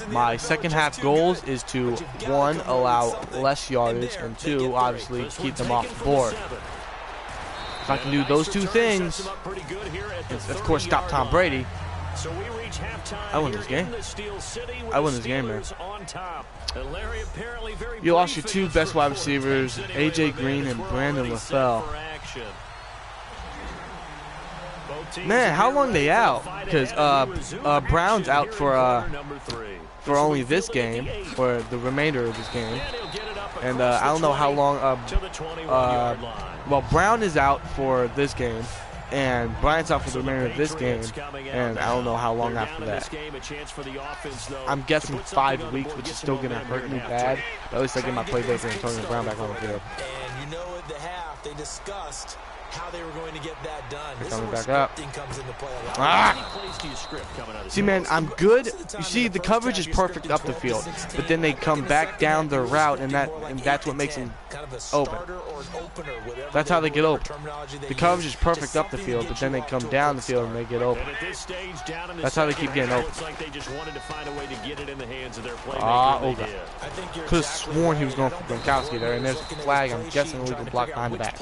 [SPEAKER 1] my second half goals is to, 1, allow less yardage, and 2, obviously, keep them off the board. If I can do those 2 things, and of course stop Tom Brady,
[SPEAKER 3] So we reach halftime.
[SPEAKER 1] I win this game. I win this game, man. You
[SPEAKER 3] You
[SPEAKER 1] lost your 2 best wide receivers, A.J. Green and Brandon LaFell. Man, how long they out? Because Brown's out for only this game, for the remainder of this game. And I don't know how long. Well, Brown is out for this game, and Bryant's out for the remainder of this game, and I don't know how long after that. I'm guessing 5 weeks, which is still going to hurt me bad. But at least I get my playmaker and Antonio Brown back on the field.
[SPEAKER 4] And at the half, they discussed how they were going to get that done. This
[SPEAKER 1] coming
[SPEAKER 4] is
[SPEAKER 1] back
[SPEAKER 4] where
[SPEAKER 1] up.
[SPEAKER 4] scripting comes into play.
[SPEAKER 1] See, man, I'm good. You see, the coverage is perfect up the field, but then they come back down the route, and that's what makes them open. That's how they get open. The coverage is perfect up the field, but then they come down the field and they get open. That's how they keep getting open. Over. Could have sworn he was going for Gronkowski there, and there's a flag. I'm guessing we can block behind the back.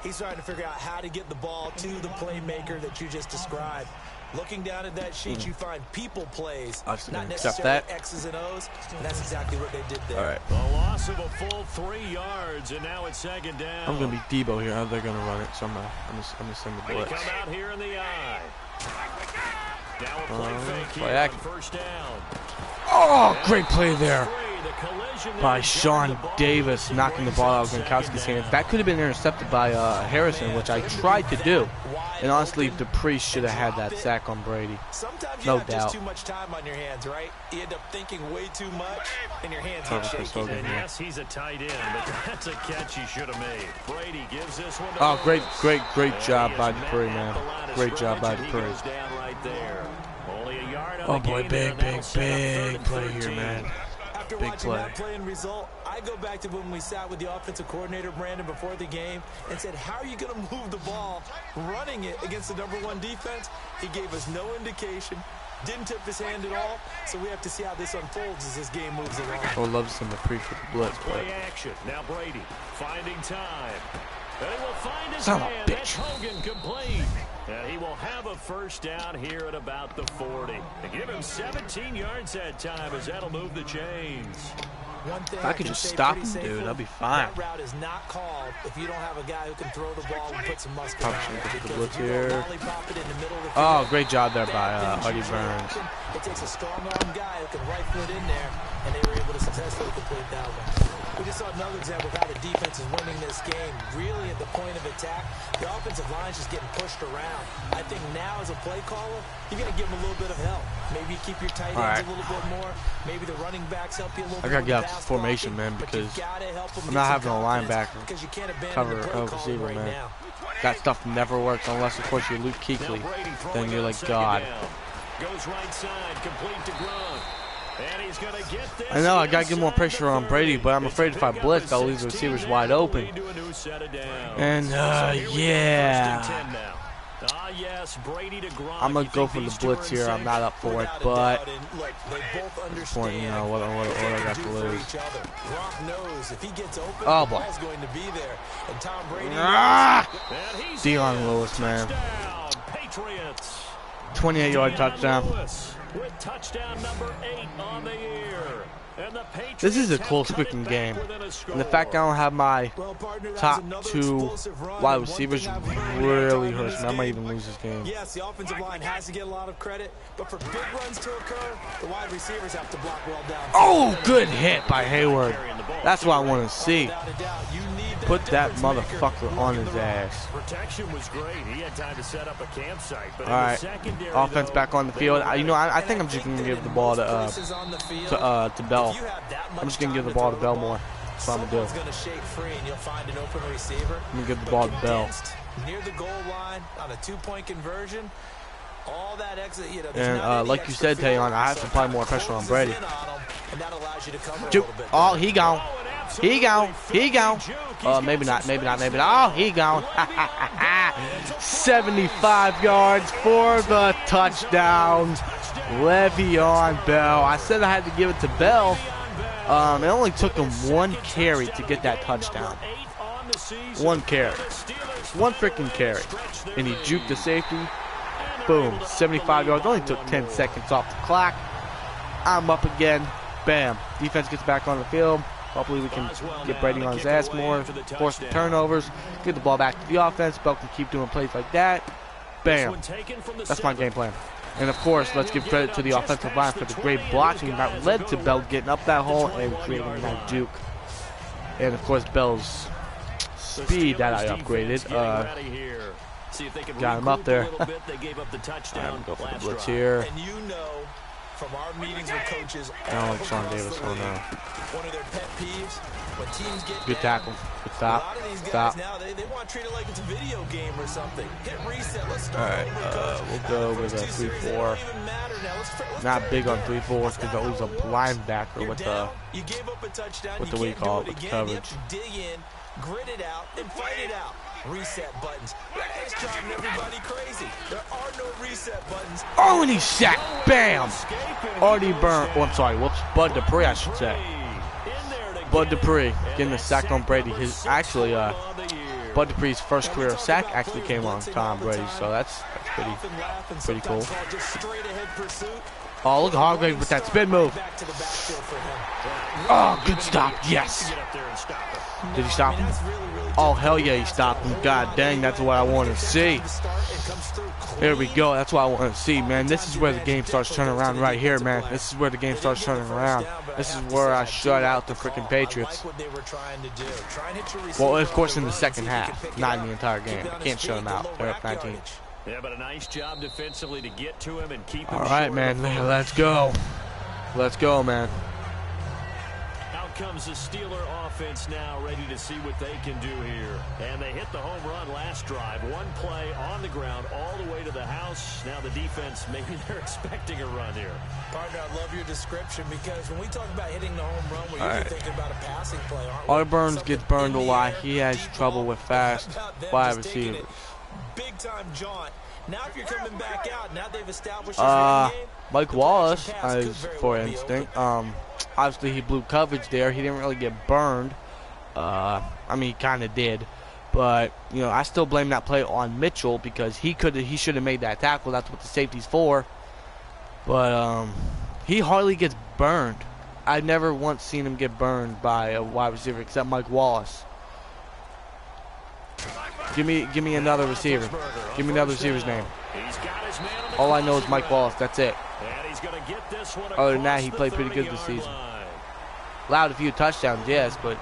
[SPEAKER 4] He's trying to figure out how to get the ball to the playmaker that you just described. Looking down at that sheet, you find people plays, not necessarily X's and O's, and that's exactly what they did there.
[SPEAKER 1] All right.
[SPEAKER 3] A loss of a full 3 yards, and now it's 2nd down.
[SPEAKER 1] I'm going to be Debo here. How they're going to run it, so I'm gonna send the blitz.
[SPEAKER 3] They come out here in the eye. Now a play fake
[SPEAKER 1] play
[SPEAKER 3] here on
[SPEAKER 1] action.
[SPEAKER 3] 1st down.
[SPEAKER 1] Oh, great play there by Sean Davis, knocking the ball out of Gronkowski's hands. That could have been intercepted by Harrison, which I tried to do. And honestly, Dupree should have had that sack on Brady.
[SPEAKER 4] Sometimes
[SPEAKER 1] no
[SPEAKER 4] have
[SPEAKER 1] doubt.
[SPEAKER 4] Just too much time on your hands, right? You end up thinking way too much, and your hands get shaky.
[SPEAKER 3] And yes, he's a tight end, but that's a catch he should have made. Brady gives this one to
[SPEAKER 1] Oh, great job by Dupree, man. Great job by Dupree. Oh boy, big play here, man.
[SPEAKER 4] After
[SPEAKER 1] Big
[SPEAKER 4] watching
[SPEAKER 1] play.
[SPEAKER 4] that play and result, I go back to when we sat with the offensive coordinator, Brandon, before the game and said, how are you going to move the ball running it against the #1 defense? He gave us no indication, didn't tip his hand at all, so we have to see how this unfolds as this game moves along.
[SPEAKER 1] I would love to see Dupree for the blitz, but
[SPEAKER 3] Play action. Now Brady finding time. And he will find his
[SPEAKER 1] son of a
[SPEAKER 3] man.
[SPEAKER 1] bitch.
[SPEAKER 3] That's Hogan complete. And he will have a 1st down here at about the 40. They give him 17 yards that time as that'll move the chains.
[SPEAKER 4] One thing
[SPEAKER 1] if I could just stop him, dude, that'd be fine.
[SPEAKER 4] That route is not called if you don't have a guy who can throw the ball and put some muscle
[SPEAKER 1] Probably
[SPEAKER 4] on
[SPEAKER 1] should
[SPEAKER 4] it.
[SPEAKER 1] get the
[SPEAKER 4] Because
[SPEAKER 1] blitz
[SPEAKER 4] if you
[SPEAKER 1] here.
[SPEAKER 4] lollipop it in the middle of the
[SPEAKER 1] Oh,
[SPEAKER 4] field,
[SPEAKER 1] great job there by
[SPEAKER 4] bad things
[SPEAKER 1] Artie
[SPEAKER 4] usually
[SPEAKER 1] Burns.
[SPEAKER 4] happen. It takes a strong-arm guy who can rifle it in there, and they were able to successfully complete that one. We just saw another example of how the defense is winning this game. Really at the point of attack, the offensive line is just getting pushed around. I think now as a play caller, you're going to give them a little bit of help. Maybe keep your tight ends a little bit more. Maybe the running backs help you a little bit.
[SPEAKER 1] I gotta
[SPEAKER 4] with
[SPEAKER 1] get
[SPEAKER 4] the
[SPEAKER 1] out
[SPEAKER 4] pass
[SPEAKER 1] the formation,
[SPEAKER 4] blocking,
[SPEAKER 1] man,
[SPEAKER 4] but
[SPEAKER 1] because
[SPEAKER 4] you gotta help them
[SPEAKER 1] I'm
[SPEAKER 4] get
[SPEAKER 1] not
[SPEAKER 4] some
[SPEAKER 1] having a
[SPEAKER 4] confidence,
[SPEAKER 1] linebacker
[SPEAKER 4] because you can't abandon
[SPEAKER 1] cover
[SPEAKER 4] the play
[SPEAKER 1] a
[SPEAKER 4] calling
[SPEAKER 1] receiver,
[SPEAKER 4] right
[SPEAKER 1] man.
[SPEAKER 4] now.
[SPEAKER 1] That stuff never works unless, of course, you're Luke Kuechly. Then you're like God.
[SPEAKER 3] Goes right side, complete to Gronk. And he's gonna get this.
[SPEAKER 1] I know, I gotta get more pressure on Brady, but I'm afraid if I blitz, I'll leave the receivers wide open. And, yeah. I'm gonna go for the blitz here. I'm not up for it, but at this point, you know, what I got to lose. Oh, boy. Dion Lewis, man. 28-yard touchdown.
[SPEAKER 3] With touchdown number 8 on the year. And the
[SPEAKER 1] This is a close, quick game. And the fact I don't have my top 2 wide receivers really hurts me. I might even lose this game.
[SPEAKER 4] Yes, the offensive line has to get a lot of credit, but for big runs to occur, the wide receivers have to block well down.
[SPEAKER 1] Oh, good hit by Hayward. That's what I want to see. Put that motherfucker on his ass.
[SPEAKER 3] Protection was great. He had time to set up a campsite. But
[SPEAKER 1] all right, offense back on the field. You know, I think I'm just gonna give the ball to Bell. I'm just gonna give the ball to Bell more. That's what I'm gonna do. I'm gonna give the ball to Bell.
[SPEAKER 4] Near the goal line on a 2-point conversion. All that exit, you know,
[SPEAKER 1] and like you said, Tayon, I have to apply more pressure on Brady. He gone. He gone. He gone. Maybe not. Maybe not. Maybe not. Oh, he gone. 75 yards for the touchdown. Le'Veon Bell. I said I had to give it to Bell. It only took him one carry to get that touchdown. One carry. One freaking carry. And he juked the safety. Boom. 75 yards. Only took 10 seconds off the clock. I'm up again. Bam. Defense gets back on the field. Hopefully we can get Brady on his ass more. Force the turnovers. Get the ball back to the offense. Bell can keep doing plays like that. Bam. That's my game plan. And of course, let's give credit to the offensive line for the great blocking that led to Bell getting up that hole and creating that juke. And of course, Bell's speed that I upgraded. Got him up there. I'm going to go for the blitz here.
[SPEAKER 4] And you know, from our meetings with coaches,
[SPEAKER 1] I don't like Sean Davis. Oh no.
[SPEAKER 4] One of their pet peeves, when teams get
[SPEAKER 1] good tackle. Good stop.
[SPEAKER 4] A lot of these guys now, they want to treat it like it's a video game or something. Hit reset. Let's start over.
[SPEAKER 1] We'll go with a 3-4. Not big on 3-4s because that leaves a linebacker with the what do we call it, with the coverage.
[SPEAKER 4] Dig in, grit it out, and fight it out. Reset buttons. It's driving everybody crazy. There are no reset buttons.
[SPEAKER 1] Oh, and he's sacked. Bam. Artie Burn. Oh, I'm sorry. Whoops. Bud Dupree, I should say. Bud Dupree getting the sack on Brady. His actually, Bud Dupree's first career sack actually came on Tom Brady, so that's pretty cool. Oh, look at Hargrave with that spin move. Oh, good stop. Yes. Did he stop him? Oh, hell yeah, he stopped him. God dang, that's what I want to see. There we go. That's what I want to see, man. This is where the game starts turning around right here, man. This is where the game starts turning around. This is where I shut out the freaking Patriots. Well, of course, in the second half, not in the entire game. I can't shut them out. They're up 19.
[SPEAKER 3] Yeah, but a nice job defensively to get to him and keep him.
[SPEAKER 1] All right, man. Let's go. Let's go, man.
[SPEAKER 3] Out comes the Steeler offense now, ready to see what they can do here. And they hit the home run last drive. One play on the ground all the way to the house. Now the defense, maybe they're expecting a run here.
[SPEAKER 4] Partner, I love your description because when we talk about hitting the home run, we're usually thinking about a passing play, aren't we?
[SPEAKER 1] Artie Burns gets burned a lot. He has trouble with fast wide receivers.
[SPEAKER 4] Big time jaunt. Now if you're coming back out, now they've established his running game.
[SPEAKER 1] Mike Wallace, for instinct, obviously he blew coverage there. He didn't really get burned. I mean, he kind of did, but you know, I still blame that play on Mitchell because he should have made that tackle. That's what the safety's for. But he hardly gets burned. I've never once seen him get burned by a wide receiver except Mike Wallace. Give me another receiver. Give me another receiver's name. All I know is Mike Wallace. That's it. Other than that, he played pretty good this season. Allowed a few touchdowns, yes, but...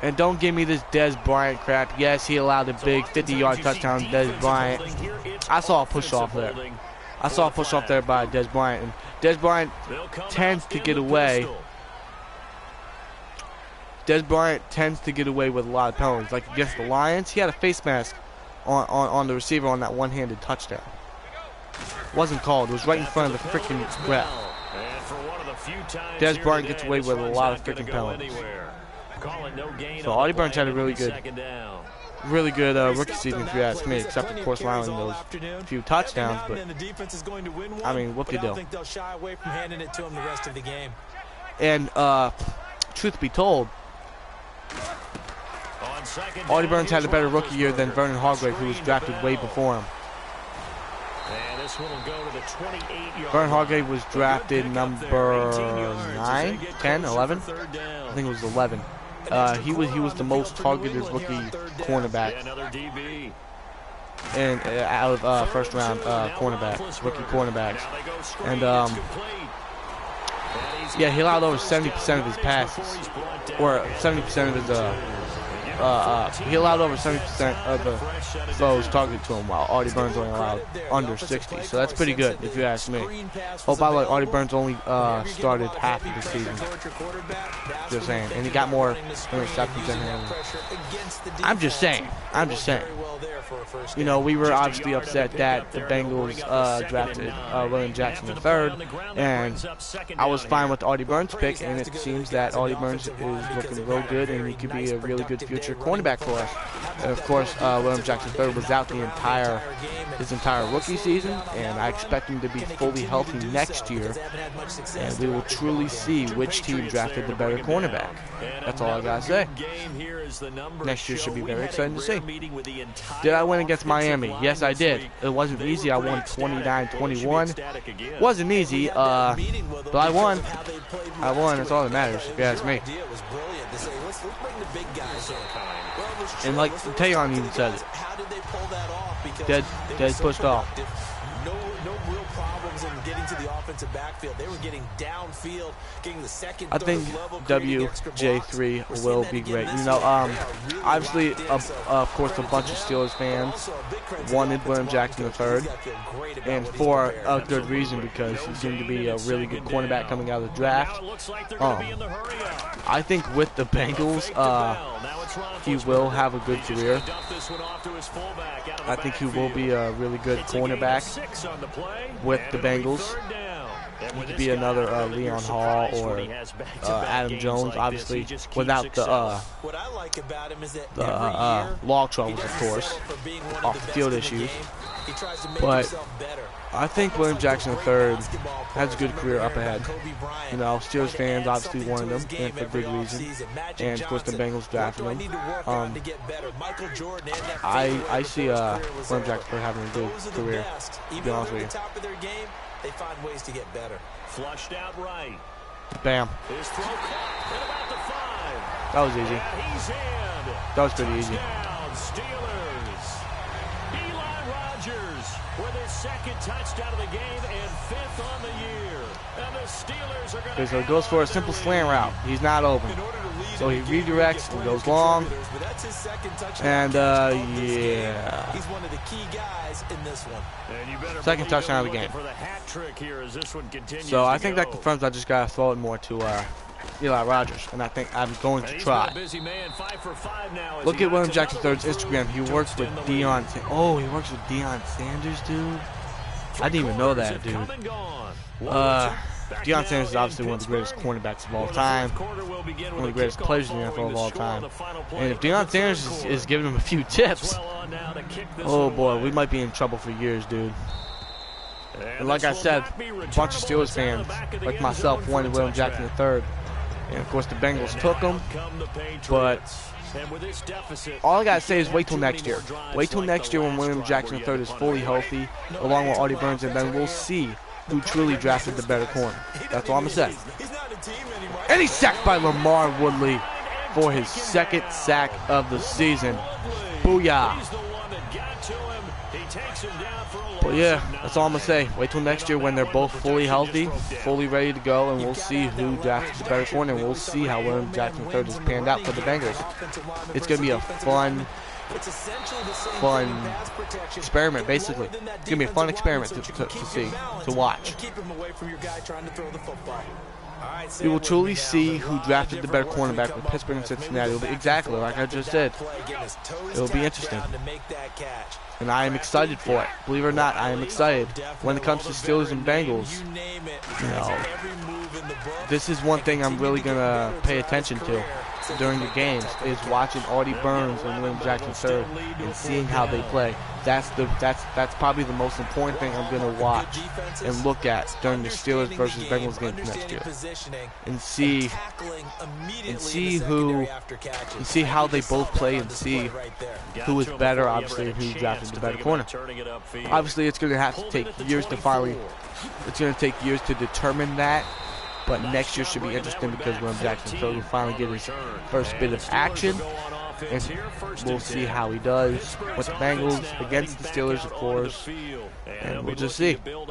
[SPEAKER 1] And don't give me this Dez Bryant crap. Yes, he allowed a big 50-yard touchdown to Dez Bryant. I saw a push-off there. I saw a push-off there by Dez Bryant. And Dez Bryant tends to get away. Dez Bryant tends to get away with a lot of penalties. Like against the Lions, he had a face mask on the receiver on that one-handed touchdown. Wasn't called. It was right in front of the freaking ref. Dez Bryant gets away with a lot of freaking penalties. So Artie Burns had a really good rookie season, if you ask me, except of course allowing those few touchdowns. But I mean, what could you do? And truth be told, Artie Burns had a better rookie year than Vernon Hargrave, who was drafted way before him. Vernon Hargrave was drafted number 9, 10, 11? I think it was 11. He was the most targeted rookie cornerback and out of first round rookie cornerbacks. And yeah, he allowed over 70% of his passes, or 70% of his he allowed over 70% of the throws targeted to him, while Artie Burns only allowed under 60. So that's pretty good, if you ask me. Oh, by the way, Artie Burns only started half of the season. Just saying, and he got more interceptions than him. I'm just saying. You know, we were obviously upset that the Bengals drafted William Jackson III, and I was fine with the Artie Burns pick, and it seems that Artie Burns is looking real good, and he could be a really good future cornerback for us. And of course, William Jackson III was out his entire rookie season, and I expect him to be fully healthy next year, and we will truly see which team drafted the better cornerback. That's all I gotta say. Next year should be very exciting to see. Did I win against Miami? Yes, I did. It wasn't easy. I won 29-21. Wasn't easy, but I won. That's all that matters, if you ask me. And like Tayon even said it. Dead pushed off.
[SPEAKER 4] No real problems in getting to the offensive backfield. They were getting downfield, getting the second.
[SPEAKER 1] I think WJ3 will be great. You know, obviously, of course, a bunch of Steelers fans wanted William Jackson III, and for a good reason, because he seemed to be a really good cornerback coming out of the draft. I think with the Bengals, he will have a good career. I think he will be a really good cornerback with the Bengals. He could be another Leon Hall or Adam Jones, obviously, without the log troubles, of course, off the field issues. But I think William Jackson III has a good career up ahead. You know, Steelers fans obviously wanted him, and for good reason. And of course, the Bengals drafted him. I see William Jackson III having a good career, to be honest with you.
[SPEAKER 4] They find ways to get better. Flushed out right.
[SPEAKER 1] Bam.
[SPEAKER 3] His throw caught at about the 5.
[SPEAKER 1] That was easy.
[SPEAKER 3] He's in.
[SPEAKER 1] That was pretty easy.
[SPEAKER 3] Steelers. Eli Rogers with his second touchdown of the game and 5th on the year. And the Steelers are going to.
[SPEAKER 1] Okay, so he goes for a simple slant route. He's not open. So he redirects and goes long. And, yeah.
[SPEAKER 4] He's one of the key guys in this one.
[SPEAKER 1] Second touchdown of the game. So I think that confirms I just got to throw it more to Eli Rogers. And I think I'm going to try. Look at William Jackson III's Instagram. He works with Deion. Oh, he works with Deion Sanders, dude. I didn't even know that, dude. Deion Sanders is obviously one of the greatest cornerbacks of all time, one of the greatest players in the NFL of all time. And if Deion Sanders is giving him a few tips, oh boy, we might be in trouble for years, dude. And like I said, a bunch of Steelers fans, like myself, wanted William Jackson III. And of course the Bengals took him, but all I gotta say is wait till next year. Wait till next year when William Jackson III is fully healthy, along with Artie Burns, and then we'll see who truly drafted the better corner. That's all I'm going to say. And he's sacked by Lamar Woodley for his second sack of the season. Booyah. But yeah, that's all I'm going to say. Wait till next year when they're both fully healthy, fully ready to go, and we'll see who drafted the better corner, and we'll see how William Jackson III has panned out for the Bengals. It's going to be a fun experiment, basically. It's going to be a fun experiment to see, to watch. We will truly see who drafted the better cornerback with Pittsburgh and Cincinnati. It'll be exactly like I just said. It'll be interesting. And I am excited for it. Believe it or not, I am excited. When it comes to Steelers and Bengals, you know, this is one thing I'm really going to pay attention to during the games, is watching Artie Burns and William Jackson III and seeing how they play. That's probably the most important thing I'm going to watch and look at during the Steelers versus Bengals game next year, and see how they both play, and see who is better, obviously, and who drafted the better corner. Obviously, it's going to have to take years to determine that. But next year should be interesting because William Jackson will finally get his first bit of action, and we'll see how he does with the Bengals against the Steelers, of course, and we'll just see. We'll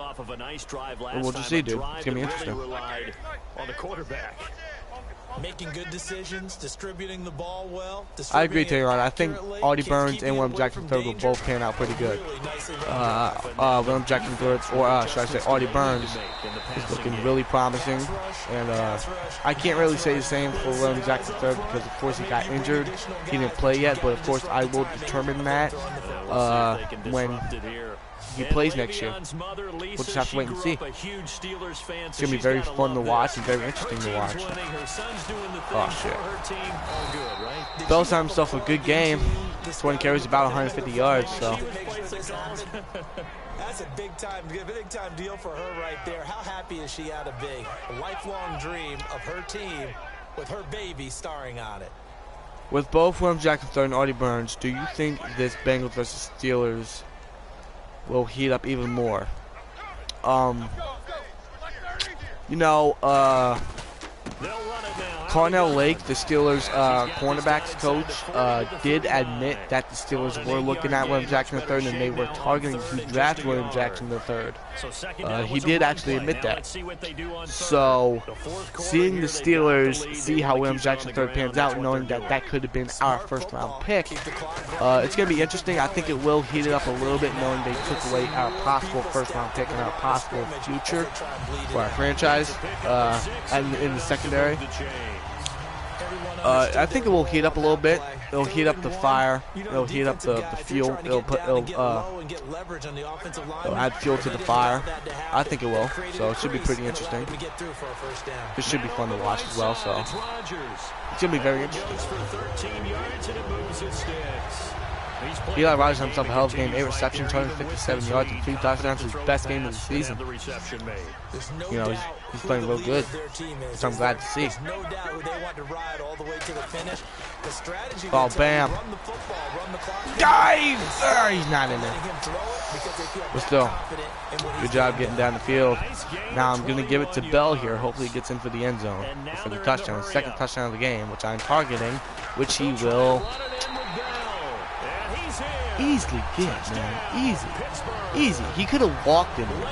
[SPEAKER 1] just see, dude. It's gonna be interesting.
[SPEAKER 4] Making good decisions, distributing the ball well.
[SPEAKER 1] I agree, Taylor. I think Artie Burns and William Jackson III will both pan out pretty good. William Jackson III, or should I say Artie Burns, is looking really promising. And I can't really say the same for William Jackson III because, of course, he got injured. He didn't play yet, but, of course, I will determine that when he plays next year. We'll just have to wait and see. It's going to be very fun to watch and very interesting to watch. Oh, shit. Bell's had himself a good game. 20 carries, about 150 yards, so.
[SPEAKER 4] That's a big time deal for her right there. How happy is she out of be? A lifelong dream of her team with her baby starring on it.
[SPEAKER 1] With both William Jackson III and Artie Burns, do you think this Bengals versus Steelers will heat up even more? You know, Carnell Lake, the Steelers cornerbacks coach, did admit that the Steelers were looking at William Jackson III and they were targeting to draft William Jackson III. He did actually admit that. So, seeing the Steelers see how William Jackson III pans out, knowing that that could have been our first-round pick, it's going to be interesting. I think it will heat it up a little bit, knowing they took away our possible first-round pick and our possible future for our franchise and in the secondary. I think it will heat up a little bit. It'll heat up the fire. It'll heat up the fuel. It'll add fuel to the fire. I think it will. So it should be pretty interesting. It should be fun to watch as well. So it's gonna be very interesting. Eli Rogers himself a hell of a game, 8 receptions, 257 yards, and 3 touchdowns. His best game of the season. You know, he's playing real good, so I'm glad to see. Oh, bam. Dive! He's not in there. But still, good job getting down the field. Now I'm going to give it to Bell here. Hopefully he gets in for the end zone for the touchdown. The second touchdown of the game, which I'm targeting, which he will easily get, man. Easy. He could have walked in there.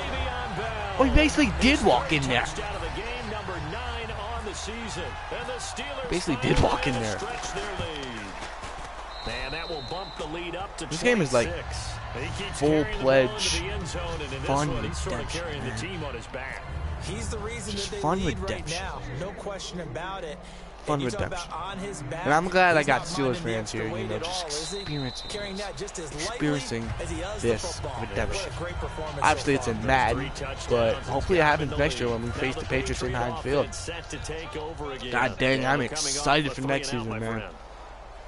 [SPEAKER 1] Oh, he basically did walk in there. Basically did walk in there. This game is like full-fledged fun redemption.
[SPEAKER 4] He's the reason
[SPEAKER 1] just
[SPEAKER 4] that they
[SPEAKER 1] fun
[SPEAKER 4] lead
[SPEAKER 1] redemption.
[SPEAKER 4] right now. No question about it.
[SPEAKER 1] Fun redemption. And I'm glad I got Steelers fans here, you know, just experiencing this redemption. Obviously, it's in Madden, but hopefully it happens next year when we face the Patriots in Heinz Field. God dang, I'm excited for next season, man.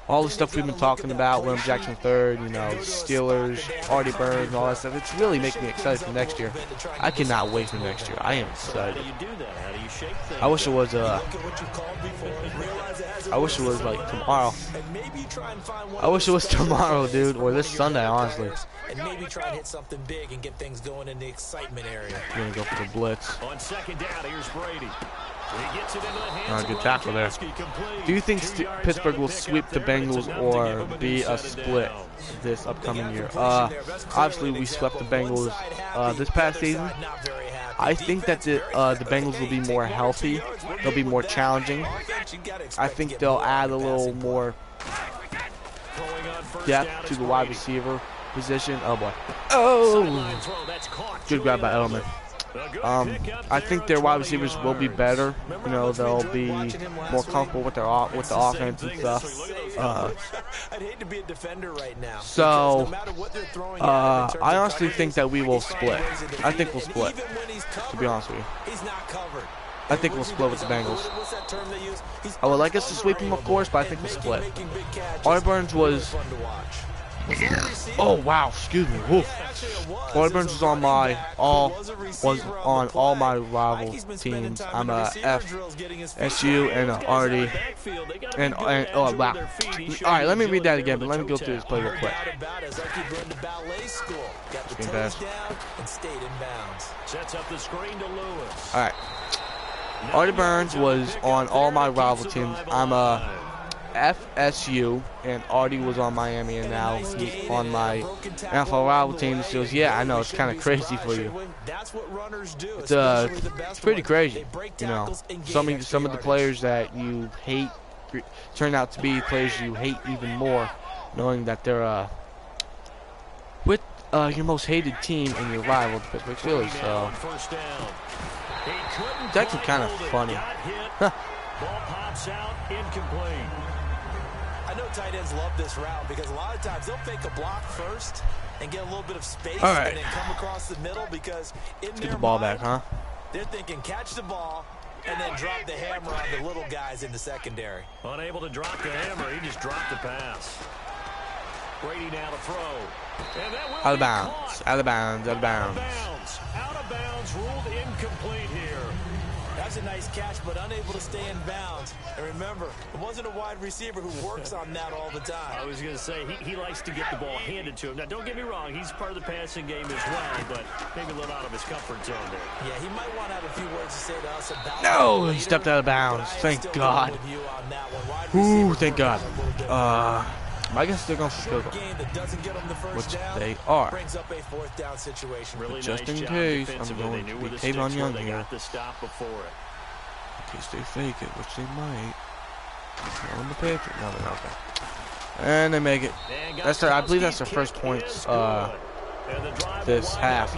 [SPEAKER 1] All the stuff we've been talking about, William Jackson III, you know, Steelers, Artie Burns, all that stuff, it's really making me excited for next year. I cannot wait for next year. I am excited. I wish it was like tomorrow. I wish it was tomorrow, dude, or this Sunday, honestly.
[SPEAKER 4] And maybe try and hit something big and get things going in the excitement area.
[SPEAKER 1] We're gonna go for the blitz.
[SPEAKER 3] On second down, here's Brady. He gets it into the hands
[SPEAKER 1] Good tackle there. Do you think Pittsburgh will sweep the Bengals or be a split this upcoming year? Obviously, we swept the Bengals this past season. I think that the Bengals will be more healthy. They'll be more challenging. I think they'll add a little more depth to the wide receiver position. Oh, boy. Oh! Good grab by Edelman. I think their wide receivers will be better. You know, they'll be more comfortable with the offense and stuff.
[SPEAKER 4] I'd hate to be a defender right now.
[SPEAKER 1] So, I honestly think that we will split. I think we'll split, to be honest with you.
[SPEAKER 4] He's not covered.
[SPEAKER 1] I think we'll split with the Bengals. I would like us to sweep them, of course, but I think we'll split. Artie Burns was... Oh wow! Excuse me. Artie Burns was on all my rival teams. I'm a FSU and a Artie and oh wow! All right, let me read that again, but let me go through this play real quick. Being bad. All right. Artie Burns was on all my rival teams. I'm a FSU, and Artie was on Miami, and now he's on my NFL rival team. So yeah, I know it's kind of crazy for you. It's pretty crazy, you know. Some of the players that you hate turn out to be players you hate even more, knowing that they're with your most hated team and your rival, the Pittsburgh Steelers. So it's actually kind of funny.
[SPEAKER 3] Ball pops out, incomplete.
[SPEAKER 4] I know tight ends love this route because a lot of times they'll fake a block first and get a little bit of space and then come across the middle because in
[SPEAKER 1] Let's
[SPEAKER 4] their
[SPEAKER 1] get the ball
[SPEAKER 4] mind,
[SPEAKER 1] back, huh?
[SPEAKER 4] they're thinking catch the ball and then drop the hammer on the little guys in the secondary.
[SPEAKER 3] Unable to drop the hammer, he just dropped the pass. Brady now to throw. And that will
[SPEAKER 1] Out of
[SPEAKER 3] be
[SPEAKER 1] bounds.
[SPEAKER 3] caught.
[SPEAKER 1] Out of bounds. Out of bounds.
[SPEAKER 3] Out of bounds, ruled incomplete here.
[SPEAKER 4] That's a nice catch, but unable to stay in bounds. And remember, it wasn't a wide receiver who works on that all the time.
[SPEAKER 3] I was going to say, he likes to get the ball handed to him. Now, don't get me wrong, he's part of the passing game as well, but maybe a little out of his comfort zone there.
[SPEAKER 4] Yeah, he might want to have a few words to say to us about
[SPEAKER 1] No, he stepped out of bounds. Thank God. Ooh, thank God. I guess they're going to field goal, which they are.
[SPEAKER 3] Really
[SPEAKER 1] Just
[SPEAKER 3] nice
[SPEAKER 1] in
[SPEAKER 3] job
[SPEAKER 1] case, I'm
[SPEAKER 3] defensively.
[SPEAKER 1] going
[SPEAKER 3] They
[SPEAKER 1] to
[SPEAKER 3] knew where
[SPEAKER 1] be
[SPEAKER 3] the
[SPEAKER 1] Tavon
[SPEAKER 3] sticks
[SPEAKER 1] Young
[SPEAKER 3] were. They
[SPEAKER 1] here.
[SPEAKER 3] got the stop before it.
[SPEAKER 1] In case they fake it, which they might. Not on the Patriots. No, they're not. Okay. And they make it. That's their, I believe that's their first points this half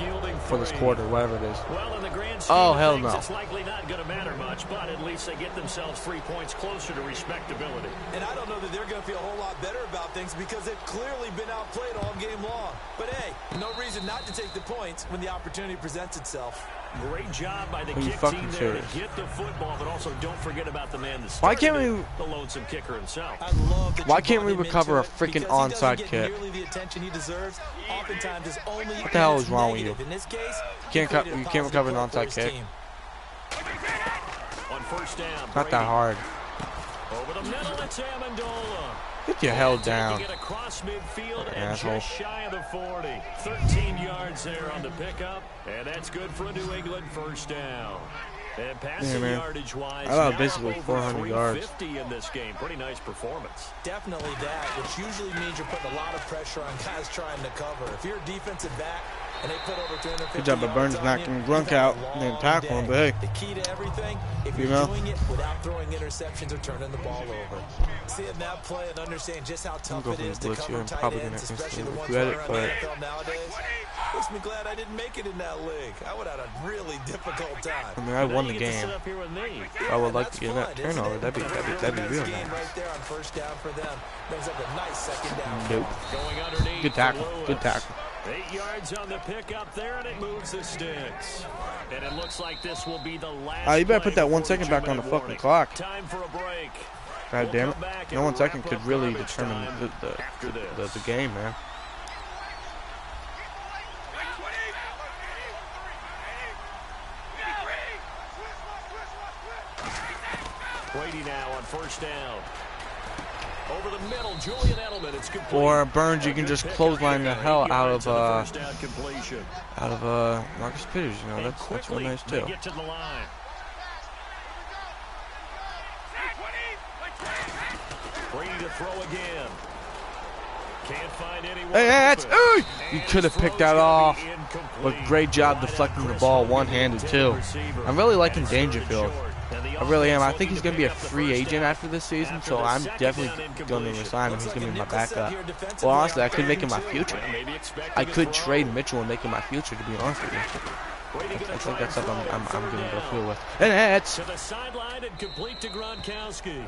[SPEAKER 1] for this quarter, whatever it is.
[SPEAKER 3] Well, in the grand
[SPEAKER 1] Oh,
[SPEAKER 3] scheme
[SPEAKER 1] hell
[SPEAKER 3] of things,
[SPEAKER 1] no.
[SPEAKER 3] It's likely not going to matter much, but at least they get themselves 3 points closer to respectability.
[SPEAKER 4] And I don't know that they're going to feel a whole lot better about things because they've clearly been outplayed all game long. But hey, no reason not to take the points when the opportunity presents itself.
[SPEAKER 3] Great job by the
[SPEAKER 1] Are you
[SPEAKER 3] kick
[SPEAKER 1] fucking
[SPEAKER 3] team there
[SPEAKER 1] serious?
[SPEAKER 3] to get the football, but also don't forget about the man that
[SPEAKER 1] Why
[SPEAKER 3] started
[SPEAKER 1] can't
[SPEAKER 3] it,
[SPEAKER 1] we-
[SPEAKER 3] the lonesome kicker himself.
[SPEAKER 4] I love that
[SPEAKER 1] Why
[SPEAKER 4] you
[SPEAKER 1] can't we
[SPEAKER 4] brought him
[SPEAKER 1] recover
[SPEAKER 4] into
[SPEAKER 1] a
[SPEAKER 4] it
[SPEAKER 1] freaking
[SPEAKER 4] because he doesn't
[SPEAKER 1] onside
[SPEAKER 4] get
[SPEAKER 1] kick?
[SPEAKER 4] nearly the attention he deserves. Oftentimes, it's only
[SPEAKER 1] What the hell
[SPEAKER 4] when
[SPEAKER 1] is
[SPEAKER 4] it's
[SPEAKER 1] wrong with you?
[SPEAKER 4] negative. In this case,
[SPEAKER 1] You can't
[SPEAKER 4] he
[SPEAKER 1] you can't recover an
[SPEAKER 4] created a
[SPEAKER 1] onside
[SPEAKER 4] positive
[SPEAKER 1] kick.
[SPEAKER 3] On first down,
[SPEAKER 1] It's not that hard.
[SPEAKER 3] over the middle, it's Amendola.
[SPEAKER 1] Get your hell down.
[SPEAKER 3] Taking it across midfield and
[SPEAKER 1] Asshole.
[SPEAKER 3] just shy of the 40. 13 yards there on the pickup, and that's good for a New England first down. And passing
[SPEAKER 1] man.
[SPEAKER 3] yardage-wise,
[SPEAKER 1] I thought
[SPEAKER 3] now
[SPEAKER 1] basically
[SPEAKER 3] up over
[SPEAKER 1] 400 yards.
[SPEAKER 3] 350 in this game. Pretty nice performance.
[SPEAKER 4] Definitely that, which usually means you're putting a lot of pressure on guys trying to cover. If you're a defensive back and they put over 250
[SPEAKER 1] Good job by Burns
[SPEAKER 4] yards on
[SPEAKER 1] knocking
[SPEAKER 4] you,
[SPEAKER 1] Grunk
[SPEAKER 4] you've had a
[SPEAKER 1] out and then
[SPEAKER 4] long
[SPEAKER 1] tackle him,
[SPEAKER 4] day.
[SPEAKER 1] but hey.
[SPEAKER 4] The key to everything, if
[SPEAKER 1] You
[SPEAKER 4] you're
[SPEAKER 1] know.
[SPEAKER 4] doing it without throwing interceptions or turning the ball over. Seeing that play and understand just how tough
[SPEAKER 1] go
[SPEAKER 4] it
[SPEAKER 1] for the
[SPEAKER 4] is to
[SPEAKER 1] blitz here.
[SPEAKER 4] cover
[SPEAKER 1] I'm
[SPEAKER 4] tight
[SPEAKER 1] probably
[SPEAKER 4] ends,
[SPEAKER 1] gonna
[SPEAKER 4] especially the ones
[SPEAKER 1] regret
[SPEAKER 4] that
[SPEAKER 1] it,
[SPEAKER 4] are in the
[SPEAKER 1] but-
[SPEAKER 4] NFL nowadays. Makes me glad I didn't make it in that league. I would have had a really difficult time.
[SPEAKER 1] I mean, I won the
[SPEAKER 3] You get to
[SPEAKER 1] game.
[SPEAKER 3] sit up here with me.
[SPEAKER 1] I would like
[SPEAKER 4] That's
[SPEAKER 1] to get that
[SPEAKER 4] fun, isn't
[SPEAKER 1] turnover.
[SPEAKER 4] it?
[SPEAKER 1] That'd be real
[SPEAKER 4] Game
[SPEAKER 1] nice.
[SPEAKER 4] right there on first down for them. Brings up a nice second down.
[SPEAKER 1] Nope.
[SPEAKER 3] Going underneath
[SPEAKER 1] Good tackle.
[SPEAKER 3] for Lewis.
[SPEAKER 1] Good tackle.
[SPEAKER 3] 8 yards on the pickup there, and it moves the sticks. And it looks like this will be the last.
[SPEAKER 1] You better
[SPEAKER 3] play
[SPEAKER 1] put that 1
[SPEAKER 3] before
[SPEAKER 1] second back on the
[SPEAKER 3] 2-minute
[SPEAKER 1] fucking
[SPEAKER 3] warning.
[SPEAKER 1] clock.
[SPEAKER 3] Time for a break.
[SPEAKER 1] God damn it.
[SPEAKER 3] We'll come back
[SPEAKER 1] No
[SPEAKER 3] and
[SPEAKER 1] 1 second
[SPEAKER 3] wrap
[SPEAKER 1] could
[SPEAKER 3] up
[SPEAKER 1] really
[SPEAKER 3] garbage
[SPEAKER 1] determine
[SPEAKER 3] time after this.
[SPEAKER 1] the game, man.
[SPEAKER 3] Brady now on first down. Over the middle, Julian Edelman. It's complete.
[SPEAKER 1] Or Burns, you can just clothesline the hell out of
[SPEAKER 3] First down completion.
[SPEAKER 1] Marcus Peters. You know, that's real nice too.
[SPEAKER 3] They get to the line. Brady to throw again. Can't find anyone.
[SPEAKER 1] Hey, that's
[SPEAKER 3] open.
[SPEAKER 1] you
[SPEAKER 3] And
[SPEAKER 1] could have
[SPEAKER 3] his
[SPEAKER 1] picked
[SPEAKER 3] throw's
[SPEAKER 1] that
[SPEAKER 3] gonna
[SPEAKER 1] off.
[SPEAKER 3] be incomplete.
[SPEAKER 1] But great job
[SPEAKER 3] Wide
[SPEAKER 1] deflecting
[SPEAKER 3] out
[SPEAKER 1] the
[SPEAKER 3] Chris
[SPEAKER 1] ball
[SPEAKER 3] Hogan,
[SPEAKER 1] one-handed
[SPEAKER 3] the
[SPEAKER 1] too.
[SPEAKER 3] receiver.
[SPEAKER 1] I'm really liking
[SPEAKER 3] And third and
[SPEAKER 1] Dangerfield.
[SPEAKER 3] short. And the
[SPEAKER 1] I really am. I
[SPEAKER 3] offense
[SPEAKER 1] think he's
[SPEAKER 3] looking
[SPEAKER 1] gonna be a
[SPEAKER 3] pick up the
[SPEAKER 1] free
[SPEAKER 3] first
[SPEAKER 1] agent
[SPEAKER 3] down.
[SPEAKER 1] after this season,
[SPEAKER 3] After
[SPEAKER 1] so
[SPEAKER 3] the
[SPEAKER 1] I'm
[SPEAKER 3] second
[SPEAKER 1] definitely
[SPEAKER 3] down
[SPEAKER 1] going to
[SPEAKER 3] incompletion.
[SPEAKER 1] resign him.
[SPEAKER 4] Looks
[SPEAKER 1] He's
[SPEAKER 4] like
[SPEAKER 1] going to
[SPEAKER 4] a
[SPEAKER 1] be my
[SPEAKER 4] nickel set
[SPEAKER 1] backup.
[SPEAKER 4] here defensively
[SPEAKER 1] Well, honestly, I
[SPEAKER 4] out
[SPEAKER 1] could
[SPEAKER 4] there
[SPEAKER 1] make him my
[SPEAKER 4] too.
[SPEAKER 1] future.
[SPEAKER 3] Maybe expecting
[SPEAKER 1] I
[SPEAKER 3] a
[SPEAKER 1] could
[SPEAKER 3] throw.
[SPEAKER 1] trade Mitchell and make him my future, to be honest with you.
[SPEAKER 3] Brady gonna
[SPEAKER 1] I
[SPEAKER 3] try
[SPEAKER 1] think that's
[SPEAKER 3] and
[SPEAKER 1] something
[SPEAKER 3] throw
[SPEAKER 1] I'm
[SPEAKER 3] on third
[SPEAKER 1] going to go
[SPEAKER 3] down.
[SPEAKER 1] through with. And that's
[SPEAKER 3] To the sideline and complete to Gronkowski.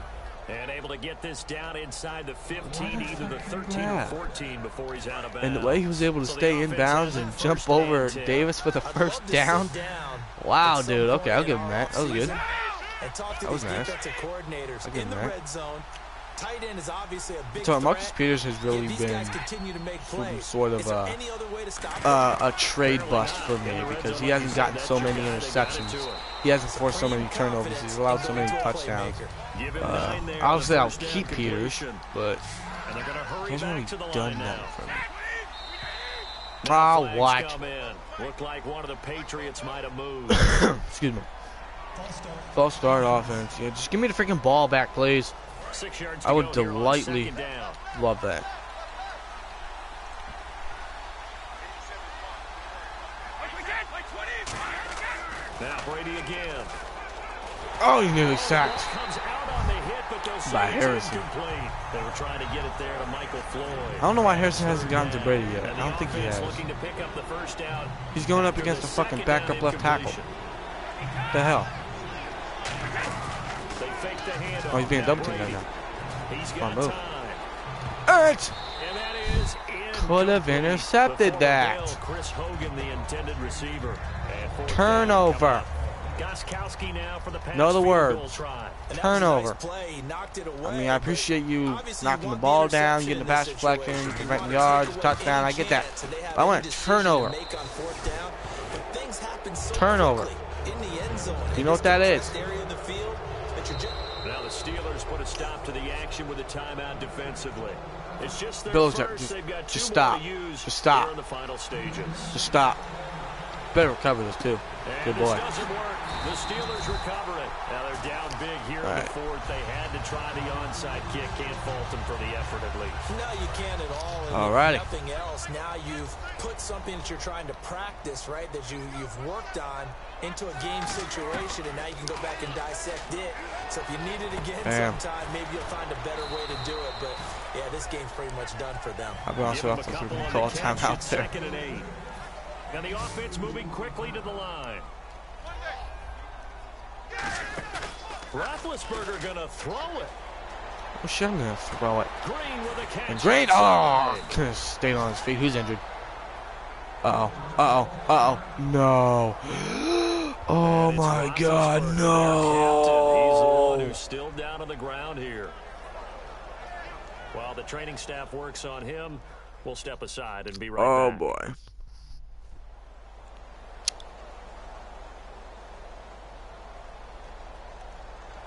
[SPEAKER 3] And able to get this down inside the 15, either the 13 or 14 before he's out of bounds.
[SPEAKER 1] and the way he was able to
[SPEAKER 3] So the
[SPEAKER 1] stay in
[SPEAKER 3] offense
[SPEAKER 1] bounds
[SPEAKER 3] has it
[SPEAKER 1] and
[SPEAKER 3] first
[SPEAKER 1] jump
[SPEAKER 3] and
[SPEAKER 1] over
[SPEAKER 3] 10.
[SPEAKER 1] Davis for the
[SPEAKER 4] I'd
[SPEAKER 1] first
[SPEAKER 4] love to
[SPEAKER 1] down.
[SPEAKER 4] sit down
[SPEAKER 1] Wow,
[SPEAKER 4] at some
[SPEAKER 1] dude.
[SPEAKER 4] point
[SPEAKER 1] Okay, I'll
[SPEAKER 4] in
[SPEAKER 1] give him
[SPEAKER 4] our
[SPEAKER 1] that. That was good.
[SPEAKER 4] offseason and talk to
[SPEAKER 1] That was
[SPEAKER 4] these
[SPEAKER 1] nice.
[SPEAKER 4] defensive coordinators
[SPEAKER 1] I'll give
[SPEAKER 4] in the
[SPEAKER 1] him that.
[SPEAKER 4] red zone. Tight end is obviously a big
[SPEAKER 1] So Marcus
[SPEAKER 4] threat.
[SPEAKER 1] Peters has really
[SPEAKER 4] If these
[SPEAKER 1] been
[SPEAKER 4] guys continue to make plays,
[SPEAKER 1] sort of
[SPEAKER 4] is there any other way to stop
[SPEAKER 1] a trade bust for me because he hasn't gotten so many interceptions. He hasn't forced so many turnovers. He's allowed so many touchdowns.
[SPEAKER 3] Give him 9 there,
[SPEAKER 1] Obviously,
[SPEAKER 3] the
[SPEAKER 1] I'll
[SPEAKER 3] first down
[SPEAKER 1] keep Peters,
[SPEAKER 3] completion.
[SPEAKER 1] but
[SPEAKER 3] And they're going to hurry
[SPEAKER 1] he hasn't really
[SPEAKER 3] back to the
[SPEAKER 1] done
[SPEAKER 3] line
[SPEAKER 1] that
[SPEAKER 3] now.
[SPEAKER 1] for me.
[SPEAKER 3] Now
[SPEAKER 1] Oh,
[SPEAKER 3] flags
[SPEAKER 1] what?
[SPEAKER 3] come in. Looked like one of the Patriots might have moved.
[SPEAKER 1] Excuse me. False start offense. Yeah, just give me the freaking ball back, please.
[SPEAKER 3] 6 yards
[SPEAKER 1] I
[SPEAKER 3] to
[SPEAKER 1] would
[SPEAKER 3] go here on
[SPEAKER 1] delightly
[SPEAKER 3] second down.
[SPEAKER 1] love that.
[SPEAKER 3] Now Brady again.
[SPEAKER 1] Oh, he nearly sacked.
[SPEAKER 3] Comes out on the hit, but they'll say
[SPEAKER 1] By
[SPEAKER 3] it's
[SPEAKER 1] Harrison.
[SPEAKER 3] incomplete. They were trying to get it there to Michael Floyd.
[SPEAKER 1] I don't know why Harrison hasn't gotten to Brady yet.
[SPEAKER 3] And
[SPEAKER 1] I don't think he
[SPEAKER 3] the offense
[SPEAKER 1] has.
[SPEAKER 3] looking to pick up the first down.
[SPEAKER 1] He's going up
[SPEAKER 3] after
[SPEAKER 1] against
[SPEAKER 3] the
[SPEAKER 1] the fucking
[SPEAKER 3] second down
[SPEAKER 1] backup left tackle.
[SPEAKER 3] incompletion.
[SPEAKER 1] The hell?
[SPEAKER 3] They fake the handoff.
[SPEAKER 1] Oh, he's being
[SPEAKER 3] Now
[SPEAKER 1] double teamed
[SPEAKER 3] Brady.
[SPEAKER 1] right now.
[SPEAKER 3] He's
[SPEAKER 1] Come on,
[SPEAKER 3] got
[SPEAKER 1] move.
[SPEAKER 3] time.
[SPEAKER 1] It
[SPEAKER 3] And that is
[SPEAKER 1] could have intercepted
[SPEAKER 3] Before
[SPEAKER 1] that.
[SPEAKER 3] Bell, Chris Hogan, the intended receiver. And fourth
[SPEAKER 1] Turnover.
[SPEAKER 3] down coming up. Goskowski now for the pass
[SPEAKER 1] Know the
[SPEAKER 3] field
[SPEAKER 1] words.
[SPEAKER 3] goal try.
[SPEAKER 1] Turnover.
[SPEAKER 4] Play. Knocked it away,
[SPEAKER 1] I mean, I appreciate you
[SPEAKER 4] obviously
[SPEAKER 1] knocking
[SPEAKER 4] you
[SPEAKER 1] the
[SPEAKER 4] want
[SPEAKER 1] ball
[SPEAKER 4] the
[SPEAKER 1] down,
[SPEAKER 4] interception
[SPEAKER 1] getting the
[SPEAKER 4] in
[SPEAKER 1] pass
[SPEAKER 4] this
[SPEAKER 1] deflection,
[SPEAKER 4] situation. You
[SPEAKER 1] converting
[SPEAKER 4] wanna
[SPEAKER 1] yards,
[SPEAKER 4] take away
[SPEAKER 1] touchdown. I
[SPEAKER 4] any
[SPEAKER 1] get that.
[SPEAKER 4] chance, and they have
[SPEAKER 1] But I want
[SPEAKER 4] any
[SPEAKER 1] a
[SPEAKER 4] decision to
[SPEAKER 1] turnover.
[SPEAKER 4] make on fourth down, but things happen so
[SPEAKER 1] Turnover.
[SPEAKER 4] quickly in the end zone.
[SPEAKER 1] You know what that is?
[SPEAKER 4] Area of the field that you're just
[SPEAKER 3] Now the Steelers put a stop to the action with a timeout defensively. It's just their
[SPEAKER 1] Bills,
[SPEAKER 3] first. They've got two
[SPEAKER 1] just
[SPEAKER 3] more
[SPEAKER 1] stop.
[SPEAKER 3] to use
[SPEAKER 1] Just stop.
[SPEAKER 3] here in the final stages.
[SPEAKER 1] Just stop. Better recover this too.
[SPEAKER 3] And
[SPEAKER 1] Good
[SPEAKER 3] this
[SPEAKER 1] boy.
[SPEAKER 3] doesn't work. The Steelers recover it. Now they're down big here in the
[SPEAKER 1] Right.
[SPEAKER 3] fourth. They had to try the onside kick. Can't fault them for the effort at least.
[SPEAKER 4] No, you can't at all. And
[SPEAKER 1] Alrighty.
[SPEAKER 4] if nothing else, now you've put something that you're trying to practice, right, that you've worked on into a game situation, and now you can go back and dissect it. So if you need it again sometime, maybe you'll find a better way to do it. But, yeah, this game's pretty much done for them.
[SPEAKER 1] I'll be honest
[SPEAKER 3] Give
[SPEAKER 1] with
[SPEAKER 3] them
[SPEAKER 1] you,
[SPEAKER 3] a couple on
[SPEAKER 1] call a
[SPEAKER 3] the catch.
[SPEAKER 1] timeout
[SPEAKER 3] It's
[SPEAKER 1] there.
[SPEAKER 3] 2nd and 8. And the offense moving quickly to the line. Roethlisberger going to throw it.
[SPEAKER 1] Oh shit, I'm gonna throw it.
[SPEAKER 3] Green with a catch.
[SPEAKER 1] And Green, oh, could have stayed on his feet. Who's injured? Uh-oh, uh-oh, uh-oh. No. Oh my God,
[SPEAKER 3] He's the one
[SPEAKER 1] no.
[SPEAKER 3] who's still down on the ground here. While the training staff works on him, we'll step aside and be right
[SPEAKER 1] Oh
[SPEAKER 3] back.
[SPEAKER 1] boy.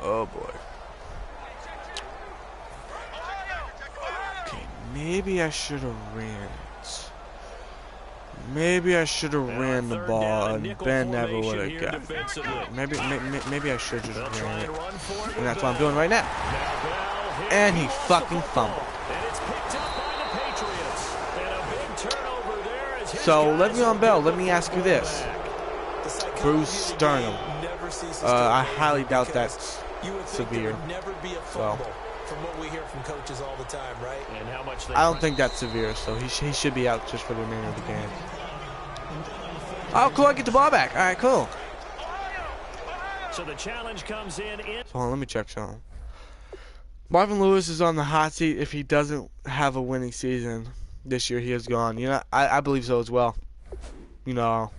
[SPEAKER 1] Oh boy. Okay, maybe I should have ran it. Maybe I should have ran the ball and Ben never would have got it. Maybe I should have just ran it. And that's what I'm doing right now. And he fucking fumbled. So, Le'Veon Bell, let me ask you this. Bruce Sternum. I highly doubt that's severe. So,
[SPEAKER 4] from what we hear from coaches all the time, right?
[SPEAKER 3] And how much they
[SPEAKER 1] I don't think that's severe, so he should be out just for the remainder of the game. Oh, cool, I get the ball back. All right, cool.
[SPEAKER 3] So the challenge comes in.
[SPEAKER 1] So, hold on, let me check something. Marvin Lewis is on the hot seat. If he doesn't have a winning season this year, he is gone. You know, I believe so as well. You know,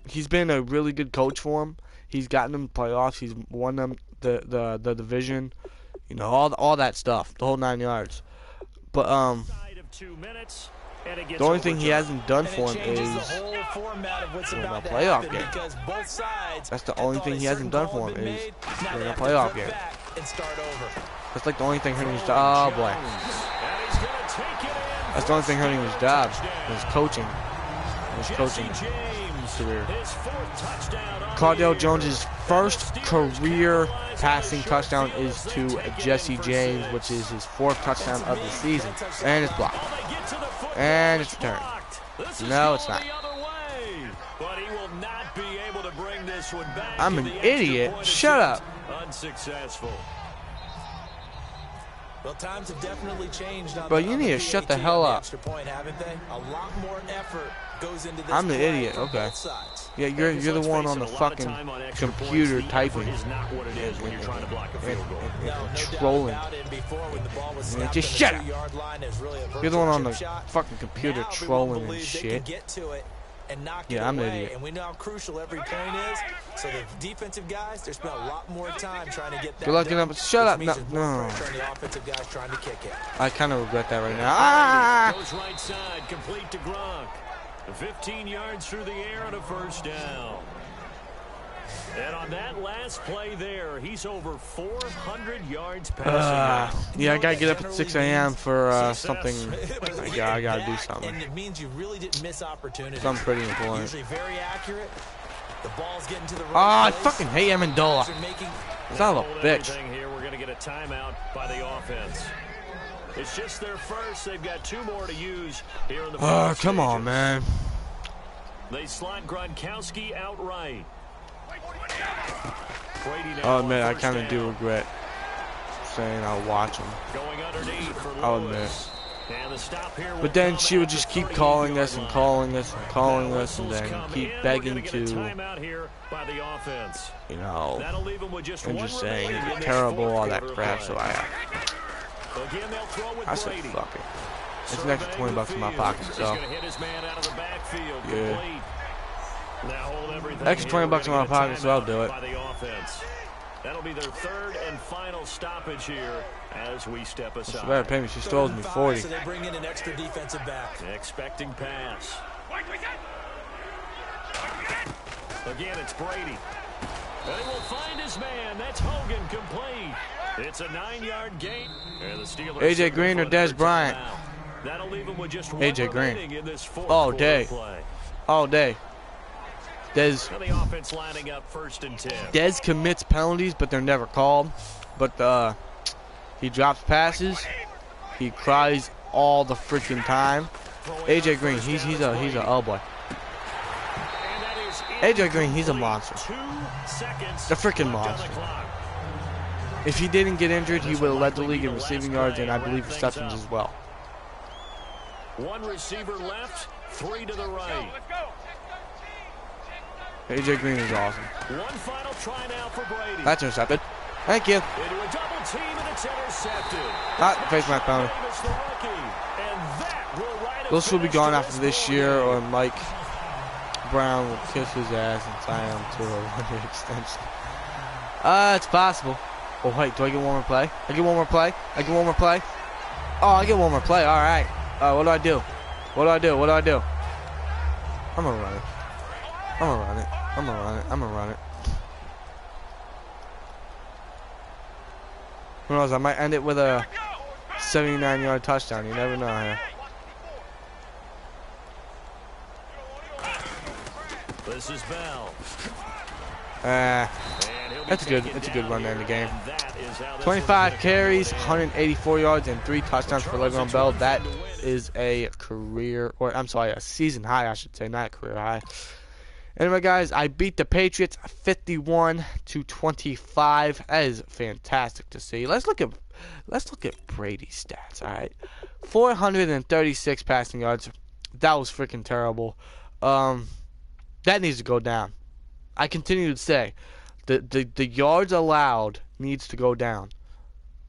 [SPEAKER 1] he's been a really good coach for him. He's gotten them playoffs. He's won them the division. You know, all that stuff, the whole 9 yards. But the only thing he hasn't done for him is win a playoff game. That's the only thing he hasn't done for him is win a playoff game. That's like the only thing hurting his job. Oh boy, that's the only thing hurting his job. His coaching career. Cardale Jones's first career passing touchdown is to Jesse James, which is his 4th touchdown of the season. And it's blocked. And it's returned. No, it's not. I'm an idiot. Shut up.
[SPEAKER 3] Unsuccessful.
[SPEAKER 4] Well, times have definitely changed.
[SPEAKER 1] Bro, you need to shut the hell up.
[SPEAKER 4] Point, haven't they? A lot more effort goes into this.
[SPEAKER 1] I'm the idiot. Okay. Yeah, you're the one on the fucking computer typing and trolling. Just shut up. You're the one on the fucking computer trolling and shit. Yeah, I'm the idiot.
[SPEAKER 4] And we know how crucial every point is. So the defensive guys, they spent a lot more time trying to get that.
[SPEAKER 1] Good luck enough. Shut up. No.
[SPEAKER 4] The offensive guys trying to kick it.
[SPEAKER 1] I kind of regret that right now. Ah!
[SPEAKER 3] Goes right side, complete to Gronk. 15 yards through the air and a first down. And on that last play there, he's over 400 yards passing.
[SPEAKER 1] Yeah, I gotta get up at 6 a.m. for something. I gotta do something.
[SPEAKER 4] And it means you really didn't miss opportunities.
[SPEAKER 1] Something pretty important.
[SPEAKER 4] Usually very accurate. The ball's getting to the right
[SPEAKER 1] Ah, I
[SPEAKER 4] place.
[SPEAKER 1] fucking hate Amendola. Son of a bitch.
[SPEAKER 3] going to get a timeout by the offense. It's just their first. They've got 2 more to use here in the
[SPEAKER 1] Oh, come on, man.
[SPEAKER 3] They slot Gronkowski outright.
[SPEAKER 1] Oh, man, I kind of do regret saying I'll watch him.
[SPEAKER 3] Going underneath for Lewis.
[SPEAKER 1] I'll admit.
[SPEAKER 3] And the stop here
[SPEAKER 1] But then she would just keep calling us and calling us and calling us and then keep begging to, you know, and just saying terrible, all that crap. So I said, fuck it. It's an extra $20 in my pocket, so yeah. Extra $20 in my pocket, so I'll do it.
[SPEAKER 3] That'll be their 3rd and final stoppage here as we step aside.
[SPEAKER 1] She better pay me. She stole me 40.
[SPEAKER 4] So they bring in an extra defensive back.
[SPEAKER 3] Expecting pass. Again, it's Brady. And he will find his man. That's Hogan, complete. It's a 9-yard gain. And the Steelers
[SPEAKER 1] AJ Green or Des Bryant?
[SPEAKER 3] That'll leave him with just one
[SPEAKER 1] AJ Green.
[SPEAKER 3] in this
[SPEAKER 1] All day. All day. Des
[SPEAKER 3] lining up 1st and 10.
[SPEAKER 1] Des commits penalties, but they're never called. But he drops passes. He cries all the freaking time. AJ Green, he's a oh boy. AJ Green, he's a monster. The freaking monster. If he didn't get injured, he would have led the league in receiving yards and I believe receptions as well.
[SPEAKER 3] 1 receiver left, 3 to the right.
[SPEAKER 1] AJ Green is awesome.
[SPEAKER 3] One final try now for Brady.
[SPEAKER 1] That's intercepted. Thank you.
[SPEAKER 3] Into a double team and it's intercepted.
[SPEAKER 1] Not face my phone. Those will be gone after this year, or Mike Brown will kiss his ass and sign him to a 1-year extension. It's possible. Oh wait, do I get one more play? I get one more play? I get one more play? Oh, I get one more play. All right. What do I do? What do I do? What do I do? I'm gonna run it. I'm gonna run it. I'm gonna run it. I'm gonna run it. Who knows? I might end it with a 79-yard touchdown. You never know here.
[SPEAKER 3] This is Bell.
[SPEAKER 1] That's good. It's a good run there in the game. 25 carries, 184 yards, and 3 touchdowns for Le'Veon Bell. That is a career, or I'm sorry, a season high, I should say, not a career high. Anyway, guys, I beat the Patriots 51-25. That is fantastic to see. Let's look at Brady's stats. All right, 436 passing yards. That was freaking terrible. That needs to go down. I continue to say the yards allowed needs to go down.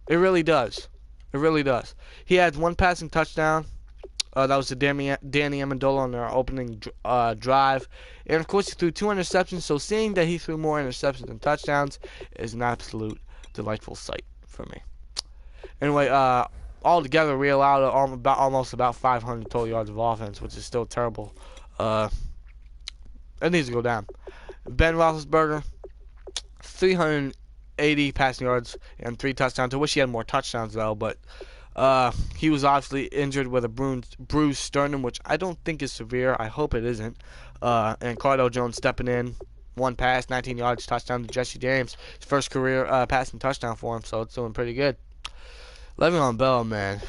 [SPEAKER 1] It really does. It really does. He had 1 passing touchdown. That was to Danny Amendola on their opening drive. And, of course, he threw 2 interceptions. So seeing that he threw more interceptions than touchdowns is an absolute delightful sight for me. Anyway, altogether, we allowed almost about 500 total yards of offense, which is still terrible. It needs to go down. Ben Roethlisberger, 380 passing yards and 3 touchdowns. I wish he had more touchdowns, though, but he was obviously injured with a bruised sternum, which I don't think is severe. I hope it isn't. And Cardale Jones stepping in, 1 pass, 19 yards, touchdown to Jesse James. His first career passing touchdown for him, so it's doing pretty good. Le'Veon Bell, man.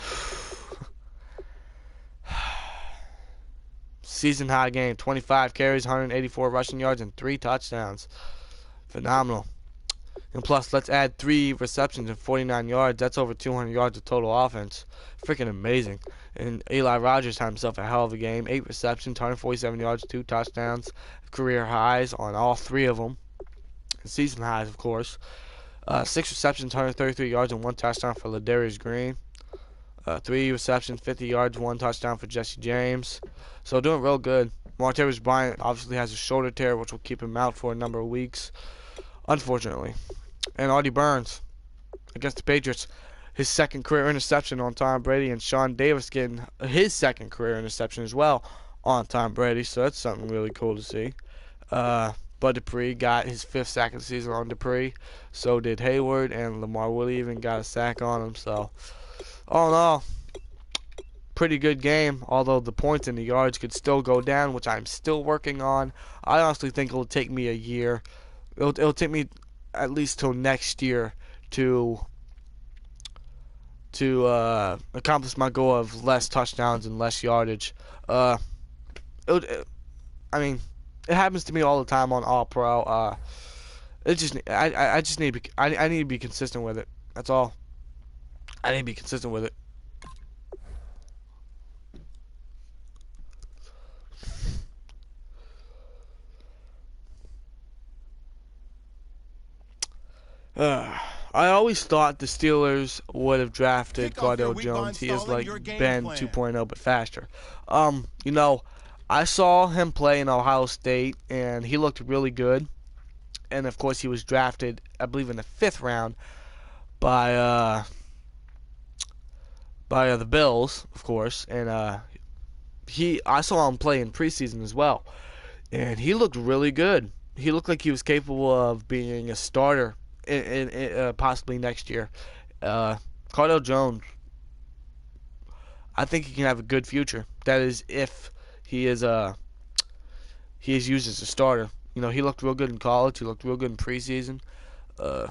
[SPEAKER 1] Season high game, 25 carries, 184 rushing yards, and 3 touchdowns. Phenomenal. And plus, let's add 3 receptions and 49 yards. That's over 200 yards of total offense. Freaking amazing. And Eli Rogers had himself a hell of a game. 8 receptions, 147 yards, 2 touchdowns. Career highs on all 3 of them. And season highs, of course. 6 receptions, 133 yards, and 1 touchdown for Ladarius Green. 3 receptions, 50 yards, 1 touchdown for Jesse James. So doing real good. Martavis Bryant obviously has a shoulder tear, which will keep him out for a number of weeks, unfortunately. And Artie Burns against the Patriots, his 2nd career interception on Tom Brady, and Sean Davis getting his 2nd career interception as well on Tom Brady. So that's something really cool to see. Bud Dupree got his 5th sack of the season on Dupree. So did Hayward, and Lamar Woody even got a sack on him. So all in all, pretty good game, although the points and the yards could still go down, which I'm still working on. I honestly think it'll take me a year. It'll take me at least till next year to to accomplish my goal of less touchdowns and less yardage. I mean, it happens to me all the time on All Pro. I just need to be, I need to be consistent with it. That's all. I need to be consistent with it. I always thought the Steelers would have drafted Cardale Jones. He is like Ben 2.0 but faster. You know, I saw him play in Ohio State and he looked really good. And of course he was drafted, I believe, in the 5th round by the Bills, of course. And I saw him play in preseason as well, and he looked really good. He looked like he was capable of being a starter in possibly next year. Cardale Jones, I think he can have a good future. That is, if he is used as a starter. You know, he looked real good in college. He looked real good in preseason. The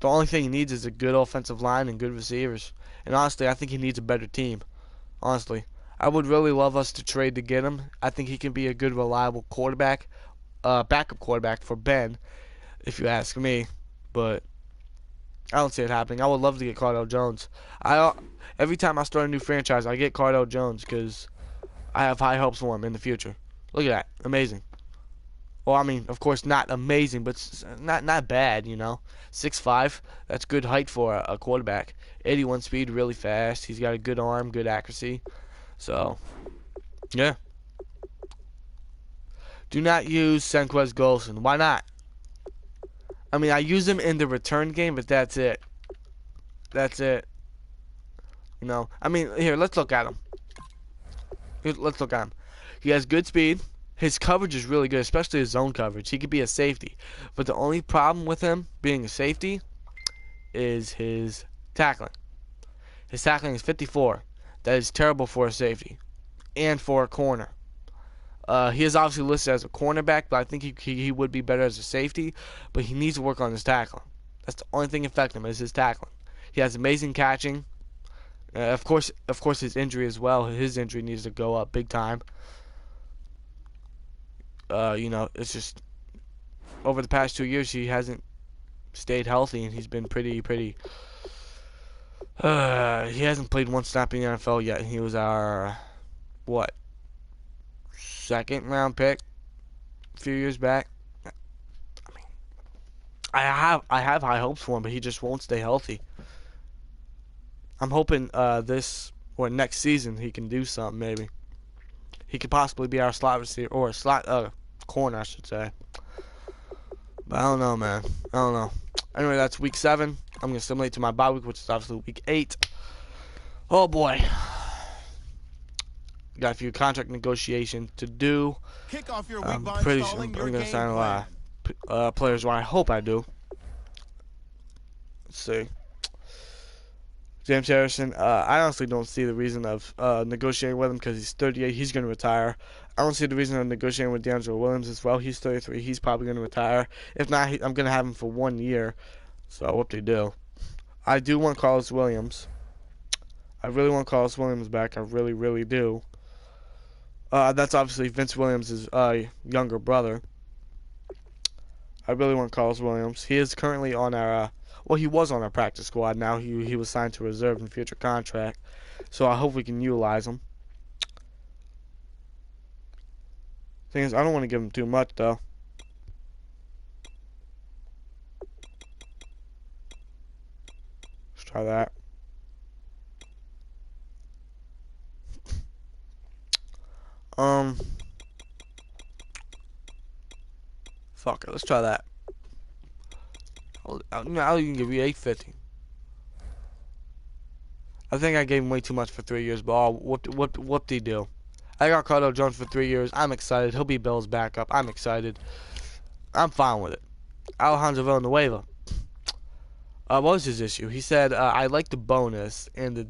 [SPEAKER 1] only thing he needs is a good offensive line and good receivers. And honestly, I think he needs a better team. Honestly, I would really love us to trade to get him. I think he can be a good, reliable quarterback, backup quarterback for Ben, if you ask me. But I don't see it happening. I would love to get Cardale Jones. Every time I start a new franchise, I get Cardale Jones because I have high hopes for him in the future. Look at that, amazing. Well, I mean, of course, not amazing, but not bad, you know. 6'5", that's good height for a quarterback. 81 speed, really fast. He's got a good arm, good accuracy. So, yeah. Do not use Senquez Golson. Why not? I mean, I use him in the return game, but that's it. That's it. You know, I mean, here, let's look at him. Let's look at him. He has good speed. His coverage is really good, especially his zone coverage. He could be a safety. But the only problem with him being a safety is his tackling. His tackling is 54. That is terrible for a safety and for a corner. He is obviously listed as a cornerback, but I think he would be better as a safety. But he needs to work on his tackling. That's the only thing affecting him is his tackling. He has amazing catching. Of course, his injury as well. His injury needs to go up big time. You know, it's just over the past 2 years he hasn't stayed healthy, and he's been pretty. He hasn't played one snap in the NFL yet. He was our 2nd round pick a few years back. I mean, I have high hopes for him, but he just won't stay healthy. I'm hoping next season he can do something. Maybe he could possibly be our slot receiver or a slot corner, I should say. But I don't know, man. I don't know. Anyway, that's week 7. I'm gonna simulate to my bye week, which is obviously week 8. Oh boy. Got a few contract negotiations to do.
[SPEAKER 2] Kick off your week
[SPEAKER 1] I'm
[SPEAKER 2] by
[SPEAKER 1] pretty sure
[SPEAKER 2] installing
[SPEAKER 1] I'm
[SPEAKER 2] your
[SPEAKER 1] gonna
[SPEAKER 2] game
[SPEAKER 1] sign a
[SPEAKER 2] plan.
[SPEAKER 1] lot of players. Well, I hope I do. Let's see. James Harrison, I honestly don't see the reason of negotiating with him because he's 38. He's going to retire. I don't see the reason of negotiating with DeAngelo Williams as well. He's 33. He's probably going to retire. If not, I'm going to have him for 1 year. So I hope they do. I do want Carlos Williams. I really want Carlos Williams back. I really, really do. That's obviously Vince Williams' younger brother. I really want Carlos Williams. He is currently on our... well, he was on our practice squad. Now he was signed to reserve in future contract. So I hope we can utilize him. Thing is, I don't want to give him too much, though. Let's try that. Fuck it. Let's try that. I'll even give you $850. I think I gave him way too much for 3 years, but whoop-de-do. I got Cardale Jones for 3 years. I'm excited. He'll be Bill's backup. I'm excited. I'm fine with it. Alejandro Villanueva. What was his issue? He said, I like the bonus and the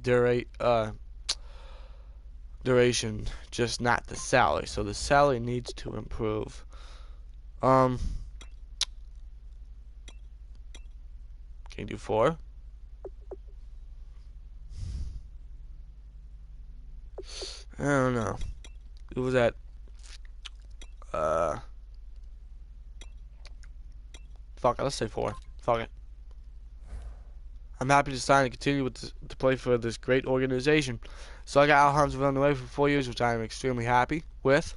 [SPEAKER 1] duration, just not the salary. So the salary needs to improve. Can you do 4? I don't know. It was at fuck it, let's say 4. Fuck it. I'm happy to sign and continue with to play for this great organization. So I got Al Harmsville on the way for 4 years, which I am extremely happy with.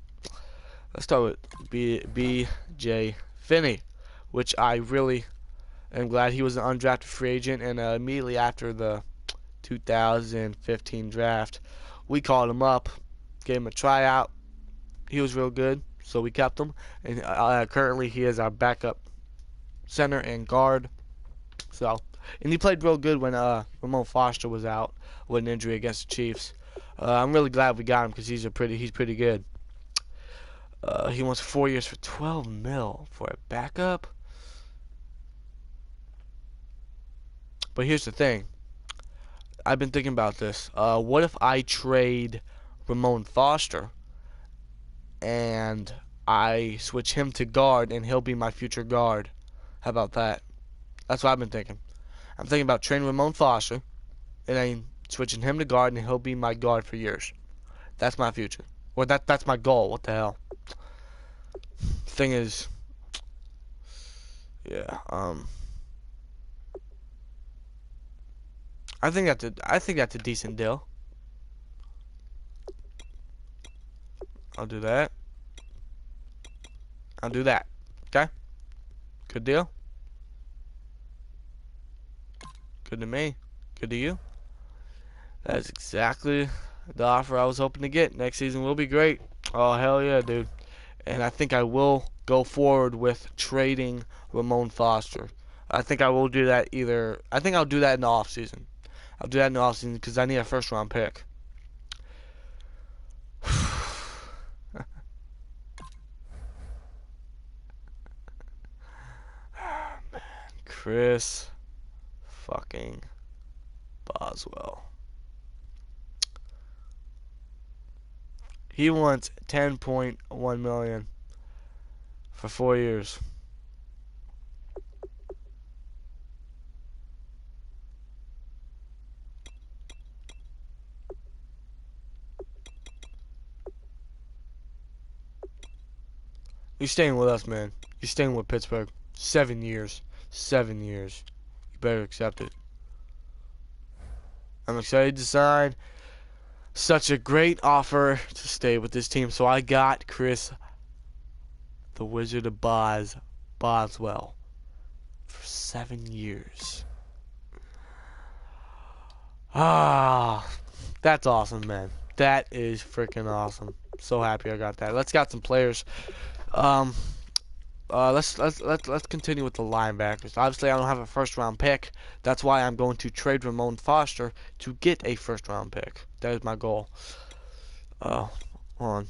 [SPEAKER 1] Let's start with B.J. Finney, which I really am glad he was an undrafted free agent, and immediately after the 2015 draft, we called him up, gave him a tryout. He was real good, so we kept him, and currently he is our backup center and guard. So, and he played real good when Ramon Foster was out with an injury against the Chiefs. I'm really glad we got him because he's pretty good. He wants 4 years for $12 million for a backup. But here's the thing. I've been thinking about this. What if I trade Ramon Foster and I switch him to guard and he'll be my future guard? How about that? That's what I've been thinking. I'm thinking about trading Ramon Foster and then switching him to guard and he'll be my guard for years. That's my future. Or that's my goal. What the hell? Thing is, yeah, I think that's a decent deal. I'll do that. I'll do that. Okay? Good deal? Good to me. Good to you? That's exactly the offer I was hoping to get. Next season will be great. Oh, hell yeah, dude. And I think I will go forward with trading Ramon Foster. I think I will do that I think I'll do that in the offseason. I'll do that in the offseason because I need a first-round pick. Chris fucking Boswell. He wants $10.1 million for 4 years. You're staying with us, man. You're staying with Pittsburgh. 7 years. 7 years. You better accept it. I'm excited to sign. Such a great offer to stay with this team. So I got Chris, the Wizard of Boswell, for 7 years. Ah, that's awesome, man. That is freaking awesome. So happy I got that. Let's got some players. Let's continue with the linebackers. Obviously, I don't have a first-round pick. That's why I'm going to trade Ramon Foster to get a first-round pick. That is my goal. Hold on.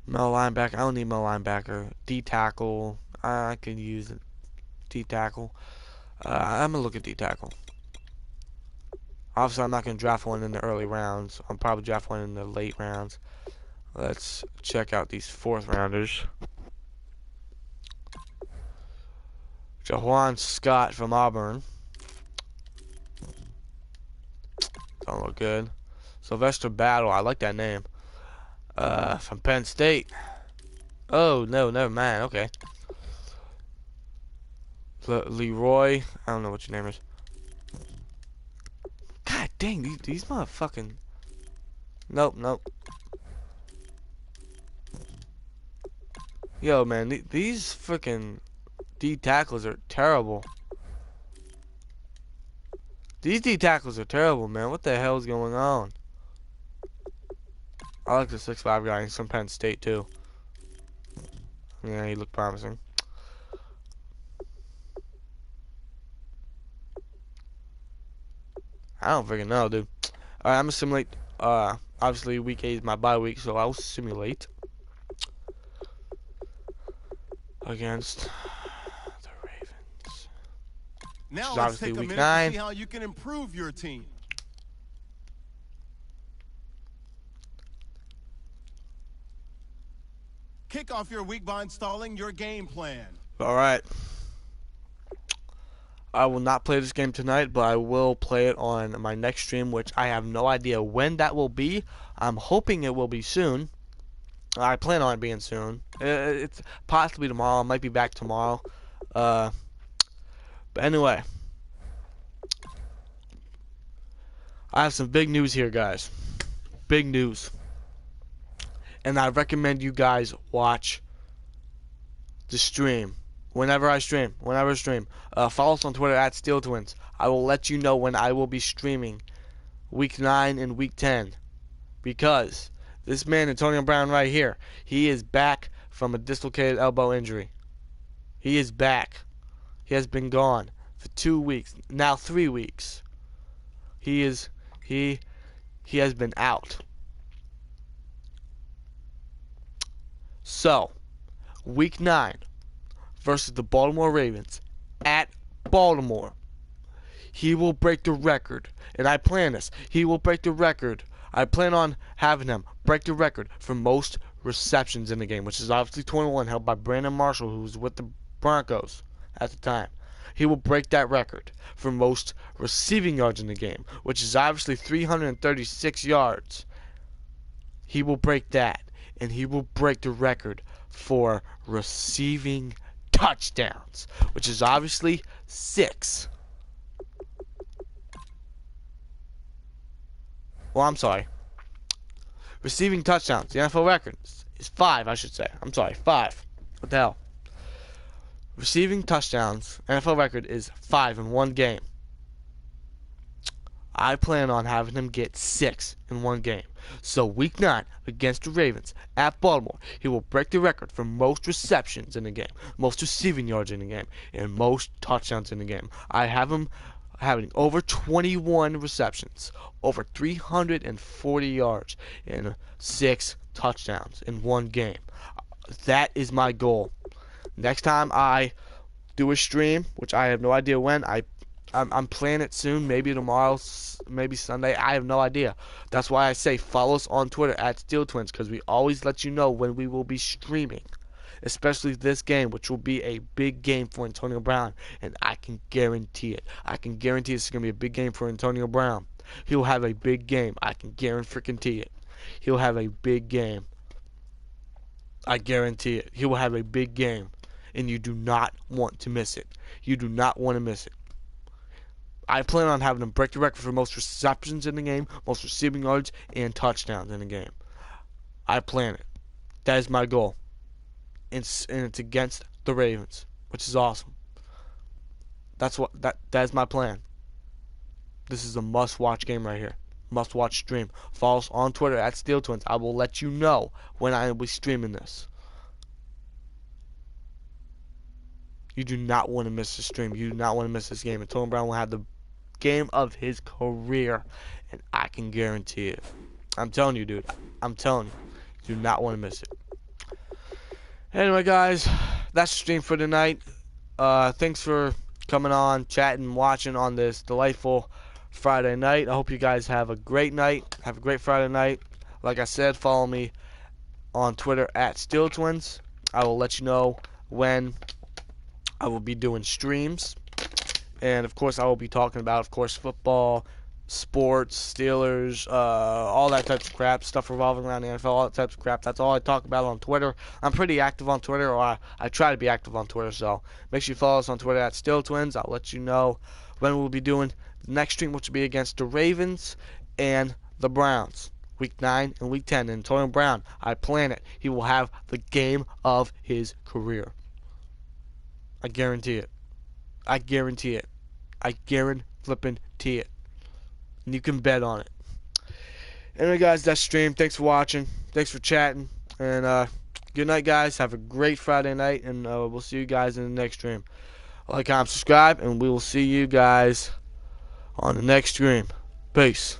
[SPEAKER 1] Middle linebacker. I don't need middle linebacker. D tackle. I can use D tackle. I'm gonna look at D tackle. Obviously, I'm not gonna draft one in the early rounds. I'll probably draft one in the late rounds. Let's check out these fourth rounders. Jawan Scott from Auburn. Don't look good. Sylvester Battle. I like that name. From Penn State. Oh, no, never mind. Okay. Leroy. I don't know what your name is. God dang, these motherfucking... Nope. Yo, man, these freaking D tackles are terrible. These D tackles are terrible, man. What the hell is going on? I like the 6'5" guy. He's from Penn State, too. Yeah, he looked promising. I don't freaking know, dude. Alright, I'm gonna simulate. Obviously, week 8 is my bye week, so I'll simulate against the Ravens.
[SPEAKER 2] Now let's take a minute to see how you can improve your team. Kick off your week by installing your game plan.
[SPEAKER 1] All right. I will not play this game tonight, but I will play it on my next stream, which I have no idea when that will be. I'm hoping it will be soon. I plan on it being soon. It's possibly tomorrow. I might be back tomorrow. But anyway, I have some big news here, guys. Big news. And I recommend you guys watch the stream. Whenever I stream. Follow us on Twitter at SteelTwins. I will let you know when I will be streaming Week 9 and Week 10. Because this man, Antonio Brown right here, he is back from a dislocated elbow injury. He is back. He has been gone for 2 weeks. Now 3 weeks. He has been out. So, Week 9 versus the Baltimore Ravens at Baltimore. He will break the record. And I plan this. He will break the record. I plan on having him break the record for most receptions in the game, which is obviously 21, held by Brandon Marshall, who was with the Broncos at the time. He will break that record for most receiving yards in the game, which is obviously 336 yards. He will break that. And he will break the record for receiving touchdowns, which is obviously 6. Well, I'm sorry. Receiving touchdowns. The NFL record is 5, I should say. I'm sorry, 5. What the hell? Receiving touchdowns, NFL record is 5 in one game. I plan on having him get 6 in one game. So Week 9 against the Ravens at Baltimore, he will break the record for most receptions in the game, most receiving yards in the game, and most touchdowns in the game. I have him having over 21 receptions, over 340 yards, and 6 touchdowns in one game. That is my goal. Next time I do a stream, which I have no idea when, I'm planning it soon, maybe tomorrow, maybe Sunday. I have no idea. That's why I say follow us on Twitter at SteelTwins, because we always let you know when we will be streaming, especially this game, which will be a big game for Antonio Brown, and I can guarantee it. I can guarantee it's going to be a big game for Antonio Brown. He'll have a big game. I can guarantee it. He'll have a big game. I guarantee it. He will have a big game, and you do not want to miss it. You do not want to miss it. I plan on having him break the record for most receptions in the game, most receiving yards, and touchdowns in the game. I plan it. That is my goal. And it's against the Ravens, which is awesome. That is my plan. This is a must-watch game right here. Must-watch stream. Follow us on Twitter at SteelTwins. I will let you know when I will be streaming this. You do not want to miss the stream. You do not want to miss this game. Antonio Brown will have the game of his career, and I can guarantee it. I'm telling you, dude. I'm telling you. You do not want to miss it. Anyway, guys, that's the stream for tonight. Thanks for coming on, chatting, watching on this delightful Friday night. I hope you guys have a great night. Have a great Friday night. Like I said, follow me on Twitter at SteelTwins. I will let you know when I will be doing streams. And, of course, I will be talking about, of course, football, sports, Steelers, all that types of crap, stuff revolving around the NFL, all that types of crap. That's all I talk about on Twitter. I'm pretty active on Twitter, or I try to be active on Twitter, so make sure you follow us on Twitter at SteelTwins. I'll let you know when we'll be doing the next stream, which will be against the Ravens and the Browns. Week 9 and Week 10. And Antonio Brown, I plan it. He will have the game of his career. I guarantee it. I guarantee it. I guarantee it. And you can bet on it. Anyway, guys, that's the stream. Thanks for watching. Thanks for chatting. And good night, guys. Have a great Friday night. And we'll see you guys in the next stream. Like, comment, subscribe. And we will see you guys on the next stream. Peace.